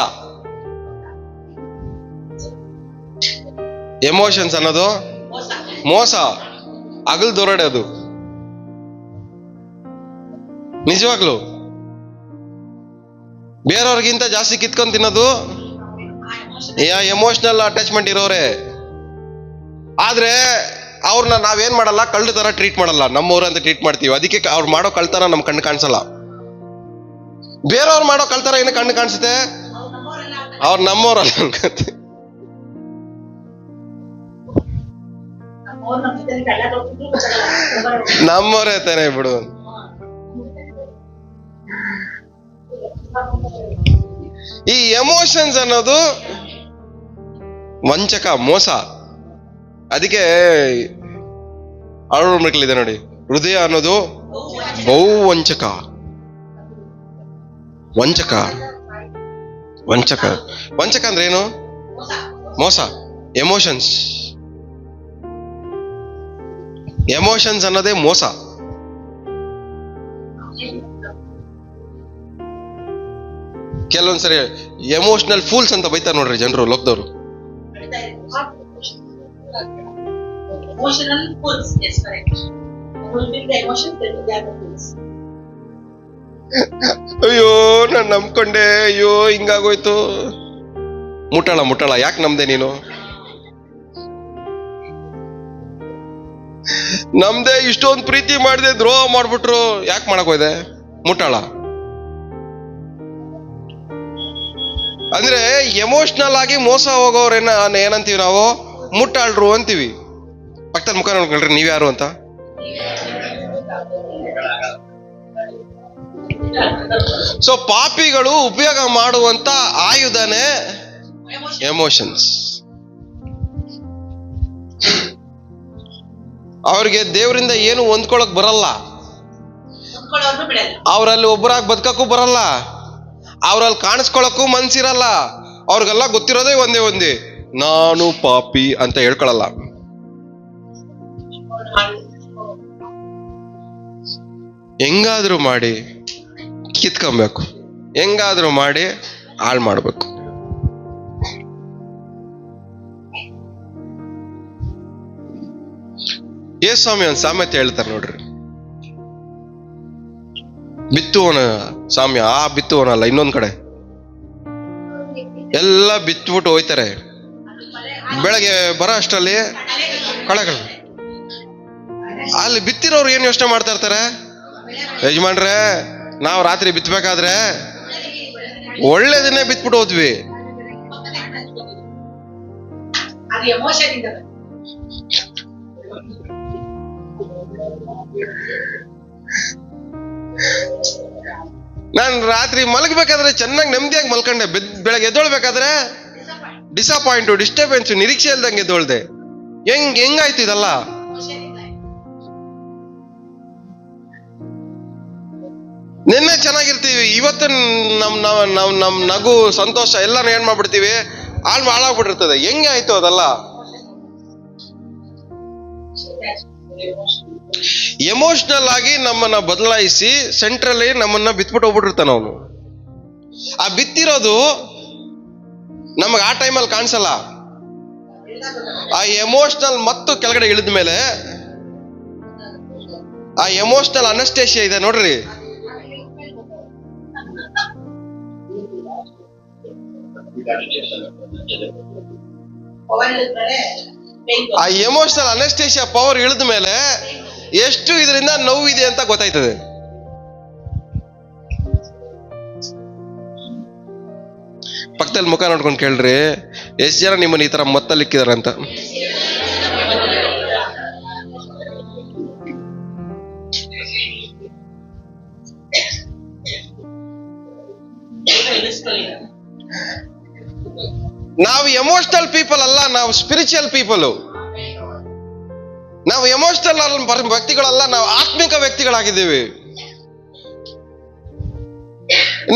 ಎಮೋಷನ್ಸ್ ಅನ್ನೋದು ಮೋಸ, ಅಗಲ್ ದೊರಡೆ ಅದು. ನಿಜವಾಗ್ಲು ಬೇರೆಯವ್ರಿಗಿಂತ ಜಾಸ್ತಿ ಕಿತ್ಕೊಂಡ್ ತಿನ್ನೋದು ಎಮೋಷನಲ್ ಅಟ್ಯಾಚ್ಮೆಂಟ್ ಇರೋರೆ. ಆದ್ರೆ ಅವ್ರನ್ನ ನಾವೇನ್ ಮಾಡಲ್ಲ, ಕಳ್ಳ ತರ ಟ್ರೀಟ್ ಮಾಡಲ್ಲ, ನಮ್ಮವ್ರ ಅಂತ ಟ್ರೀಟ್ ಮಾಡ್ತೀವಿ. ಅದಕ್ಕೆ ಅವ್ರು ಮಾಡೋ ಕಳ್ತನ ನಮ್ ಕಣ್ಣು ಕಾಣಿಸಲ್ಲ. ಬೇರೆಯವ್ರು ಮಾಡೋ ಕಳ್ತರ ಏನು ಕಣ್ಣು ಕಾಣಿಸುತ್ತೆ? ಅವ್ರು ನಮ್ಮವ್ರಲ್ಲ ಅನ್ಕತ್ತೆ. ನಮ್ಮವ್ರೇ ತಾನೆ ಬಿಡು. ಈ ಎಮೋಷನ್ಸ್ ಅನ್ನೋದು ವಂಚಕ, ಮೋಸ. ಅದಕ್ಕೆ ಆಳ್ವರ್ಮಕ್ಳಿದೆ ನೋಡಿ, ಹೃದಯ ಅನ್ನೋದು ಬಹು ವಂಚಕ. ವಂಚಕ ವಂಚಕ ವಂಚಕ ಅಂದ್ರೆ ಏನು? ಮೋಸ. ಎಮೋಷನ್ಸ್ ಅನ್ನೋದೇ ಮೋಸ. ಕೆಲವೊಂದ್ಸರಿ ಎಮೋಷನಲ್ ಫೂಲ್ಸ್ ಅಂತ ಬೈತಾರೆ ನೋಡ್ರಿ ಜನರು, ಲೋಕದವ್ರು. Emotional fools, yes, correct. Fulfill the emotions, they are the fools. ಅಯ್ಯೋ ನಾನು ನಂಬ್ಕೊಂಡೆ, ಅಯ್ಯೋ ಹಿಂಗಾಗೋಯ್ತು. ಮುಟ್ಟಾಳ ಯಾಕೆ ನಮ್ದೆ ನೀನು? ನಮ್ದೆ ಇಷ್ಟೊಂದು ಪ್ರೀತಿ ಮಾಡಿದೆ, ದ್ರೋಹ ಮಾಡ್ಬಿಟ್ರು, ಯಾಕೆ ಮಾಡಕ್ ಹೋಯ್ದೆ? ಮುಟ್ಟಾಳ ಅಂದ್ರೆ ಎಮೋಷನಲ್ ಆಗಿ ಮೋಸ ಹೋಗೋರೇನ ಏನಂತೀವಿ ನಾವು? ಮುಟ್ಟಾಳ್ರು ಅಂತೀವಿ. ಪಕ್ಕದ ಮುಖ ನೋಡ್ಕೊಳ್ರಿ, ನೀವ್ ಯಾರು ಅಂತ. ಸೊ ಪಾಪಿಗಳು ಉಪಯೋಗ ಮಾಡುವಂತ ಆಯುಧನೇ ಎಮೋಷನ್ಸ್. ಅವ್ರಿಗೆ ದೇವರಿಂದ ಏನು ಹೊಂದ್ಕೊಳಕ್ ಬರಲ್ಲ, ಅವ್ರಲ್ಲಿ ಒಬ್ಬರಾಗಿ ಬದುಕಕ್ಕೂ ಬರಲ್ಲ, ಅವ್ರಲ್ಲಿ ಕಾಣಿಸ್ಕೊಳಕ್ಕೂ ಮನ್ಸಿರಲ್ಲ. ಅವ್ರಿಗೆಲ್ಲ ಗೊತ್ತಿರೋದೇ ಒಂದೇ, ನಾನು ಪಾಪಿ ಅಂತ ಹೇಳ್ಕೊಳಲ್ಲ. ಹೆಂಗಾದ್ರೂ ಮಾಡಿ ಕಿತ್ಕೊಬೇಕು, ಹೆಂಗಾದ್ರೂ ಮಾಡಿ ಹಾಳು ಮಾಡ್ಬೇಕು. ಸ್ವಾಮಿ ಒಂದ್ ಸಾಮ್ಯತೆ ಹೇಳ್ತಾರೆ ನೋಡ್ರಿ. ಬಿತ್ತುವನ ಸಾಮ್ಯ, ಆ ಬಿತ್ತುವನಲ್ಲ, ಇನ್ನೊಂದ್ ಕಡೆ ಎಲ್ಲ ಬಿತ್ಬಿಟ್ಟು ಹೋಯ್ತಾರೆ. ಬೆಳಗ್ಗೆ ಬರೋ ಅಷ್ಟರಲ್ಲಿ ಕಳೆಗಳು. ಅಲ್ಲಿ ಬಿತ್ತಿರೋರು ಏನ್ ಯೋಚನೆ ಮಾಡ್ತಾ ಇರ್ತಾರೆ? ಯಜಮಾನ್ರೆ, ನಾವು ರಾತ್ರಿ ಬಿತ್ತಬೇಕಾದ್ರೆ ಒಳ್ಳೇದನ್ನೇ ಬಿತ್ಬಿಟ್ಟು ಹೋದ್ವಿ. ನಾನು ರಾತ್ರಿ ಮಲಗಬೇಕಾದ್ರೆ ಚೆನ್ನಾಗಿ ನೆಮ್ಮದಿಯಾಗಿ ಮಲ್ಕೊಂಡೆ. ಬೆಳಗ್ಗೆ ಎದ್ದೊಳ್ಬೇಕಾದ್ರೆ ಡಿಸ್ಟರ್ಬೆನ್ಸ್, ನಿರೀಕ್ಷೆ ಇಲ್ದಂಗೆ ಎದ್ದೊಳ್ದೆ. ಹೆಂಗಾಯ್ತು ಇದಲ್ಲ? ನಿನ್ನೆ ಚೆನ್ನಾಗಿರ್ತೀವಿ, ಇವತ್ತು ನಮ್ ನಗು ಸಂತೋಷ ಎಲ್ಲಾನು ಏನ್ ಮಾಡ್ಬಿಡ್ತೀವಿ? ಹಾಳಾಗ್ಬಿಟ್ಟಿರ್ತದೆ. ಹೆಂಗೆ ಆಯ್ತು ಅದಲ್ಲ? ಎಮೋಷನಲ್ ಆಗಿ ನಮ್ಮನ್ನ ಬದಲಾಯಿಸಿ ಸೆಂಟ್ರಲ್ಲಿ ನಮ್ಮನ್ನ ಬಿತ್ಬಿಟ್ಟು ಹೋಗ್ಬಿಟ್ಟಿರ್ತಾನ ಅವನು. ಆ ಬಿತ್ತಿರೋದು ನಮಗ್ ಆ ಟೈಮಲ್ಲಿ ಕಾಣಿಸಲ್ಲ. ಆ ಎಮೋಷನಲ್ ಮತ್ತು ಕೆಳಗಡೆ ಇಳಿದ ಮೇಲೆ ಆ ಎಮೋಷನಲ್ ಅನಸ್ಟೇಷಿಯಾ ಇದೆ ನೋಡ್ರಿ. ಆ ಎಮೋಷನಲ್ ಅನಸ್ಟೇಷಿಯಾ ಪವರ್ ಇಳಿದ ಮೇಲೆ ಎಷ್ಟು ಇದರಿಂದ ನೋವಿದೆ ಅಂತ ಗೊತ್ತಾಯ್ತದೆ. ಪಕ್ಕದಲ್ಲಿ ಮುಖ ನೋಡ್ಕೊಂಡು ಕೇಳ್ರಿ, ಎಷ್ಟು ಜನ ನಿಮ್ಮನ್ನ ಈ ತರ ಮತ್ತಲ್ಲಿಕ್ಕಿದಾರ ಅಂತ. ನಾವು ಎಮೋಷನಲ್ ಪೀಪಲ್ ಅಲ್ಲ, ನಾವು ಸ್ಪಿರಿಚುವಲ್ ಪೀಪಲ್. ನಾವು ಎಮೋಷನಲ್ ವ್ಯಕ್ತಿಗಳಲ್ಲ, ನಾವು ಆತ್ಮಿಕ ವ್ಯಕ್ತಿಗಳಾಗಿದ್ದೀವಿ.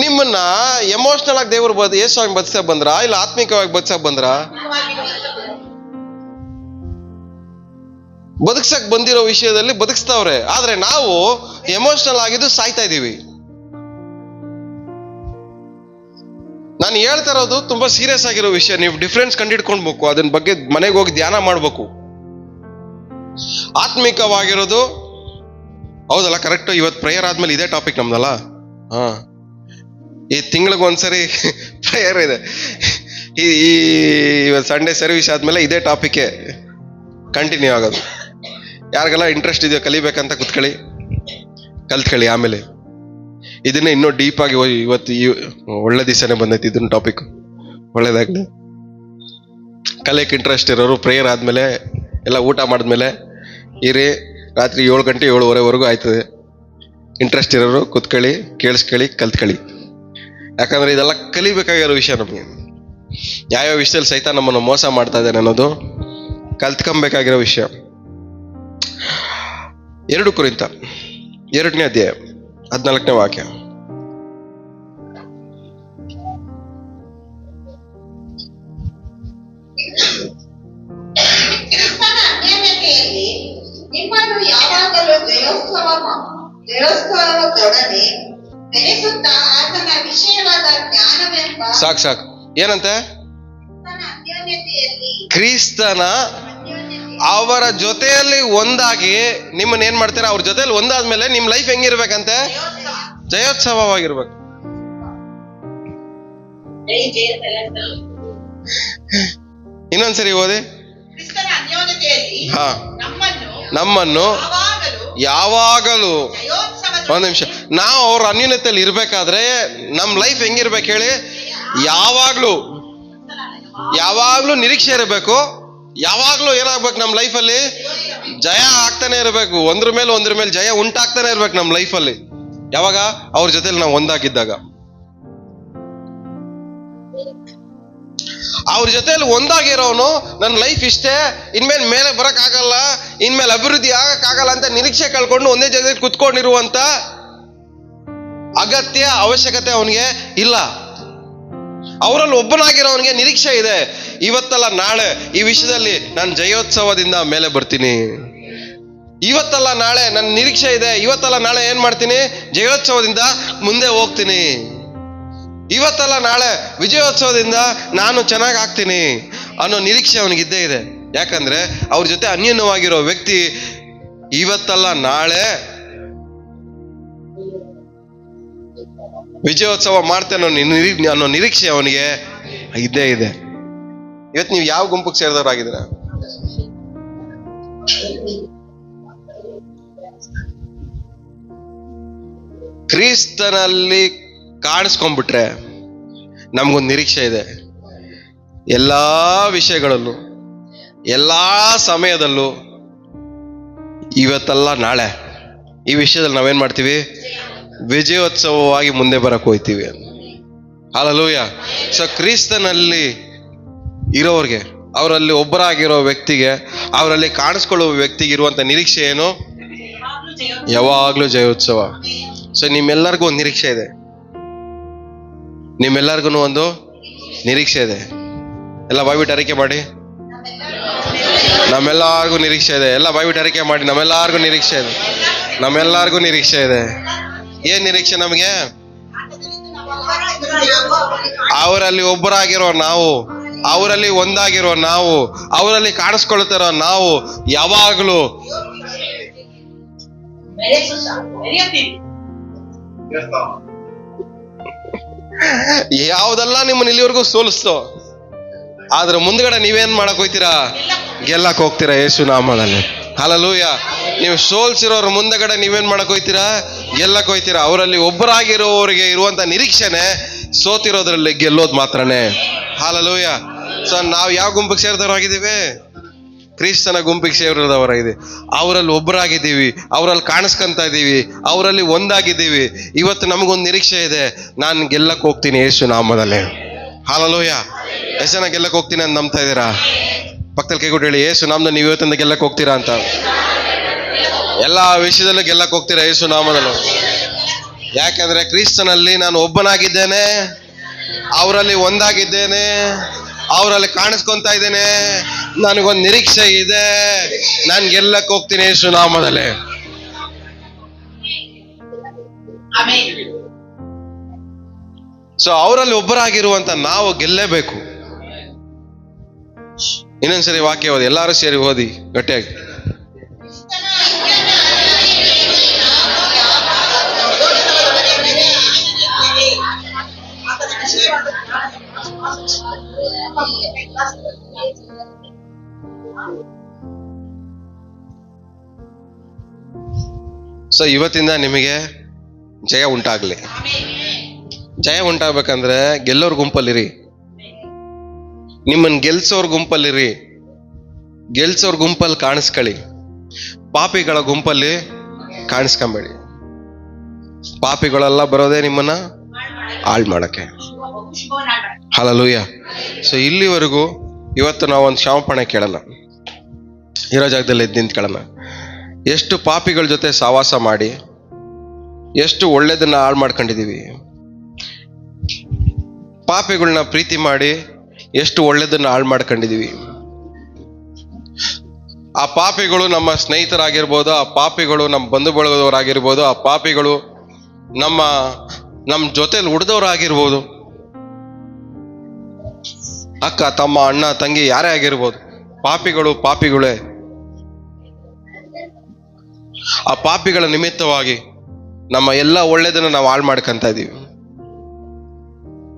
ನಿಮ್ಮನ್ನ ಎಮೋಷನಲ್ ಆಗಿ ದೇವರು ಯೇಸುವಾಗಿ ಬದುಕಕ್ ಬಂದ್ರ, ಇಲ್ಲ ಆತ್ಮಿಕವಾಗಿ ಬದುಕಕ್ ಬಂದ್ರ? ಬದುಕ್ಸಕ್ ಬಂದಿರೋ ವಿಷಯದಲ್ಲಿ ಬದುಕಿಸ್ತಾವ್ರೆ. ಆದ್ರೆ ನಾವು ಎಮೋಷನಲ್ ಆಗಿದ್ದು ಸಾಯ್ತಾ ಇದೀವಿ. ನಾನು ಹೇಳ್ತಾ ಇರೋದು ತುಂಬಾ ಸೀರಿಯಸ್ ಆಗಿರೋ ವಿಷಯ. ನೀವು ಡಿಫ್ರೆನ್ಸ್ ಕಂಡಿಡ್ಕೊಳ್ಬೇಕು, ಅದನ್ನ ಬಗ್ಗೆ ಮನೆಗೆ ಹೋಗಿ ಧ್ಯಾನ ಮಾಡ್ಬೇಕು. ಆತ್ಮಿಕವಾಗಿರೋದು ಹೌದಲ್ಲ, ಕರೆಕ್ಟ್. ಇವತ್ತು ಪ್ರೇಯರ್ ಆದ್ಮೇಲೆ ಇದೇ ಟಾಪಿಕ್ ನಮ್ದಲ್ಲ. ಈ ತಿಂಗಳಿಗೆ ಒಂದ್ಸರಿ ಪ್ರೇಯರ್ ಇದೆ. ಇವತ್ತು ಸಂಡೇ ಸರ್ವಿಸ್ ಆದ್ಮೇಲೆ ಇದೇ ಟಾಪಿಕ್ ಕಂಟಿನ್ಯೂ ಆಗೋದು. ಯಾರಿಗೆಲ್ಲ ಇಂಟ್ರೆಸ್ಟ್ ಇದೆಯೋ ಕಲಿಬೇಕಂತ ಕುತ್ಕೊಳ್ಳಿ, ಕಲ್ತ್ಕೊಳ್ಳಿ. ಆಮೇಲೆ ಇದನ್ನ ಇನ್ನೂ ಡೀಪ್ ಆಗಿ ಇವತ್ತು ಒಳ್ಳೆ ದಿವಸನೇ ಬಂದೈತಿ ಇದನ್ನ ಟಾಪಿಕ್. ಒಳ್ಳೇದಾಗ್ಲಿ. ಕಲಿಯಕ್ಕೆ ಇಂಟ್ರೆಸ್ಟ್ ಇರೋರು ಪ್ರೇಯರ್ ಆದ್ಮೇಲೆ ಎಲ್ಲ ಊಟ ಮಾಡಿದ್ಮೇಲೆ ಇರಿ, ರಾತ್ರಿ 7 ಗಂಟೆ 7:30ವರೆಗೂ ಆಯ್ತದೆ. ಇಂಟ್ರೆಸ್ಟ್ ಇರೋರು ಕುತ್ಕೊಳ್ಳಿ, ಕೇಳಿಸ್ಕೊಳ್ಳಿ, ಕಲ್ತ್ಕೊಳ್ಳಿ. ಯಾಕಂದ್ರೆ ಇದೆಲ್ಲ ಕಲಿಬೇಕಾಗಿರೋ ವಿಷಯ. ನಮಗೆ ಯಾವ್ಯಾವ ವಿಷಯದಲ್ಲಿ ಸಹಿತ ನಮ್ಮನ್ನು ಮೋಸ ಮಾಡ್ತಾ ಇದ್ದಾನೆ ಅನ್ನೋದು ಕಲ್ತ್ಕೊಬೇಕಾಗಿರೋ ವಿಷಯ. 2 ಕೊರಿಂಥ 2ನೇ ಅಧ್ಯಾಯ 14ನೇ ವಾಕ್ಯ. ಕ್ರಿಸ್ತನ ಅನ್ಯೋನ್ಯತೆಯಲ್ಲಿ ನಿಮ್ಮನ್ನು ಯಾವಾಗಲೂ ಜಯೋತ್ಸವದೊಡನೆ ಬೆಳೆಸುತ್ತಾ ಆತನ ವಿಷಯವಾದ ಜ್ಞಾನವೆಂಬ ಸಾಕು ಏನಂತೆ? ಆತನ ಅನ್ಯೋನ್ಯತೆಯಲ್ಲಿ ಕ್ರಿಸ್ತನ ಅವರ ಜೊತೆಯಲ್ಲಿ ಒಂದಾಗಿ ನಿಮ್ಮನ್ನ ಏನ್ ಮಾಡ್ತಾರೆ? ಅವ್ರ ಜೊತೆಯಲ್ಲಿ ಒಂದಾದ್ಮೇಲೆ ನಿಮ್ ಲೈಫ್ ಹೆಂಗಿರ್ಬೇಕಂತೆ? ಜಯೋತ್ಸವವಾಗಿರ್ಬೇಕು. ಜೈ ಜಯ ತಲಂತಲು. ಇನ್ನೊಂದ್ಸರಿ ಓದಿ. ಕ್ರಿಸ್ತನ ಅನ್ಯೋನ್ಯತೆಯಲ್ಲಿ ಹಾ, ನಮ್ಮನ್ನು ಯಾವಾಗಲೂ ಜಯೋತ್ಸವದ ಒಂದ್ ನಿಮಿಷ, ನಾವು ಅವ್ರ ಅನ್ಯೋನ್ಯತೆಯಲ್ಲಿ ಇರ್ಬೇಕಾದ್ರೆ ನಮ್ ಲೈಫ್ ಹೆಂಗಿರ್ಬೇಕು ಹೇಳಿ? ಯಾವಾಗ್ಲೂ ನಿರೀಕ್ಷೆ ಇರಬೇಕು. ಯಾವಾಗ್ಲೂ ಏನಾಗ್ಬೇಕು ನಮ್ ಲೈಫಲ್ಲಿ? ಜಯ ಆಗ್ತಾನೆ ಇರಬೇಕು. ಒಂದ್ರ ಮೇಲೆ ಜಯ ಉಂಟಾಗ್ತಾನೆ ಇರ್ಬೇಕು ನಮ್ ಲೈಫಲ್ಲಿ. ಯಾವಾಗ? ಅವ್ರ ಜೊತೆಲಿ ನಾವು ಒಂದಾಗಿದ್ದಾಗ. ಅವ್ರ ಜೊತೆಲಿ ಒಂದಾಗಿರೋನು ನನ್ನ ಲೈಫ್ ಇಷ್ಟೇ, ಇನ್ಮೇಲೆ ಮೇಲೆ ಬರಕ್ ಆಗಲ್ಲ, ಇನ್ಮೇಲೆ ಅಭಿವೃದ್ಧಿ ಆಗಕ್ಕಾಗಲ್ಲ ಅಂತ ನಿರೀಕ್ಷೆ ಕಳ್ಕೊಂಡು ಒಂದೇ ಜಾಗದಲ್ಲಿ ಕುತ್ಕೊಂಡಿರುವಂತ ಅಗತ್ಯ ಅವಶ್ಯಕತೆ ಅವನಿಗೆ ಇಲ್ಲ. ಅವರಲ್ಲಿ ಒಬ್ಬನಾಗಿರೋವನಿಗೆ ನಿರೀಕ್ಷೆ ಇದೆ. ಇವತ್ತಲ್ಲ ನಾಳೆ ಈ ವಿಷಯದಲ್ಲಿ ನಾನು ಜಯೋತ್ಸವದಿಂದ ಮೇಲೆ ಬರ್ತೀನಿ. ಇವತ್ತಲ್ಲ ನಾಳೆ ನನ್ನ ನಿರೀಕ್ಷೆ ಇದೆ. ಇವತ್ತಲ್ಲ ನಾಳೆ ಏನ್ ಮಾಡ್ತೀನಿ? ಜಯೋತ್ಸವದಿಂದ ಮುಂದೆ ಹೋಗ್ತೀನಿ. ಇವತ್ತಲ್ಲ ನಾಳೆ ವಿಜಯೋತ್ಸವದಿಂದ ನಾನು ಚೆನ್ನಾಗಿ ಆಗ್ತೀನಿ ಅನ್ನೋ ನಿರೀಕ್ಷೆ ಅವನಿಗಿದ್ದೇ ಇದೆ. ಯಾಕಂದ್ರೆ ಅವ್ರ ಜೊತೆ ಅನ್ಯೋನ್ಯವಾಗಿರೋ ವ್ಯಕ್ತಿ ಇವತ್ತಲ್ಲ ನಾಳೆ ವಿಜಯೋತ್ಸವ ಮಾಡ್ತೇನೆ ಅನ್ನೋ ನಿರೀಕ್ಷೆ ಅವನಿಗೆ ಇದ್ದೇ ಇದೆ. ಇವತ್ತು ನೀವು ಯಾವ ಗುಂಪಿಗೆ ಸೇರಿದವರಾಗಿದ್ದೀರ? ಕ್ರಿಸ್ತನಲ್ಲಿ ಕಾಣಿಸ್ಕೊಂಡ್ಬಿಟ್ರೆ ನಮಗೊಂದು ನಿರೀಕ್ಷೆ ಇದೆ. ಎಲ್ಲಾ ವಿಷಯಗಳಲ್ಲೂ, ಎಲ್ಲಾ ಸಮಯದಲ್ಲೂ, ಇವತ್ತಲ್ಲ ನಾಳೆ ಈ ವಿಷಯದಲ್ಲಿ ನಾವೇನ್ ಮಾಡ್ತೀವಿ? ವಿಜಯೋತ್ಸವವಾಗಿ ಮುಂದೆ ಬರಕ್ ಹೋಗ್ತೀವಿ. ಹಲ್ಲೆಲೂಯ. ಸೊ ಕ್ರಿಸ್ತನಲ್ಲಿ ಇರೋರ್ಗೆ, ಅವರಲ್ಲಿ ಒಬ್ಬರಾಗಿರೋ ವ್ಯಕ್ತಿಗೆ, ಅವರಲ್ಲಿ ಕಾಣಿಸ್ಕೊಳ್ಳುವ ವ್ಯಕ್ತಿಗೆ ಇರುವಂತ ನಿರೀಕ್ಷೆ ಏನು? ಯಾವಾಗ್ಲೂ ಜಯೋತ್ಸವ. ಸೊ ನಿಮ್ಮೆಲ್ಲರಿಗೂ ಒಂದು ನಿರೀಕ್ಷೆ ಇದೆ. ನಿಮ್ಮೆಲ್ಲರಿಗೂ ಒಂದು ನಿರೀಕ್ಷೆ ಇದೆ. ಎಲ್ಲ ಬಾಯ್ಬಿಟ್ಟು ಅರಿಕೆ ಮಾಡಿ. ನಮ್ಮೆಲ್ಲರಿಗೂ ನಿರೀಕ್ಷೆ ಇದೆ. ಎಲ್ಲ ಬಾಯ್ಬಿಟ್ಟು ಅರಿಕೆ ಮಾಡಿ. ನಮ್ಮೆಲ್ಲರಿಗೂ ನಿರೀಕ್ಷೆ ಇದೆ. ನಮ್ಮೆಲ್ಲರಿಗೂ ನಿರೀಕ್ಷೆ ಇದೆ. ಏನ್ ನಿರೀಕ್ಷೆ ನಮಗೆ? ಅವರಲ್ಲಿ ಒಬ್ಬರಾಗಿರೋ ನಾವು, ಅವರಲ್ಲಿ ಒಂದಾಗಿರೋ ನಾವು, ಅವರಲ್ಲಿ ಕಾಣಿಸ್ಕೊಳ್ತಿರೋ ನಾವು ಯಾವಾಗ್ಲೂ ಯಾವ್ದೆಲ್ಲ ನಿಮ್ಮನ್ನ ಇಲ್ಲಿವರೆಗೂ ಸೋಲಿಸ್ತೋ ಆದ್ರೆ ಮುಂದ್ಗಡೆ ನೀವೇನ್ ಮಾಡಕ್ ಹೋಗ್ತೀರಾ? ಗೆಲ್ಲಕ್ ಹೋಗ್ತೀರಾ ಯೇಸು ನಾಮದಲ್ಲಿ. ಹಲ್ಲೆಲೂಯ. ನೀವು ಸೋಲ್ಸಿರೋರ್ ಮುಂದಗಡೆ ನೀವೇನ್ ಮಾಡಕ್ ಹೋಗ್ತೀರಾ? ಗೆಲ್ಲಕ್ ಹೋಗ್ತೀರಾ. ಅವರಲ್ಲಿ ಒಬ್ಬರಾಗಿರೋರಿಗೆ ಇರುವಂತ ನಿರೀಕ್ಷೆನೆ ಸೋತಿರೋದ್ರಲ್ಲಿ ಗೆಲ್ಲೋದ್ ಮಾತ್ರನೇ. ಹಲ್ಲೆಲೂಯ. ಸೊ ನಾವು ಯಾವ ಗುಂಪಿಗೆ ಸೇರಿದವರಾಗಿದ್ದೀವಿ? ಕ್ರಿಸ್ತನ ಗುಂಪಿಗೆ ಸೇರಿದವರಾಗಿದೆ. ಅವರಲ್ಲಿ ಒಬ್ಬರಾಗಿದ್ದೀವಿ, ಅವರಲ್ಲಿ ಕಾಣಿಸ್ಕೊಂತ ಇದ್ದೀವಿ, ಅವರಲ್ಲಿ ಒಂದಾಗಿದ್ದೀವಿ. ಇವತ್ತು ನಮಗೊಂದು ನಿರೀಕ್ಷೆ ಇದೆ. ನಾನು ಗೆಲ್ಲಕ್ ಹೋಗ್ತೀನಿ ಯೇಸು ನಾಮದಲ್ಲಿ. ಹಲ್ಲೆಲೂಯ. ಎಷ್ಟು ಜನ ಗೆಲ್ಲಕ್ ಹೋಗ್ತೀನಿ ಅಂತ ನಂಬ್ತಾ ಇದ್ದೀರಾ? ಪಕ್ಕದಲ್ಲಿ ಕೈಗೊಟ್ಟು ಹೇಳಿ, ಯೇಸು ನಾಮದಲ್ಲಿ ನೀವು ಇವತ್ತಿಂದ ಗೆಲ್ಲಕ್ ಹೋಗ್ತೀರಾ ಅಂತ. ಎಲ್ಲಾ ವಿಷಯದಲ್ಲೂ ಗೆಲ್ಲಕ್ ಹೋಗ್ತೀರಾ ಯೇಸು ನಾಮದಲ್ಲೂ. ಯಾಕಂದ್ರೆ ಕ್ರಿಸ್ತನಲ್ಲಿ ನಾನು ಒಬ್ಬನಾಗಿದ್ದೇನೆ, ಅವರಲ್ಲಿ ಒಂದಾಗಿದ್ದೇನೆ, ಅವರಲ್ಲಿ ಕಾಣಿಸ್ಕೊಂತ ಇದ್ದೇನೆ. ನನಗೊಂದು ನಿರೀಕ್ಷೆ ಇದೆ. ನಾನು ಗೆಲ್ಲಕ್ ಹೋಗ್ತೀನಿ ಯೇಸು ನಾಮದಲ್ಲಿ. ಸೊ ಅವರಲ್ಲಿ ಒಬ್ಬರಾಗಿರುವಂತ ನಾವು ಗೆಲ್ಲೇಬೇಕು. ಇನ್ನೊಂದ್ಸರಿ ವಾಕ್ಯ ಓದಿ, ಎಲ್ಲಾರು ಸೇರಿ ಓದಿ ಗಟ್ಟಿಯಾಗಿ. ಸೊ ಇವತ್ತಿಂದ ನಿಮಗೆ ಜಯ ಉಂಟಾಗ್ಲಿ. ಜಯ ಉಂಟಾಗ್ಬೇಕಂದ್ರೆ ಗೆಲ್ಲೋರ್ ಗುಂಪಲ್ಲಿರಿ. ನಿಮ್ಮನ್ನ ಗೆಲ್ಸೋರ್ ಗುಂಪಲ್ಲಿರಿ. ಗೆಲ್ಸೋರ್ ಗುಂಪಲ್ಲಿ ಕಾಣಿಸ್ಕೊಳ್ಳಿ. ಪಾಪಿಗಳ ಗುಂಪಲ್ಲಿ ಕಾಣಿಸ್ಕೊಂಬೇಡಿ. ಪಾಪಿಗಳೆಲ್ಲ ಬರೋದೇ ನಿಮ್ಮನ್ನ ಹಾಳು ಮಾಡಕ್ಕೆ. ಹಲ್ಲೆಲೂಯ. ಸೊ ಇಲ್ಲಿವರೆಗೂ ಇವತ್ತು ನಾವು ಒಂದು ಕ್ಷಮಾಪಣೆ ಕೇಳಲ್ಲ. ಇರೋ ಜಾಗದಲ್ಲಿ ಎದ್ದು ನಿಂತ್ಕೊಳ್ಳೋಣ. ಎಷ್ಟು ಪಾಪಿಗಳ ಜೊತೆ ಸಹವಾಸ ಮಾಡಿ ಎಷ್ಟು ಒಳ್ಳೇದನ್ನ ಹಾಳು ಮಾಡ್ಕೊಂಡಿದೀವಿ. ಪಾಪಿಗಳನ್ನ ಪ್ರೀತಿ ಮಾಡಿ ಎಷ್ಟು ಒಳ್ಳೇದನ್ನ ಹಾಳು ಮಾಡ್ಕೊಂಡಿದೀವಿ. ಆ ಪಾಪಿಗಳು ನಮ್ಮ ಸ್ನೇಹಿತರಾಗಿರ್ಬೋದು, ಆ ಪಾಪಿಗಳು ನಮ್ಮ ಬಂಧು ಬಳಗದವರಾಗಿರ್ಬೋದು, ಆ ಪಾಪಿಗಳು ನಮ್ಮ ಜೊತೆಲಿ ಉಳಿದವರಾಗಿರ್ಬೋದು, ಅಕ್ಕ ತಮ್ಮ ಅಣ್ಣ ತಂಗಿ ಯಾರೇ ಆಗಿರ್ಬೋದು, ಪಾಪಿಗಳೇ. ಆ ಪಾಪಿಗಳ ನಿಮಿತ್ತವಾಗಿ ನಮ್ಮ ಎಲ್ಲ ಒಳ್ಳೇದನ್ನ ನಾವು ಹಾಳು ಮಾಡ್ಕೊಂತ ಇದೀವಿ.